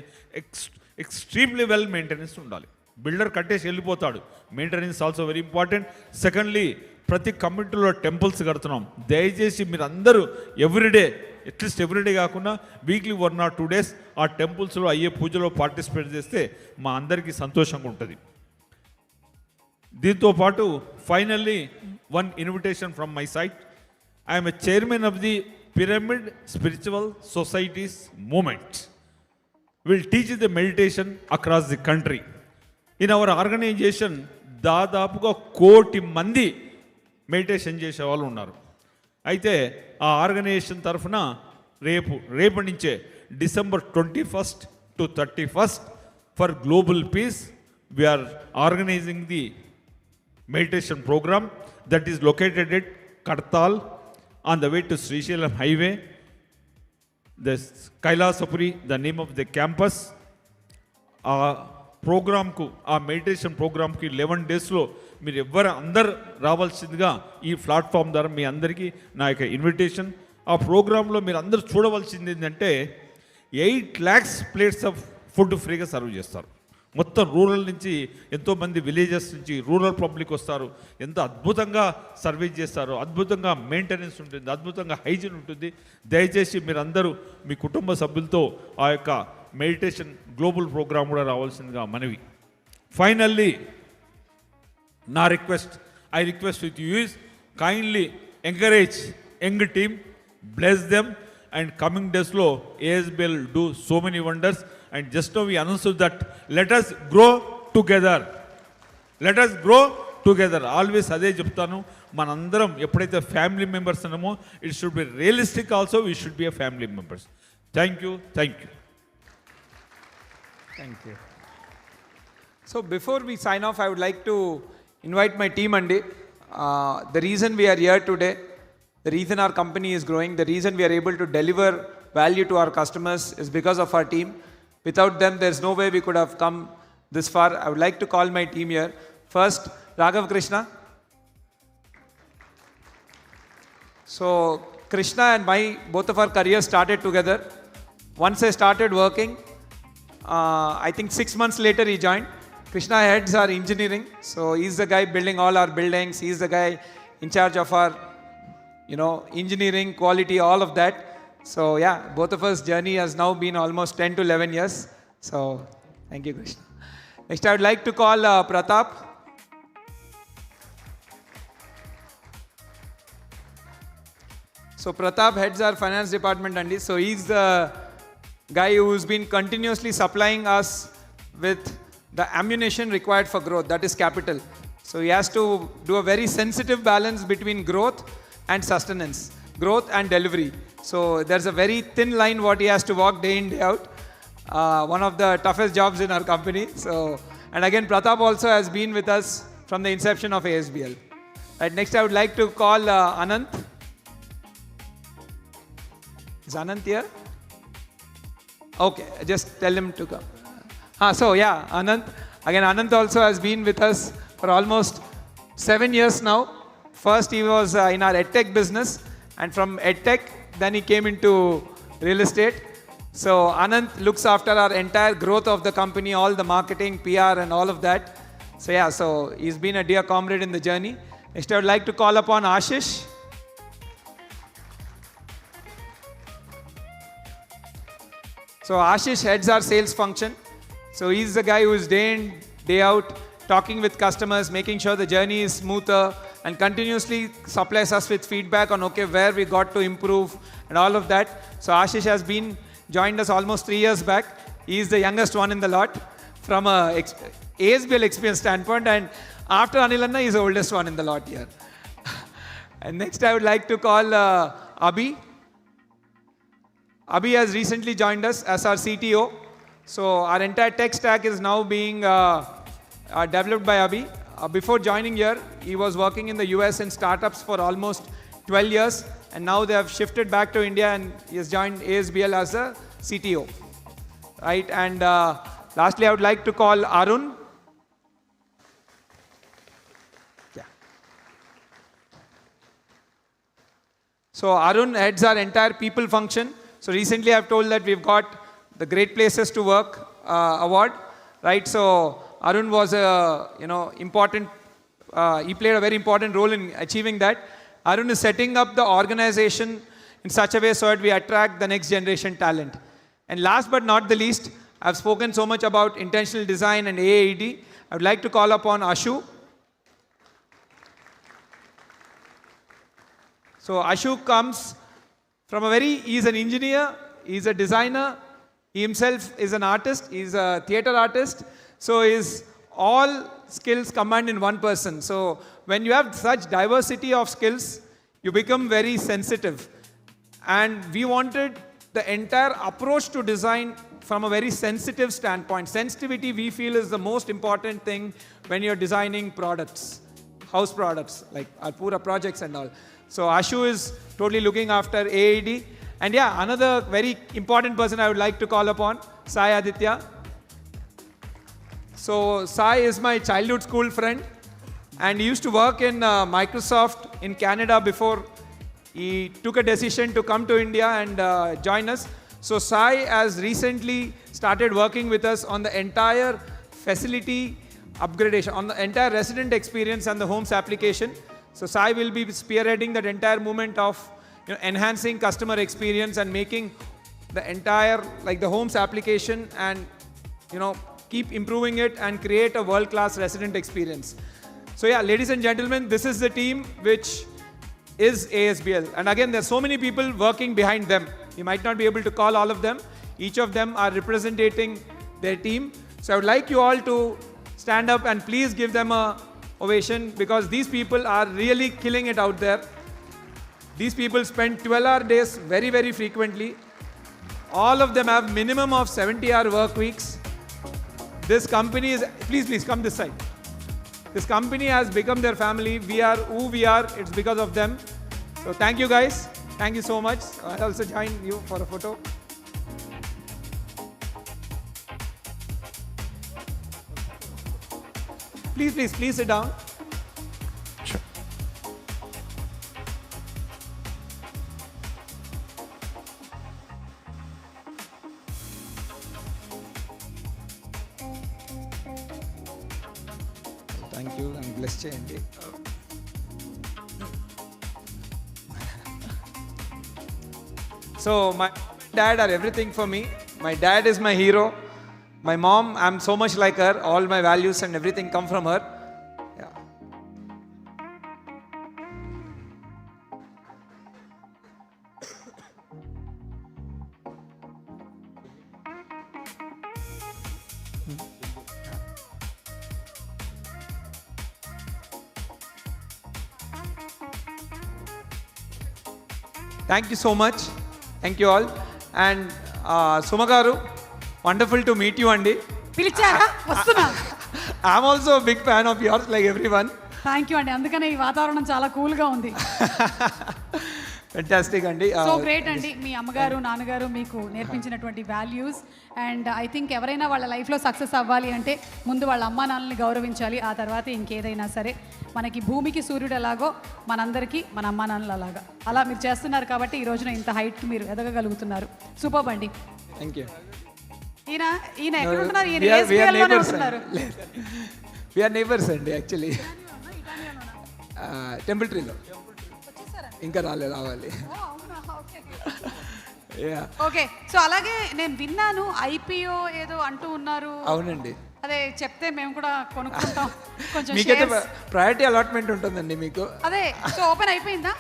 ఎక్స్ట్రీమ్లీ వెల్ మెయింటెనెన్స్ ఉండాలి. బిల్డర్ కట్టేసి వెళ్ళిపోతాడు, maintenance also very important. Secondly, ప్రతి కమ్యూనిటీలో టెంపుల్స్ కడుతున్నాం. దయచేసి మీరు అందరూ ఎవ్రీడే, అట్లీస్ట్ ఎవ్రీడే కాకుండా వీక్లీ 1 or 2 days ఆ టెంపుల్స్లో అయ్యే పూజలో పార్టిసిపేట్ చేస్తే మా అందరికీ సంతోషంగా ఉంటుంది. దీంతో పాటు finally one invitation from my side. I'm a chairman of the pyramid spiritual societies movement. Will teach the meditation across the country. In our organisation దాదాపుగా 1 కోటి మంది మెడిటేషన్ చేసే వాళ్ళు ఉన్నారు. అయితే ఆ ఆర్గనైజేషన్ తరఫున రేపటి నుంచే December 21st to 31st for global peace we're organising the meditation program that is located at Kartal on the way to Srisailam highway. The Kailasapuri, the name of the campus. ఆ ప్రోగ్రామ్కు, ఆ meditation ప్రోగ్రామ్కి 11 డేస్లో మీరు ఎవ్వరు అందరు రావాల్సిందిగా ఈ ప్లాట్ఫామ్ ద్వారా మీ అందరికీ నా యొక్క ఇన్విటేషన్. ఆ ప్రోగ్రాంలో మీరు అందరూ చూడవలసింది ఏంటంటే 8 lakhs ప్లేట్స్ ఆఫ్ ఫుడ్ ఫ్రీగా సర్వ్ చేస్తారు. మొత్తం రూరల్ నుంచి ఎంతోమంది విలేజెస్ నుంచి రూరల్ పబ్లిక్ వస్తారు. ఎంత అద్భుతంగా సర్వీస్ చేస్తారో, అద్భుతంగా మెయింటెనెన్స్ ఉంటుంది, అద్భుతంగా హైజీన్ ఉంటుంది. దయచేసి మీరందరూ మీ కుటుంబ సభ్యులతో ఆ యొక్క మెడిటేషన్ గ్లోబల్ ప్రోగ్రామ్ కూడా రావాల్సిందిగా మనవి. ఫైనల్లీ నా request, I request with you is kindly encourage young team, bless them, and coming days lo ASBL do so many wonders. And just now we announced that let us grow together. Let us grow together. Always ade cheptanu, manandaram eppudaithe family members anamo, it should be realistic also, we should be a family members. Thank you. Thank you. Thank you. So before we sign off, I would like to invite my team andi. The reason we are here today, the reason our company is growing, the reason we are able to deliver value to our customers is because of our team. Without them, there's no way we could have come this far. I would like to call my team here. First, Raghav Krishna. So, Krishna and both of our careers started together. Once I started working, I think 6 months later he joined. Krishna heads our engineering. So, he's the guy building all our buildings. He's the guy in charge of our engineering, quality, all of that. So yeah, both of us journey has now been almost 10 to 11 years. So thank you, Krishna. Next, I would like to call Pratap. So Pratap heads our finance department, Andy. So he's the guy who's been continuously supplying us with the ammunition required for growth, that is capital. So he has to do a very sensitive balance between growth and sustenance, growth and delivery. So there's a very thin line what he has to walk day in, day out. One of the toughest jobs in our company. So, and again, Pratap also has been with us from the inception of ASBL. Right, next I would like to call Anant. Is Anant here? Okay, just tell him to come. So yeah, Anant. Again, Anant also has been with us for almost 7 years now. First, he was in our EdTech business, and from EdTech, then he came into real estate. So, Anant looks after our entire growth of the company, all the marketing, PR, and all of that. So, yeah, so he's been a dear comrade in the journey. Next, I would like to call upon Ashish. So, Ashish heads our sales function. So, he's the guy who is day in, day out, talking with customers, making sure the journey is smoother, and continuously supplies us with feedback on where we got to improve and all of that. So Ashish has joined us almost 3 years back. He is the youngest one in the lot from a ASBL experience standpoint, and after Anilanna, he is the oldest one in the lot here. And next I would like to call Abhi. Abhi has recently joined us as our CTO. So our entire tech stack is now being developed by Abhi. Before joining here, he was working in the US in startups for almost 12 years, and now they have shifted back to India, and he has joined ASBL as a CTO. Right, and lastly, I would like to call Arun. Yeah. So Arun heads our entire people function. So recently, I've told that we've got the Great Places to Work award, right? So Arun was important. He played a very important role in achieving that. Arun is setting up the organization in such a way so that we attract the next generation talent. And last but not the least, I've spoken so much about intentional design and AAED. I would like to call upon Ashu. So Ashu comes from he's an engineer, he's a designer, he himself is an artist, he's a theater artist. So his all skills combined in one person. So when you have such diversity of skills, you become very sensitive. And we wanted the entire approach to design from a very sensitive standpoint. Sensitivity, we feel, is the most important thing when you're designing products, house products, like our Pura projects and all. So Ashu is totally looking after AED. And yeah, another very important person I would like to call upon, Sai Aditya. So Sai is my childhood school friend, and he used to work in Microsoft in Canada before he took a decision to come to India and join us. So Sai has recently started working with us on the entire facility upgradation, on the entire resident experience and the homes application. So Sai will be spearheading that entire movement of enhancing customer experience and making the entire, like the homes application, and keep improving it and create a world-class resident experience. So yeah, ladies and gentlemen, this is the team which is ASBL. And again, there's so many people working behind them. You might not be able to call all of them. Each of them are representing their team. So I would like you all to stand up and please give them a ovation, because these people are really killing it out there. These people spend 12-hour days very, very frequently. All of them have minimum of 70-hour work weeks. This company is, please come this side. This company has become their family. We are who we are. It's because of them. So thank you guys. Thank you so much. I'll also join you for a photo. Please sit down. Sure. Thank you. I'm blessed cheyandi. So my dad are everything for me. My dad is my hero. My mom, I'm so much like her. All my values and everything come from her. Yeah. Thank you so much. Thank you all. And Sumagaru, wonderful to meet you, Andy. పిలిచారా వస్తున్నా. I'm also a big fan of yours, like everyone. Thank you అండి, అందుకనే ఈ వాతావరణం చాలా కూల్గా ఉంది. Fantastic, Andy. So great అండి, మీ అమ్మగారు నాన్నగారు మీకు నేర్పించినటువంటి వాల్యూస్. అండ్ ఐ థింక్ ఎవరైనా వాళ్ళ లైఫ్లో సక్సెస్ అవ్వాలి అంటే ముందు వాళ్ళ అమ్మా నాన్నల్ని గౌరవించాలి, ఆ తర్వాత ఇంకేదైనా సరే. మనకి భూమికి సూర్యుడు ఎలాగో మనందరికీ మన అమ్మా నాన్నలు అలాగా, అలా మీరు చేస్తున్నారు కాబట్టి ఈ రోజున ఇంత హైట్ మీరు ఎదగగలుగుతున్నారు. సూపర్ అండి. Thank you. ఈయన ఎక్కడ ఉంటున్నారు? ఈయన ASBL లోనే ఉంటున్నారు. We are neighbors అండి యాక్చువల్లీ. టెంపుల్ ట్రీలో ఇంకా రావాలి. ఓకే, సో అలాగే నేను విన్నాను ఐపీఓ ఏదో అంటూ ఉన్నారు. అవునండి, అదే చెప్తే మేము కూడా కొనుక్కుంటాం. కొంచెం మీకైతే ప్రయారిటీ అలాట్మెంట్ ఉంటుందండి మీకు. అదే, సో ఓపెన్ అయిపోయిందా?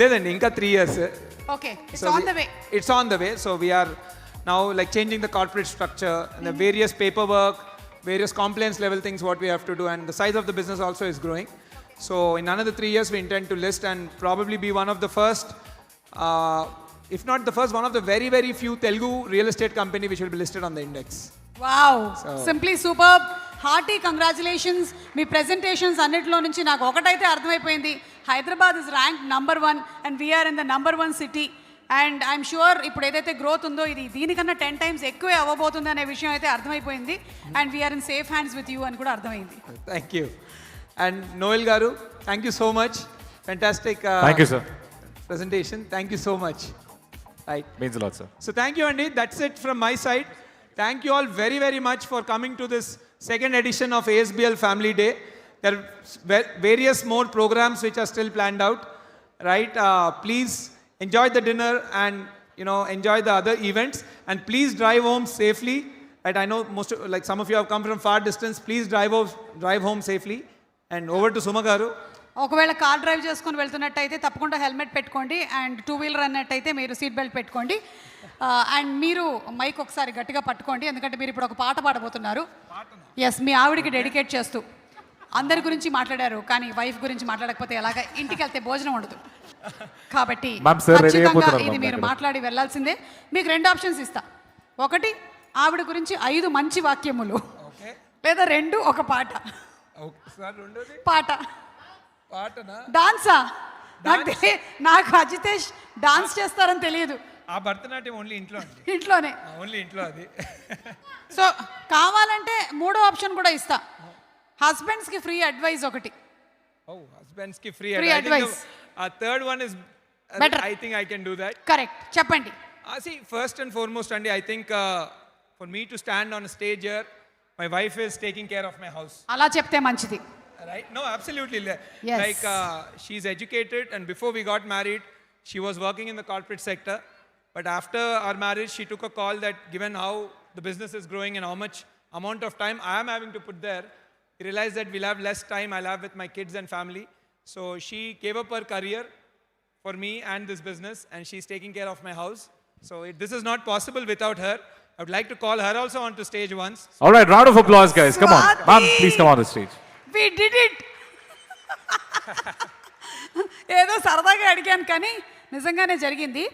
లేదండి, ఇంకా 3 years. Okay, it's on the way. It's on the way. So we are now like changing the corporate structure and the various paperwork, various compliance level things what we have to do, and the size of the business also is growing. So in another 3 years we intend to list and probably be one of the first, if not the first, one of the very, very few Telugu real estate company which will be listed on the index. Wow, simply super. Hearty congratulations. మీ presentations అన్నిటిలో నుంచి నాకు ఒకటైతే అర్థమైపోయింది, Hyderabad is rank number 1 and we're in the number 1 city. And I'm sure ఇప్పుడు ఏదైతే growth ఉందో ఇది దీనికన్నా 10 times ఎక్కువే అవ్వబోతుంది అనే విషయం అయితే అర్థమైపోయింది. And we're in safe hands with you అని కూడా అర్థమైంది. Thank you. And Noel Garu, thank you so much. Fantastic. Thank you, sir. Presentation. Thank you so much. Right. Means a lot, sir. So thank you, Andy. That's it from my side. Thank you all very, very much for coming to this second edition of ASBL Family Day. There are various more programs which are still planned out. Right. Please enjoy the dinner and enjoy the other events. And please drive home safely. Right. I know some of you have come from far distance. Please drive home safely. And over to Sumagaru. ఒకవేళ car drive చేసుకొని వెళ్తున్నట్టయితే తప్పకుండా helmet పెట్టుకోండి. And 2-వీలర్ అన్నట్టయితే మీరు seat belt పెట్టుకోండి. And మీరు mic ఒకసారి గట్టిగా పట్టుకోండి, ఎందుకంటే మీరు ఇప్పుడు ఒక పాట పాడబోతున్నారు. ఎస్, మీ ఆవిడికి డెడికేట్ చేస్తూ. అందరి గురించి మాట్లాడారు, కానీ వైఫ్ గురించి మాట్లాడకపోతే ఎలాగ? ఇంటికి వెళ్తే భోజనం ఉండదు. కాబట్టి ఖచ్చితంగా ఇది మీరు మాట్లాడి వెళ్ళాల్సిందే. మీకు 2 ఆప్షన్స్ ఇస్తా. ఒకటి, ఆవిడ గురించి 5 మంచి వాక్యములు, లేదా 2 ఒక పాట. పాట డాన్సా? నాకు అజితేష్ డాన్స్ చేస్తారని తెలియదు. ఆ భరతనాట్యం ఇంట్లోనే. అది. సో కావాలంటే 3వ ఆప్షన్ కూడా ఇస్తా. హస్బెండ్స్ కి ఫ్రీ అడ్వైస్ ఒకటి. హస్బెండ్స్ కి free advice. Third one is better. I think I can do that. Correct, చెప్పండి. See, first and foremost, Andy, I think for me to stand on a stage here, my wife is taking care of my house. అలా చెప్తే మంచిది. Right? No, absolutely. Yes. Like she's educated, and before we got married, she was working in the corporate sector. But after our marriage, she took a call that given how the business is growing and how much amount of time I am having to put there, we realized that we'll have less time I'll have with my kids and family. So she gave up her career for me and this business, and she's taking care of my house. So this is not possible without her. I would like to call her also onto stage once. All right, round of applause, guys. Come on. Ma'am, please come on the stage. We did it. ఏదో సరదాగా అడిగాను, కానీ నిజంగానే జరిగింది.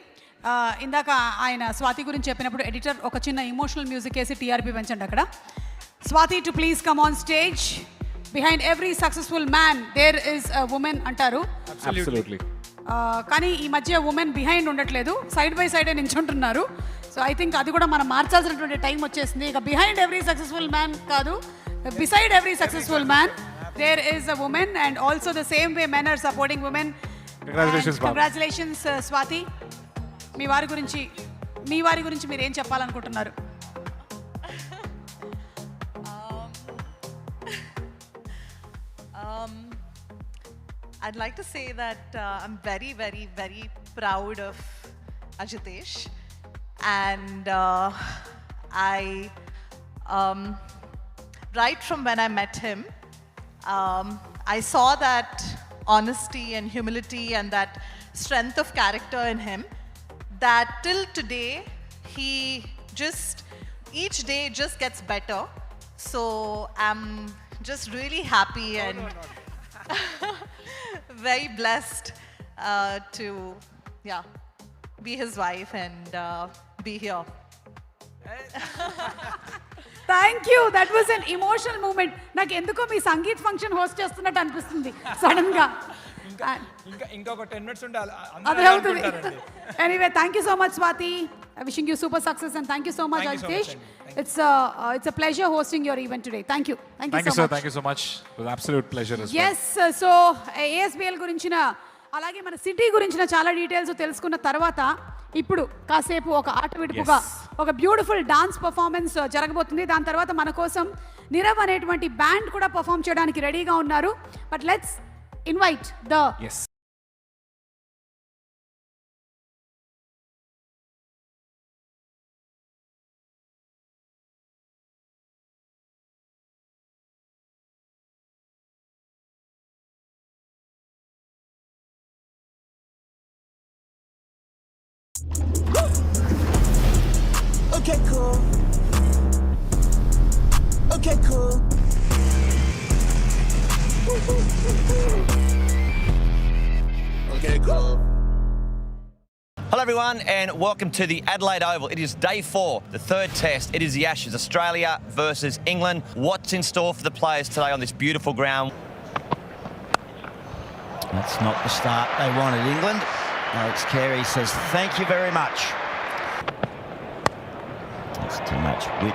ఇందాక ఆయన స్వాతి గురించి చెప్పినప్పుడు ఎడిటర్ ఒక చిన్న ఇమోషనల్ మ్యూజిక్ వేసి టీఆర్పీ పెంచండి అక్కడ. Swathi too please come on stage. Behind every successful man there is a women అంటారు. Absolutely. కానీ ఈ మధ్య ఉమెన్ బిహైండ్ ఉండట్లేదు, సైడ్ బై సైడే నించుంటున్నారు. సో ఐ థింక్ అది కూడా మనం మార్చాల్సినటువంటి టైం వచ్చేసింది. ఇక బిహైండ్ ఎవ్రీ సక్సెస్ఫుల్ మ్యాన్ కాదు, beside every successful man there is a woman, and also the same way men are supporting women. Congratulations, ma'am. Congratulations, Swati. మీ వారి గురించి మీరు ఏం చెప్పాలనుకుంటున్నారు? I'd like to say that I'm very, very, very proud of Ajitesh, and right from when I met him, I saw that honesty and humility and that strength of character in him, that till today, he just, each day just gets better. So I'm just really happy and very blessed to, be his wife and be here. Thank you. That was an emotional moment. నాకు ఎందుకో మీ sangeet function host చేస్తున్నట్టు అనిపిస్తుంది sudden గా. ఇంకొక 10 minutes ఉంటే అదే అవుతుంది. Anyway, thank you so much Swathi. Wishing you super success and thank you so much Ajitesh. It's a pleasure hosting your event today. Thank you. Thank you so much. Thank you so much. It was an absolute pleasure as well. Yes, so ASBL గురించిన అలాగే మన city గురించిన చాలా details తెలుసుకున్న తర్వాత ఇప్పుడు కాసేపు ఒక ఆట విడుపుగా ఒక బ్యూటిఫుల్ డాన్స్ పర్ఫార్మెన్స్ జరగబోతుంది. దాని తర్వాత మన కోసం నిరవ్ అనేటువంటి బ్యాండ్ కూడా పర్ఫామ్ చేయడానికి రెడీగా ఉన్నారు. But let's invite the Okay, cool. Okay, cool. Okay, cool. Hello everyone and welcome to the Adelaide Oval. It is day 4, the third test. It is the Ashes, Australia versus England. What's in store for the players today on this beautiful ground? That's not the start they wanted, England. Alex Carey says thank you very much. That's too much width.